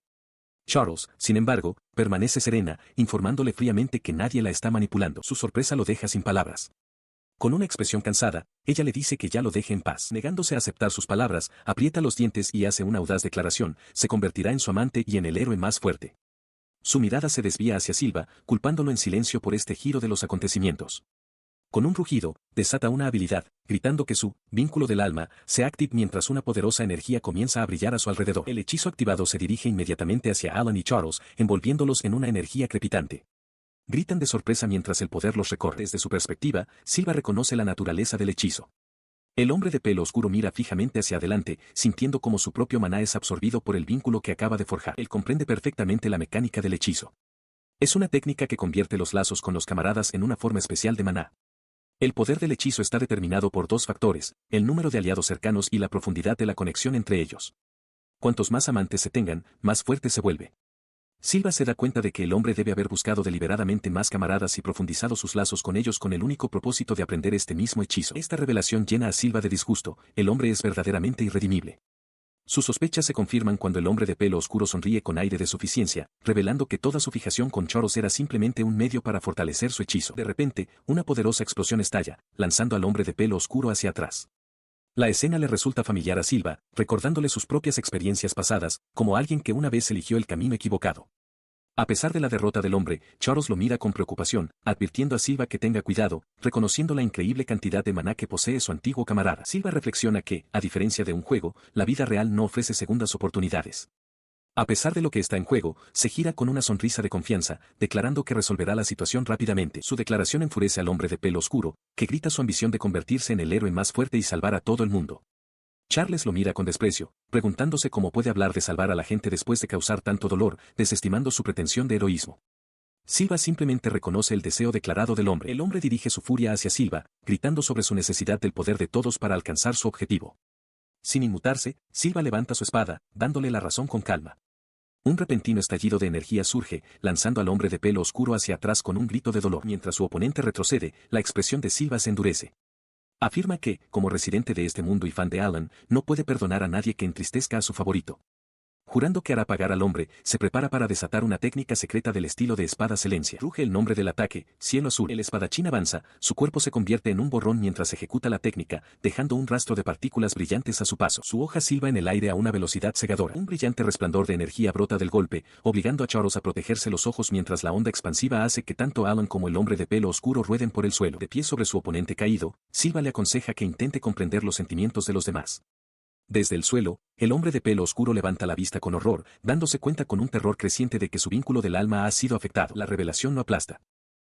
Charles, sin embargo, permanece serena, informándole fríamente que nadie la está manipulando. Su sorpresa lo deja sin palabras. Con una expresión cansada, ella le dice que ya lo deje en paz. Negándose a aceptar sus palabras, aprieta los dientes y hace una audaz declaración, se convertirá en su amante y en el héroe más fuerte. Su mirada se desvía hacia Silva, culpándolo en silencio por este giro de los acontecimientos. Con un rugido, desata una habilidad, gritando que su vínculo del alma se activa mientras una poderosa energía comienza a brillar a su alrededor. El hechizo activado se dirige inmediatamente hacia Alan y Charles, envolviéndolos en una energía crepitante. Gritan de sorpresa mientras el poder los recorre. Desde su perspectiva, Silva reconoce la naturaleza del hechizo. El hombre de pelo oscuro mira fijamente hacia adelante, sintiendo como su propio maná es absorbido por el vínculo que acaba de forjar. Él comprende perfectamente la mecánica del hechizo. Es una técnica que convierte los lazos con los camaradas en una forma especial de maná. El poder del hechizo está determinado por dos factores, el número de aliados cercanos y la profundidad de la conexión entre ellos. Cuantos más amantes se tengan, más fuerte se vuelve. Silva se da cuenta de que el hombre debe haber buscado deliberadamente más camaradas y profundizado sus lazos con ellos con el único propósito de aprender este mismo hechizo. Esta revelación llena a Silva de disgusto, el hombre es verdaderamente irredimible. Sus sospechas se confirman cuando el hombre de pelo oscuro sonríe con aire de suficiencia, revelando que toda su fijación con Charles era simplemente un medio para fortalecer su hechizo. De repente, una poderosa explosión estalla, lanzando al hombre de pelo oscuro hacia atrás. La escena le resulta familiar a Silva, recordándole sus propias experiencias pasadas, como alguien que una vez eligió el camino equivocado. A pesar de la derrota del hombre, Charles lo mira con preocupación, advirtiendo a Silva que tenga cuidado, reconociendo la increíble cantidad de maná que posee su antiguo camarada. Silva reflexiona que, a diferencia de un juego, la vida real no ofrece segundas oportunidades. A pesar de lo que está en juego, se gira con una sonrisa de confianza, declarando que resolverá la situación rápidamente. Su declaración enfurece al hombre de pelo oscuro, que grita su ambición de convertirse en el héroe más fuerte y salvar a todo el mundo. Charles lo mira con desprecio, preguntándose cómo puede hablar de salvar a la gente después de causar tanto dolor, desestimando su pretensión de heroísmo. Silva simplemente reconoce el deseo declarado del hombre. El hombre dirige su furia hacia Silva, gritando sobre su necesidad del poder de todos para alcanzar su objetivo. Sin inmutarse, Silva levanta su espada, dándole la razón con calma. Un repentino estallido de energía surge, lanzando al hombre de pelo oscuro hacia atrás con un grito de dolor. Mientras su oponente retrocede, la expresión de Silva se endurece. Afirma que, como residente de este mundo y fan de Alan, no puede perdonar a nadie que entristezca a su favorito. Jurando que hará pagar al hombre, se prepara para desatar una técnica secreta del estilo de espada Silencia. Ruge el nombre del ataque, Cielo Azul. El espadachín avanza, su cuerpo se convierte en un borrón mientras ejecuta la técnica, dejando un rastro de partículas brillantes a su paso. Su hoja silba en el aire a una velocidad cegadora. Un brillante resplandor de energía brota del golpe, obligando a Charles a protegerse los ojos mientras la onda expansiva hace que tanto Alan como el hombre de pelo oscuro rueden por el suelo. De pie sobre su oponente caído, Silva le aconseja que intente comprender los sentimientos de los demás. Desde el suelo, el hombre de pelo oscuro levanta la vista con horror, dándose cuenta con un terror creciente de que su vínculo del alma ha sido afectado. La revelación lo aplasta.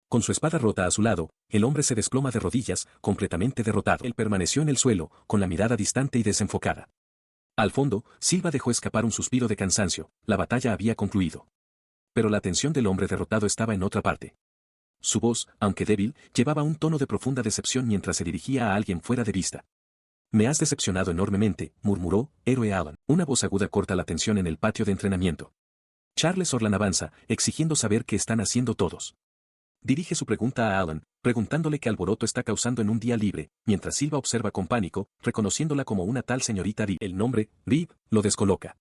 Con su espada rota a su lado, el hombre se desploma de rodillas, completamente derrotado. Él permaneció en el suelo, con la mirada distante y desenfocada. Al fondo, Silva dejó escapar un suspiro de cansancio, la batalla había concluido. Pero la atención del hombre derrotado estaba en otra parte. Su voz, aunque débil, llevaba un tono de profunda decepción mientras se dirigía a alguien fuera de vista. Me has decepcionado enormemente, murmuró, héroe Alan. Una voz aguda corta la tensión en el patio de entrenamiento. Charles Orlan avanza, exigiendo saber qué están haciendo todos. Dirige su pregunta a Alan, preguntándole qué alboroto está causando en un día libre, mientras Silva observa con pánico, reconociéndola como una tal señorita Reed. El nombre, Reed, lo descoloca.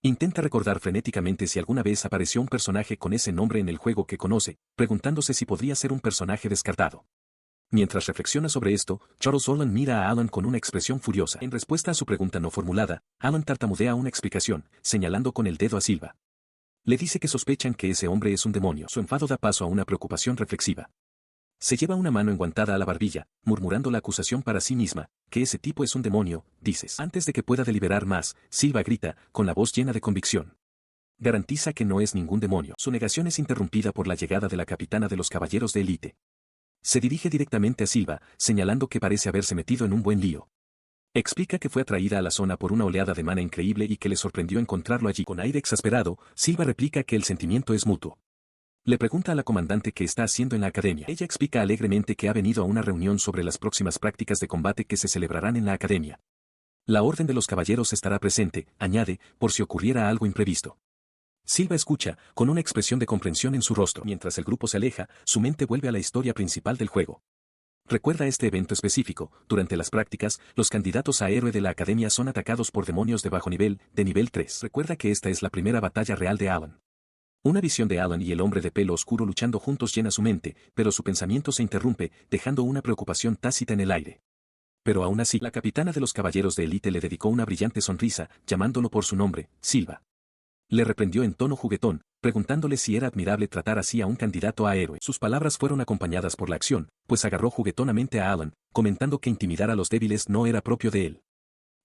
Intenta recordar frenéticamente si alguna vez apareció un personaje con ese nombre en el juego que conoce, preguntándose si podría ser un personaje descartado. Mientras reflexiona sobre esto, Charles Orland mira a Alan con una expresión furiosa. En respuesta a su pregunta no formulada, Alan tartamudea una explicación, señalando con el dedo a Silva. Le dice que sospechan que ese hombre es un demonio. Su enfado da paso a una preocupación reflexiva. Se lleva una mano enguantada a la barbilla, murmurando la acusación para sí misma, que ese tipo es un demonio, dices. Antes de que pueda deliberar más, Silva grita, con la voz llena de convicción. Garantiza que no es ningún demonio. Su negación es interrumpida por la llegada de la capitana de los caballeros de élite. Se dirige directamente a Silva, señalando que parece haberse metido en un buen lío. Explica que fue atraída a la zona por una oleada de mana increíble y que le sorprendió encontrarlo allí. Con aire exasperado, Silva replica que el sentimiento es mutuo. Le pregunta a la comandante qué está haciendo en la academia. Ella explica alegremente que ha venido a una reunión sobre las próximas prácticas de combate que se celebrarán en la academia. La orden de los caballeros estará presente, añade, por si ocurriera algo imprevisto. Silva escucha, con una expresión de comprensión en su rostro. Mientras el grupo se aleja, su mente vuelve a la historia principal del juego. Recuerda este evento específico. Durante las prácticas, los candidatos a héroe de la academia son atacados por demonios de bajo nivel, de nivel 3. Recuerda que esta es la primera batalla real de Alan. Una visión de Alan y el hombre de pelo oscuro luchando juntos llena su mente, pero su pensamiento se interrumpe, dejando una preocupación tácita en el aire. Pero aún así, la capitana de los caballeros de élite le dedicó una brillante sonrisa, llamándolo por su nombre, Silva. Le reprendió en tono juguetón, preguntándole si era admirable tratar así a un candidato a héroe. Sus palabras fueron acompañadas por la acción, pues agarró juguetonamente a Alan, comentando que intimidar a los débiles no era propio de él.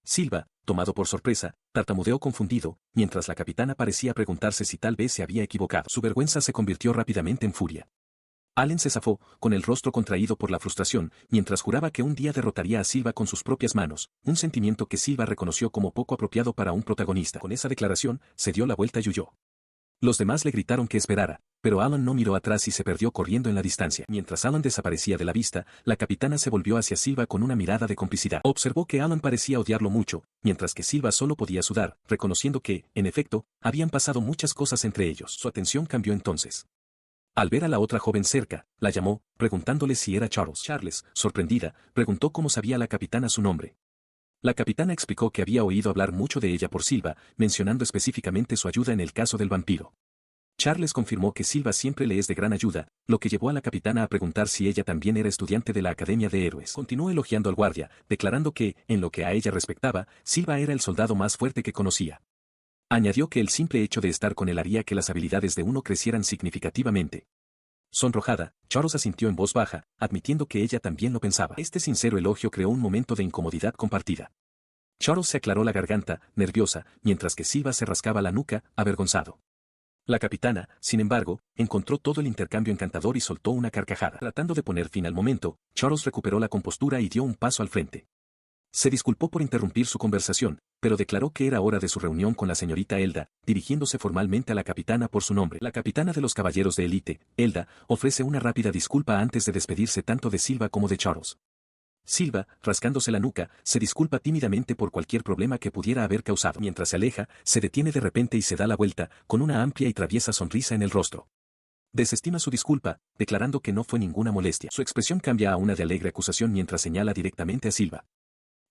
Silva, tomado por sorpresa, tartamudeó confundido, mientras la capitana parecía preguntarse si tal vez se había equivocado. Su vergüenza se convirtió rápidamente en furia. Allen se zafó, con el rostro contraído por la frustración, mientras juraba que un día derrotaría a Silva con sus propias manos, un sentimiento que Silva reconoció como poco apropiado para un protagonista. Con esa declaración, se dio la vuelta y huyó. Los demás le gritaron que esperara, pero Alan no miró atrás y se perdió corriendo en la distancia. Mientras Alan desaparecía de la vista, la capitana se volvió hacia Silva con una mirada de complicidad. Observó que Alan parecía odiarlo mucho, mientras que Silva solo podía sudar, reconociendo que, en efecto, habían pasado muchas cosas entre ellos. Su atención cambió entonces. Al ver a la otra joven cerca, la llamó, preguntándole si era Charles. Charles, sorprendida, preguntó cómo sabía la capitana su nombre. La capitana explicó que había oído hablar mucho de ella por Silva, mencionando específicamente su ayuda en el caso del vampiro. Charles confirmó que Silva siempre le es de gran ayuda, lo que llevó a la capitana a preguntar si ella también era estudiante de la Academia de Héroes. Continuó elogiando al guardia, declarando que, en lo que a ella respectaba, Silva era el soldado más fuerte que conocía. Añadió que el simple hecho de estar con él haría que las habilidades de uno crecieran significativamente. Sonrojada, Charles asintió en voz baja, admitiendo que ella también lo pensaba. Este sincero elogio creó un momento de incomodidad compartida. Charles se aclaró la garganta, nerviosa, mientras que Silva se rascaba la nuca, avergonzado. La capitana, sin embargo, encontró todo el intercambio encantador y soltó una carcajada. Tratando de poner fin al momento, Charles recuperó la compostura y dio un paso al frente. Se disculpó por interrumpir su conversación, pero declaró que era hora de su reunión con la señorita Elda, dirigiéndose formalmente a la capitana por su nombre. La capitana de los caballeros de élite, Elda, ofrece una rápida disculpa antes de despedirse tanto de Silva como de Charles. Silva, rascándose la nuca, se disculpa tímidamente por cualquier problema que pudiera haber causado. Mientras se aleja, se detiene de repente y se da la vuelta, con una amplia y traviesa sonrisa en el rostro. Desestima su disculpa, declarando que no fue ninguna molestia. Su expresión cambia a una de alegre acusación mientras señala directamente a Silva.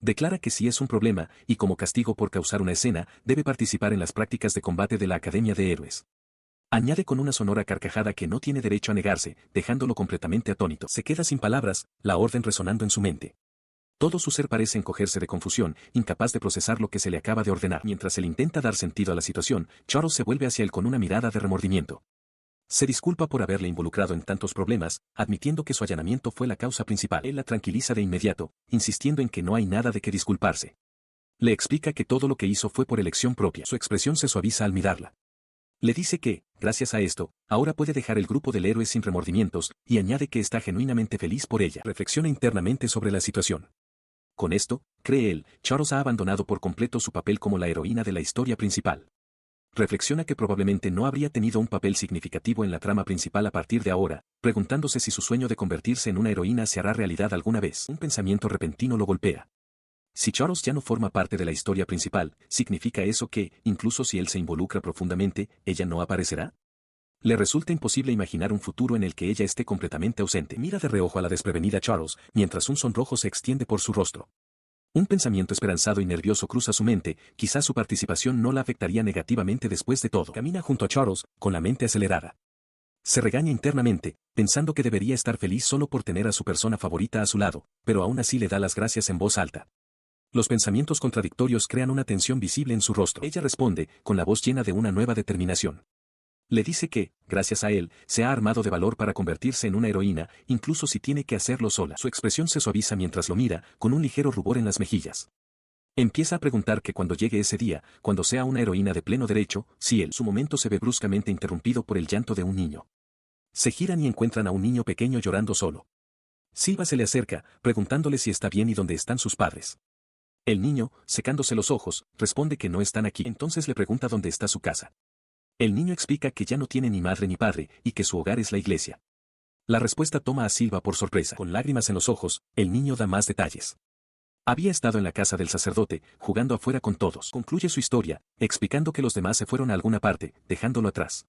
Declara que sí es un problema, y como castigo por causar una escena, debe participar en las prácticas de combate de la Academia de Héroes. Añade con una sonora carcajada que no tiene derecho a negarse, dejándolo completamente atónito. Se queda sin palabras, la orden resonando en su mente. Todo su ser parece encogerse de confusión, incapaz de procesar lo que se le acaba de ordenar. Mientras él intenta dar sentido a la situación, Charles se vuelve hacia él con una mirada de remordimiento. Se disculpa por haberle involucrado en tantos problemas, admitiendo que su allanamiento fue la causa principal. Él la tranquiliza de inmediato, insistiendo en que no hay nada de qué disculparse. Le explica que todo lo que hizo fue por elección propia. Su expresión se suaviza al mirarla. Le dice que, gracias a esto, ahora puede dejar el grupo del héroe sin remordimientos, y añade que está genuinamente feliz por ella. Reflexiona internamente sobre la situación. Con esto, cree él, Charles ha abandonado por completo su papel como la heroína de la historia principal. Reflexiona que probablemente no habría tenido un papel significativo en la trama principal a partir de ahora, preguntándose si su sueño de convertirse en una heroína se hará realidad alguna vez. Un pensamiento repentino lo golpea. Si Charles ya no forma parte de la historia principal, ¿significa eso que, incluso si él se involucra profundamente, ella no aparecerá? Le resulta imposible imaginar un futuro en el que ella esté completamente ausente. Mira de reojo a la desprevenida Charles, mientras un sonrojo se extiende por su rostro. Un pensamiento esperanzado y nervioso cruza su mente, quizás su participación no la afectaría negativamente después de todo. Camina junto a Charles, con la mente acelerada. Se regaña internamente, pensando que debería estar feliz solo por tener a su persona favorita a su lado, pero aún así le da las gracias en voz alta. Los pensamientos contradictorios crean una tensión visible en su rostro. Ella responde, con la voz llena de una nueva determinación. Le dice que, gracias a él, se ha armado de valor para convertirse en una heroína, incluso si tiene que hacerlo sola. Su expresión se suaviza mientras lo mira, con un ligero rubor en las mejillas. Empieza a preguntar que cuando llegue ese día, cuando sea una heroína de pleno derecho, si su momento se ve bruscamente interrumpido por el llanto de un niño. Se giran y encuentran a un niño pequeño llorando solo. Silva se le acerca, preguntándole si está bien y dónde están sus padres. El niño, secándose los ojos, responde que no están aquí. Entonces le pregunta dónde está su casa. El niño explica que ya no tiene ni madre ni padre, y que su hogar es la iglesia. La respuesta toma a Silva por sorpresa. Con lágrimas en los ojos, el niño da más detalles. Había estado en la casa del sacerdote, jugando afuera con todos. Concluye su historia, explicando que los demás se fueron a alguna parte, dejándolo atrás.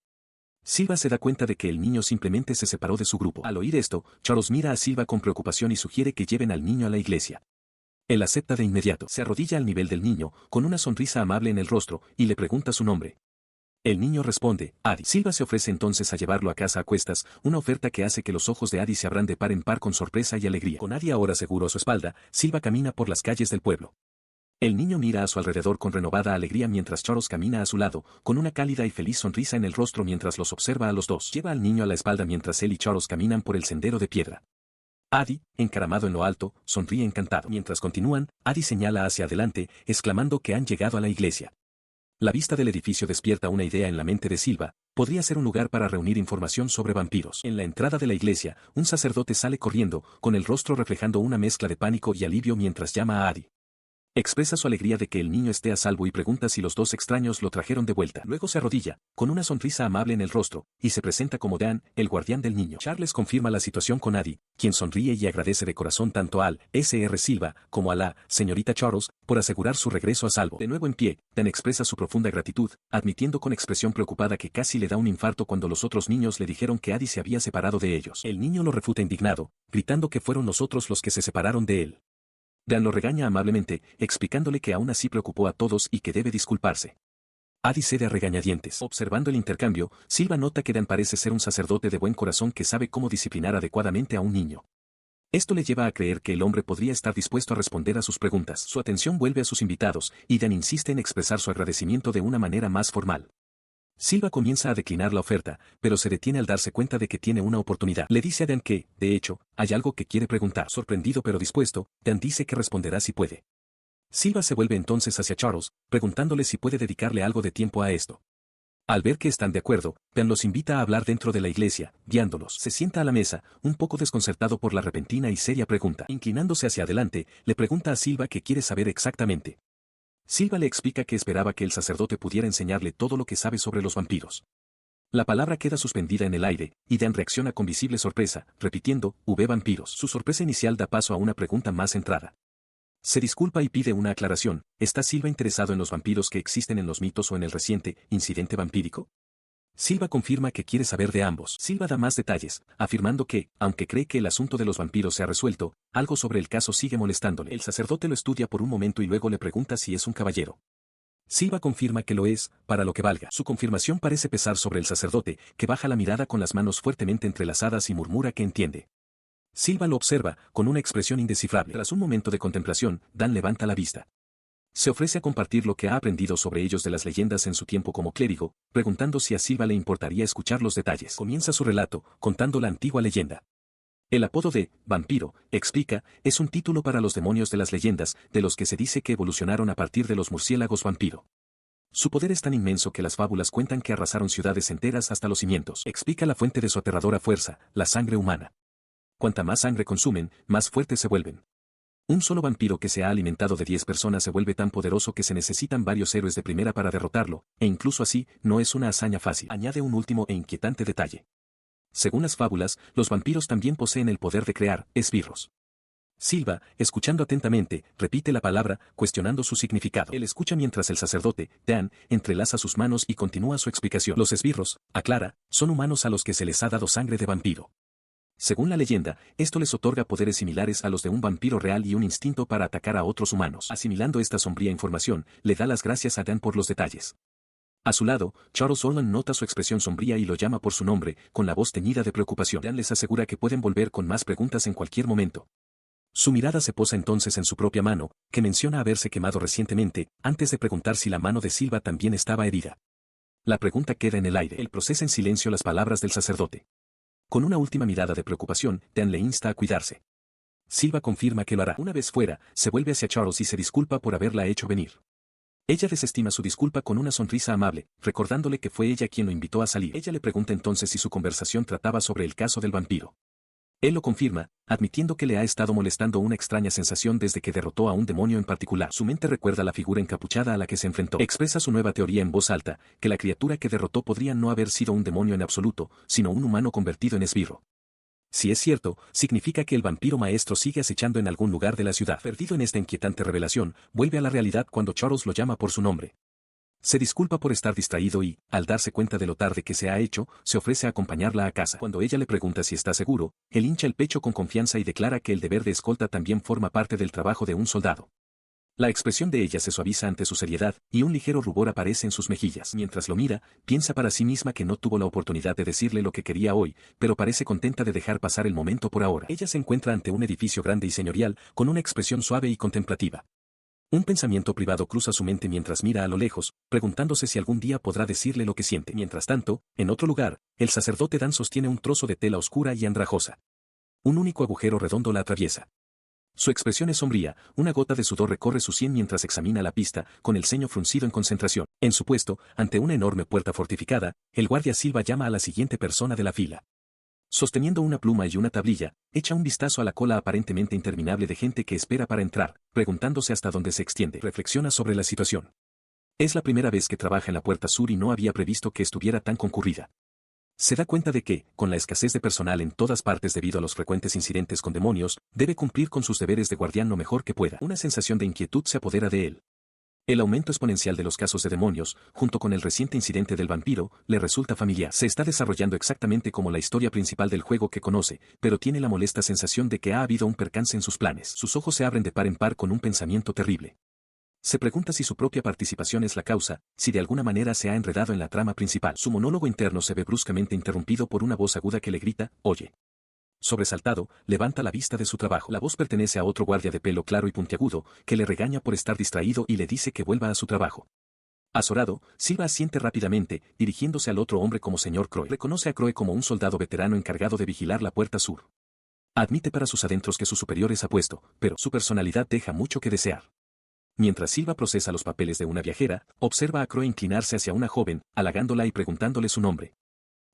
Silva se da cuenta de que el niño simplemente se separó de su grupo. Al oír esto, Charles mira a Silva con preocupación y sugiere que lleven al niño a la iglesia. Él acepta de inmediato. Se arrodilla al nivel del niño, con una sonrisa amable en el rostro, y le pregunta su nombre. El niño responde, Adi. Silva se ofrece entonces a llevarlo a casa a cuestas, una oferta que hace que los ojos de Adi se abran de par en par con sorpresa y alegría. Con Adi ahora seguro a su espalda, Silva camina por las calles del pueblo. El niño mira a su alrededor con renovada alegría mientras Charles camina a su lado, con una cálida y feliz sonrisa en el rostro mientras los observa a los dos. Lleva al niño a la espalda mientras él y Charles caminan por el sendero de piedra. Adi, encaramado en lo alto, sonríe encantado. Mientras continúan, Adi señala hacia adelante, exclamando que han llegado a la iglesia. La vista del edificio despierta una idea en la mente de Silva, podría ser un lugar para reunir información sobre vampiros. En la entrada de la iglesia, un sacerdote sale corriendo, con el rostro reflejando una mezcla de pánico y alivio mientras llama a Adi. Expresa su alegría de que el niño esté a salvo y pregunta si los dos extraños lo trajeron de vuelta. Luego se arrodilla, con una sonrisa amable en el rostro, y se presenta como Dan, el guardián del niño. Charles confirma la situación con Adi, quien sonríe y agradece de corazón tanto al Sr. Silva como a la señorita Charles por asegurar su regreso a salvo. De nuevo en pie, Dan expresa su profunda gratitud, admitiendo con expresión preocupada que casi le da un infarto cuando los otros niños le dijeron que Adi se había separado de ellos. El niño lo refuta indignado, gritando que fueron los otros los que se separaron de él. Dan lo regaña amablemente, explicándole que aún así preocupó a todos y que debe disculparse. Adi cede a regañadientes. Observando el intercambio, Silva nota que Dan parece ser un sacerdote de buen corazón que sabe cómo disciplinar adecuadamente a un niño. Esto le lleva a creer que el hombre podría estar dispuesto a responder a sus preguntas. Su atención vuelve a sus invitados, y Dan insiste en expresar su agradecimiento de una manera más formal. Silva comienza a declinar la oferta, pero se detiene al darse cuenta de que tiene una oportunidad. Le dice a Dan que, de hecho, hay algo que quiere preguntar. Sorprendido pero dispuesto, Dan dice que responderá si puede. Silva se vuelve entonces hacia Charles, preguntándole si puede dedicarle algo de tiempo a esto. Al ver que están de acuerdo, Dan los invita a hablar dentro de la iglesia, guiándolos. Se sienta a la mesa, un poco desconcertado por la repentina y seria pregunta. Inclinándose hacia adelante, le pregunta a Silva qué quiere saber exactamente. Silva le explica que esperaba que el sacerdote pudiera enseñarle todo lo que sabe sobre los vampiros. La palabra queda suspendida en el aire, y Dan reacciona con visible sorpresa, repitiendo, vampiros. Su sorpresa inicial da paso a una pregunta más centrada. Se disculpa y pide una aclaración, ¿está Silva interesado en los vampiros que existen en los mitos o en el reciente incidente vampírico? Silva confirma que quiere saber de ambos. Silva da más detalles, afirmando que, aunque cree que el asunto de los vampiros se ha resuelto, algo sobre el caso sigue molestándole. El sacerdote lo estudia por un momento y luego le pregunta si es un caballero. Silva confirma que lo es, para lo que valga. Su confirmación parece pesar sobre el sacerdote, que baja la mirada con las manos fuertemente entrelazadas y murmura que entiende. Silva lo observa, con una expresión indescifrable. Tras un momento de contemplación, Dan levanta la vista. Se ofrece a compartir lo que ha aprendido sobre ellos de las leyendas en su tiempo como clérigo, preguntando si a Silva le importaría escuchar los detalles. Comienza su relato, contando la antigua leyenda. El apodo de vampiro, explica, es un título para los demonios de las leyendas, de los que se dice que evolucionaron a partir de los murciélagos vampiro. Su poder es tan inmenso que las fábulas cuentan que arrasaron ciudades enteras hasta los cimientos. Explica la fuente de su aterradora fuerza, la sangre humana. Cuanta más sangre consumen, más fuertes se vuelven. Un solo vampiro que se ha alimentado de 10 personas se vuelve tan poderoso que se necesitan varios héroes de primera para derrotarlo, e incluso así, no es una hazaña fácil. Añade un último e inquietante detalle. Según las fábulas, los vampiros también poseen el poder de crear esbirros. Silva, escuchando atentamente, repite la palabra, cuestionando su significado. Él escucha mientras el sacerdote, Dan, entrelaza sus manos y continúa su explicación. Los esbirros, aclara, son humanos a los que se les ha dado sangre de vampiro. Según la leyenda, esto les otorga poderes similares a los de un vampiro real y un instinto para atacar a otros humanos. Asimilando esta sombría información, le da las gracias a Dan por los detalles. A su lado, Charles Orland nota su expresión sombría y lo llama por su nombre, con la voz teñida de preocupación. Dan les asegura que pueden volver con más preguntas en cualquier momento. Su mirada se posa entonces en su propia mano, que menciona haberse quemado recientemente, antes de preguntar si la mano de Silva también estaba herida. La pregunta queda en el aire. Él procesa en silencio las palabras del sacerdote. Con una última mirada de preocupación, Dan le insta a cuidarse. Silva confirma que lo hará. Una vez fuera, se vuelve hacia Charles y se disculpa por haberla hecho venir. Ella desestima su disculpa con una sonrisa amable, recordándole que fue ella quien lo invitó a salir. Ella le pregunta entonces si su conversación trataba sobre el caso del vampiro. Él lo confirma, admitiendo que le ha estado molestando una extraña sensación desde que derrotó a un demonio en particular. Su mente recuerda la figura encapuchada a la que se enfrentó. Expresa su nueva teoría en voz alta, que la criatura que derrotó podría no haber sido un demonio en absoluto, sino un humano convertido en esbirro. Si es cierto, significa que el vampiro maestro sigue acechando en algún lugar de la ciudad. Perdido en esta inquietante revelación, vuelve a la realidad cuando Charles lo llama por su nombre. Se disculpa por estar distraído y, al darse cuenta de lo tarde que se ha hecho, se ofrece a acompañarla a casa. Cuando ella le pregunta si está seguro, él hincha el pecho con confianza y declara que el deber de escolta también forma parte del trabajo de un soldado. La expresión de ella se suaviza ante su seriedad, y un ligero rubor aparece en sus mejillas. Mientras lo mira, piensa para sí misma que no tuvo la oportunidad de decirle lo que quería hoy, pero parece contenta de dejar pasar el momento por ahora. Ella se encuentra ante un edificio grande y señorial, con una expresión suave y contemplativa. Un pensamiento privado cruza su mente mientras mira a lo lejos, preguntándose si algún día podrá decirle lo que siente. Mientras tanto, en otro lugar, el sacerdote Dan sostiene un trozo de tela oscura y andrajosa. Un único agujero redondo la atraviesa. Su expresión es sombría, una gota de sudor recorre su sien mientras examina la pista, con el ceño fruncido en concentración. En su puesto, ante una enorme puerta fortificada, el guardia Silva llama a la siguiente persona de la fila. Sosteniendo una pluma y una tablilla, echa un vistazo a la cola aparentemente interminable de gente que espera para entrar, preguntándose hasta dónde se extiende. Reflexiona sobre la situación. Es la primera vez que trabaja en la puerta sur y no había previsto que estuviera tan concurrida. Se da cuenta de que, con la escasez de personal en todas partes debido a los frecuentes incidentes con demonios, debe cumplir con sus deberes de guardián lo mejor que pueda. Una sensación de inquietud se apodera de él. El aumento exponencial de los casos de demonios, junto con el reciente incidente del vampiro, le resulta familiar. Se está desarrollando exactamente como la historia principal del juego que conoce, pero tiene la molesta sensación de que ha habido un percance en sus planes. Sus ojos se abren de par en par con un pensamiento terrible. Se pregunta si su propia participación es la causa, si de alguna manera se ha enredado en la trama principal. Su monólogo interno se ve bruscamente interrumpido por una voz aguda que le grita, «Oye». Sobresaltado, levanta la vista de su trabajo. La voz pertenece a otro guardia de pelo claro y puntiagudo, que le regaña por estar distraído y le dice que vuelva a su trabajo. Azorado, Silva asiente rápidamente, dirigiéndose al otro hombre como señor Crowe. Reconoce a Crowe como un soldado veterano encargado de vigilar la puerta sur. Admite para sus adentros que su superior es apuesto, pero su personalidad deja mucho que desear. Mientras Silva procesa los papeles de una viajera, observa a Crowe inclinarse hacia una joven, halagándola y preguntándole su nombre.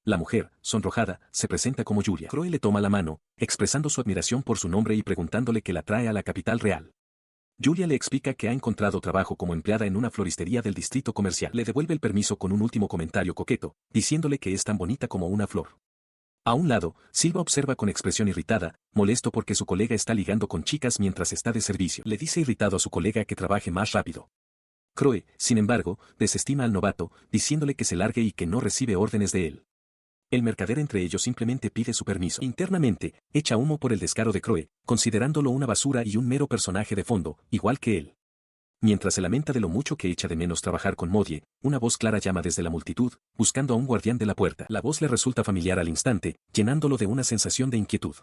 La mujer, sonrojada, se presenta como Julia. Crowe le toma la mano, expresando su admiración por su nombre y preguntándole qué la trae a la capital real. Julia le explica que ha encontrado trabajo como empleada en una floristería del distrito comercial. Le devuelve el permiso con un último comentario coqueto, diciéndole que es tan bonita como una flor. A un lado, Silva observa con expresión irritada, molesto porque su colega está ligando con chicas mientras está de servicio. Le dice irritado a su colega que trabaje más rápido. Crowe, sin embargo, desestima al novato, diciéndole que se largue y que no recibe órdenes de él. El mercader entre ellos simplemente pide su permiso. Internamente, echa humo por el descaro de Crowe, considerándolo una basura y un mero personaje de fondo, igual que él. Mientras se lamenta de lo mucho que echa de menos trabajar con Modie, una voz clara llama desde la multitud, buscando a un guardián de la puerta. La voz le resulta familiar al instante, llenándolo de una sensación de inquietud.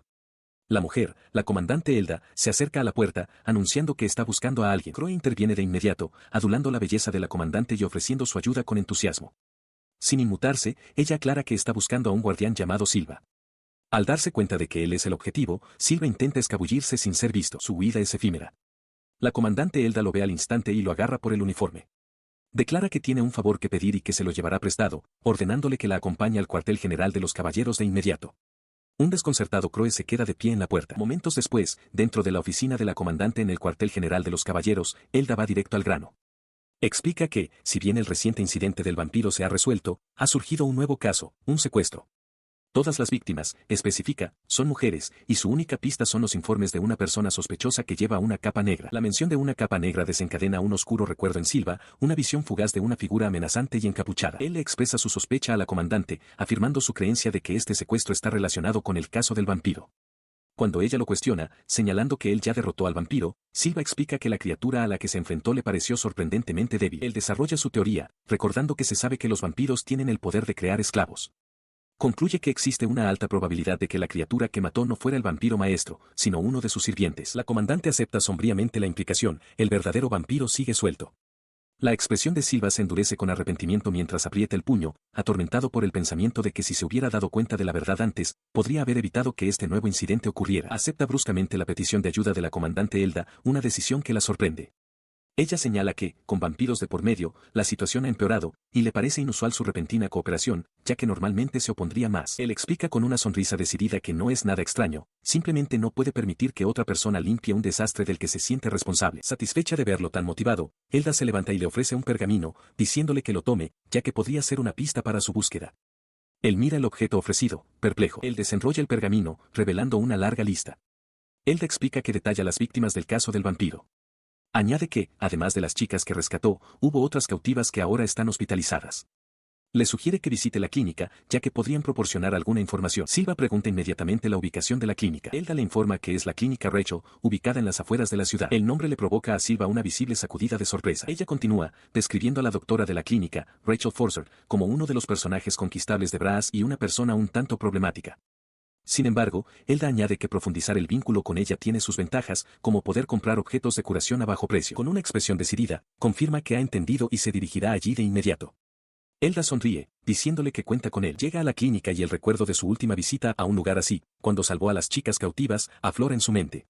La mujer, la comandante Elda, se acerca a la puerta, anunciando que está buscando a alguien. Crowe interviene de inmediato, adulando la belleza de la comandante y ofreciendo su ayuda con entusiasmo. Sin inmutarse, ella aclara que está buscando a un guardián llamado Silva. Al darse cuenta de que él es el objetivo, Silva intenta escabullirse sin ser visto. Su huida es efímera. La comandante Elda lo ve al instante y lo agarra por el uniforme. Declara que tiene un favor que pedir y que se lo llevará prestado, ordenándole que la acompañe al cuartel general de los caballeros de inmediato. Un desconcertado Crowe se queda de pie en la puerta. Momentos después, dentro de la oficina de la comandante en el cuartel general de los caballeros, Elda va directo al grano. Explica que, si bien el reciente incidente del vampiro se ha resuelto, ha surgido un nuevo caso, un secuestro. Todas las víctimas, especifica, son mujeres, y su única pista son los informes de una persona sospechosa que lleva una capa negra. La mención de una capa negra desencadena un oscuro recuerdo en Silva, una visión fugaz de una figura amenazante y encapuchada. Él le expresa su sospecha a la comandante, afirmando su creencia de que este secuestro está relacionado con el caso del vampiro. Cuando ella lo cuestiona, señalando que él ya derrotó al vampiro, Silva explica que la criatura a la que se enfrentó le pareció sorprendentemente débil. Él desarrolla su teoría, recordando que se sabe que los vampiros tienen el poder de crear esclavos. Concluye que existe una alta probabilidad de que la criatura que mató no fuera el vampiro maestro, sino uno de sus sirvientes. La comandante acepta sombríamente la implicación, el verdadero vampiro sigue suelto. La expresión de Silva se endurece con arrepentimiento mientras aprieta el puño, atormentado por el pensamiento de que si se hubiera dado cuenta de la verdad antes, podría haber evitado que este nuevo incidente ocurriera. Acepta bruscamente la petición de ayuda de la comandante Elda, una decisión que la sorprende. Ella señala que, con vampiros de por medio, la situación ha empeorado, y le parece inusual su repentina cooperación, ya que normalmente se opondría más. Él explica con una sonrisa decidida que no es nada extraño, simplemente no puede permitir que otra persona limpie un desastre del que se siente responsable. Satisfecha de verlo tan motivado, Elda se levanta y le ofrece un pergamino, diciéndole que lo tome, ya que podría ser una pista para su búsqueda. Él mira el objeto ofrecido, perplejo. Él desenrolla el pergamino, revelando una larga lista. Elda explica que detalla las víctimas del caso del vampiro. Añade que, además de las chicas que rescató, hubo otras cautivas que ahora están hospitalizadas. Le sugiere que visite la clínica, ya que podrían proporcionar alguna información. Silva pregunta inmediatamente la ubicación de la clínica. Elda le informa que es la clínica Rachel, ubicada en las afueras de la ciudad. El nombre le provoca a Silva una visible sacudida de sorpresa. Ella continúa, describiendo a la doctora de la clínica, Rachel Forster, como uno de los personajes conquistables de Brass y una persona un tanto problemática. Sin embargo, Elda añade que profundizar el vínculo con ella tiene sus ventajas, como poder comprar objetos de curación a bajo precio. Con una expresión decidida, confirma que ha entendido y se dirigirá allí de inmediato. Elda sonríe, diciéndole que cuenta con él. Llega a la clínica y el recuerdo de su última visita a un lugar así, cuando salvó a las chicas cautivas, aflora en su mente.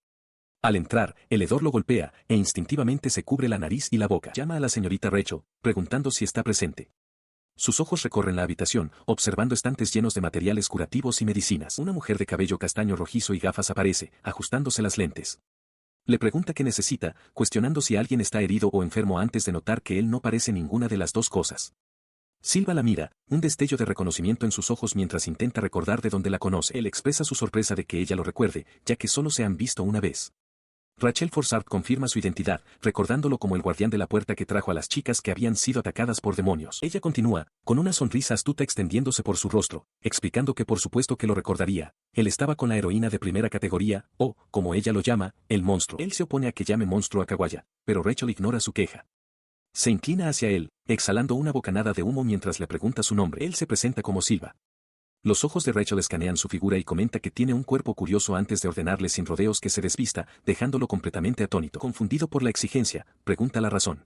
Al entrar, el hedor lo golpea, e instintivamente se cubre la nariz y la boca. Llama a la señorita Rachel, preguntando si está presente. Sus ojos recorren la habitación, observando estantes llenos de materiales curativos y medicinas. Una mujer de cabello castaño rojizo y gafas aparece, ajustándose las lentes. Le pregunta qué necesita, cuestionando si alguien está herido o enfermo antes de notar que él no parece ninguna de las dos cosas. Silva la mira, un destello de reconocimiento en sus ojos mientras intenta recordar de dónde la conoce. Él expresa su sorpresa de que ella lo recuerde, ya que solo se han visto una vez. Rachel Forsyth confirma su identidad, recordándolo como el guardián de la puerta que trajo a las chicas que habían sido atacadas por demonios. Ella continúa, con una sonrisa astuta extendiéndose por su rostro, explicando que por supuesto que lo recordaría. Él estaba con la heroína de primera categoría, o, como ella lo llama, el monstruo. Él se opone a que llame monstruo a Kawaya, pero Rachel ignora su queja. Se inclina hacia él, exhalando una bocanada de humo mientras le pregunta su nombre. Él se presenta como Silva. Los ojos de Rachel escanean su figura y comenta que tiene un cuerpo curioso antes de ordenarle sin rodeos que se desvista, dejándolo completamente atónito. Confundido por la exigencia, pregunta la razón.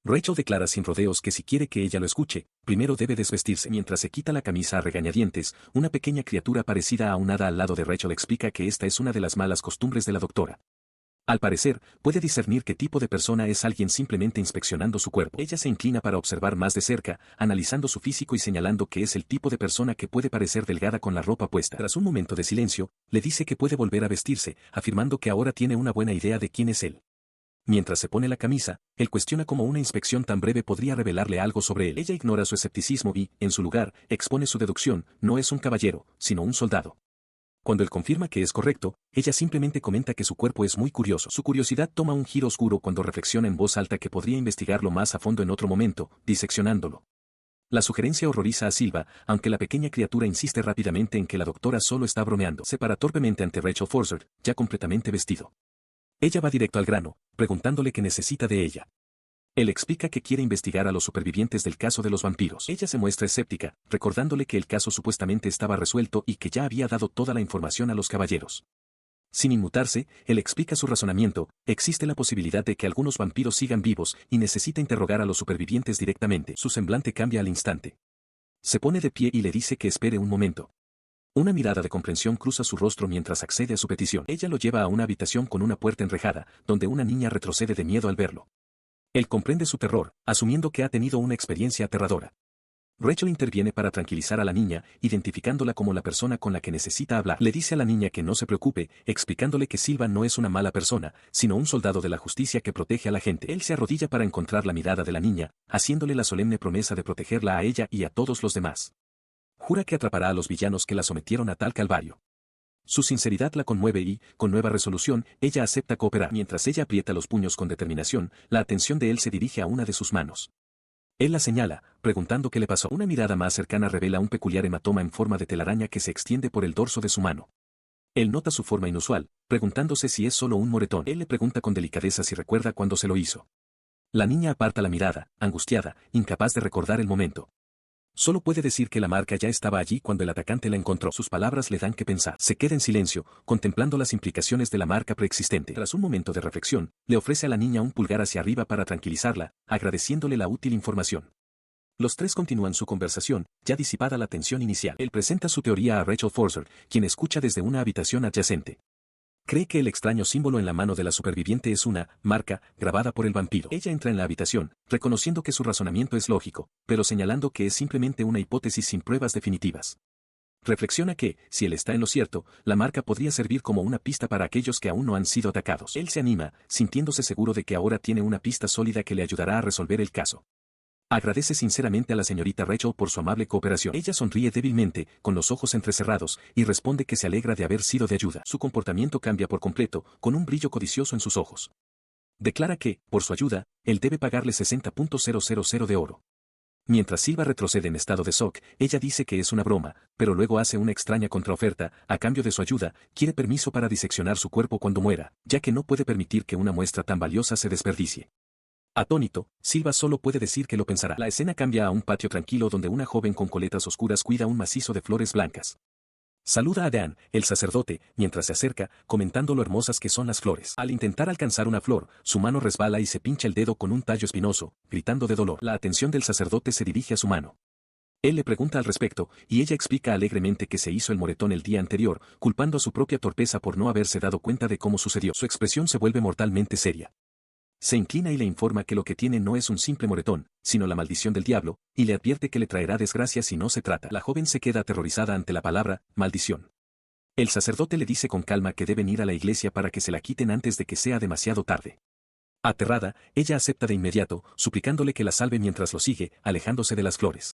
Rachel declara sin rodeos que si quiere que ella lo escuche, primero debe desvestirse. Mientras se quita la camisa a regañadientes, una pequeña criatura parecida a un hada al lado de Rachel explica que esta es una de las malas costumbres de la doctora. Al parecer, puede discernir qué tipo de persona es alguien simplemente inspeccionando su cuerpo. Ella se inclina para observar más de cerca, analizando su físico y señalando que es el tipo de persona que puede parecer delgada con la ropa puesta. Tras un momento de silencio, le dice que puede volver a vestirse, afirmando que ahora tiene una buena idea de quién es él. Mientras se pone la camisa, él cuestiona cómo una inspección tan breve podría revelarle algo sobre él. Ella ignora su escepticismo y, en su lugar, expone su deducción: no es un caballero, sino un soldado. Cuando él confirma que es correcto, ella simplemente comenta que su cuerpo es muy curioso. Su curiosidad toma un giro oscuro cuando reflexiona en voz alta que podría investigarlo más a fondo en otro momento, diseccionándolo. La sugerencia horroriza a Silva, aunque la pequeña criatura insiste rápidamente en que la doctora solo está bromeando. Se para torpemente ante Rachel Forsyth, ya completamente vestido. Ella va directo al grano, preguntándole qué necesita de ella. Él explica que quiere investigar a los supervivientes del caso de los vampiros. Ella se muestra escéptica, recordándole que el caso supuestamente estaba resuelto y que ya había dado toda la información a los caballeros. Sin inmutarse, él explica su razonamiento: existe la posibilidad de que algunos vampiros sigan vivos y necesita interrogar a los supervivientes directamente. Su semblante cambia al instante. Se pone de pie y le dice que espere un momento. Una mirada de comprensión cruza su rostro mientras accede a su petición. Ella lo lleva a una habitación con una puerta enrejada, donde una niña retrocede de miedo al verlo. Él comprende su terror, asumiendo que ha tenido una experiencia aterradora. Rachel interviene para tranquilizar a la niña, identificándola como la persona con la que necesita hablar. Le dice a la niña que no se preocupe, explicándole que Silva no es una mala persona, sino un soldado de la justicia que protege a la gente. Él se arrodilla para encontrar la mirada de la niña, haciéndole la solemne promesa de protegerla a ella y a todos los demás. Jura que atrapará a los villanos que la sometieron a tal calvario. Su sinceridad la conmueve y, con nueva resolución, ella acepta cooperar. Mientras ella aprieta los puños con determinación, la atención de él se dirige a una de sus manos. Él la señala, preguntando qué le pasó. Una mirada más cercana revela un peculiar hematoma en forma de telaraña que se extiende por el dorso de su mano. Él nota su forma inusual, preguntándose si es solo un moretón. Él le pregunta con delicadeza si recuerda cuándo se lo hizo. La niña aparta la mirada, angustiada, incapaz de recordar el momento. Solo puede decir que la marca ya estaba allí cuando el atacante la encontró. Sus palabras le dan que pensar. Se queda en silencio, contemplando las implicaciones de la marca preexistente. Tras un momento de reflexión, le ofrece a la niña un pulgar hacia arriba para tranquilizarla, agradeciéndole la útil información. Los tres continúan su conversación, ya disipada la tensión inicial. Él presenta su teoría a Rachel Forster, quien escucha desde una habitación adyacente. Cree que el extraño símbolo en la mano de la superviviente es una marca grabada por el vampiro. Ella entra en la habitación, reconociendo que su razonamiento es lógico, pero señalando que es simplemente una hipótesis sin pruebas definitivas. Reflexiona que, si él está en lo cierto, la marca podría servir como una pista para aquellos que aún no han sido atacados. Él se anima, sintiéndose seguro de que ahora tiene una pista sólida que le ayudará a resolver el caso. Agradece sinceramente a la señorita Rachel por su amable cooperación. Ella sonríe débilmente, con los ojos entrecerrados, y responde que se alegra de haber sido de ayuda. Su comportamiento cambia por completo, con un brillo codicioso en sus ojos. Declara que, por su ayuda, él debe pagarle 60.000 de oro. Mientras Silva retrocede en estado de shock, ella dice que es una broma, pero luego hace una extraña contraoferta. A cambio de su ayuda, quiere permiso para diseccionar su cuerpo cuando muera, ya que no puede permitir que una muestra tan valiosa se desperdicie. Atónito, Silva solo puede decir que lo pensará. La escena cambia a un patio tranquilo donde una joven con coletas oscuras cuida un macizo de flores blancas. Saluda a Dan, el sacerdote, mientras se acerca, comentando lo hermosas que son las flores. Al intentar alcanzar una flor, su mano resbala y se pincha el dedo con un tallo espinoso, gritando de dolor. La atención del sacerdote se dirige a su mano. Él le pregunta al respecto, y ella explica alegremente que se hizo el moretón el día anterior, culpando a su propia torpeza por no haberse dado cuenta de cómo sucedió. Su expresión se vuelve mortalmente seria. Se inclina y le informa que lo que tiene no es un simple moretón, sino la maldición del diablo, y le advierte que le traerá desgracia si no se trata. La joven se queda aterrorizada ante la palabra, maldición. El sacerdote le dice con calma que deben ir a la iglesia para que se la quiten antes de que sea demasiado tarde. Aterrada, ella acepta de inmediato, suplicándole que la salve mientras lo sigue, alejándose de las flores.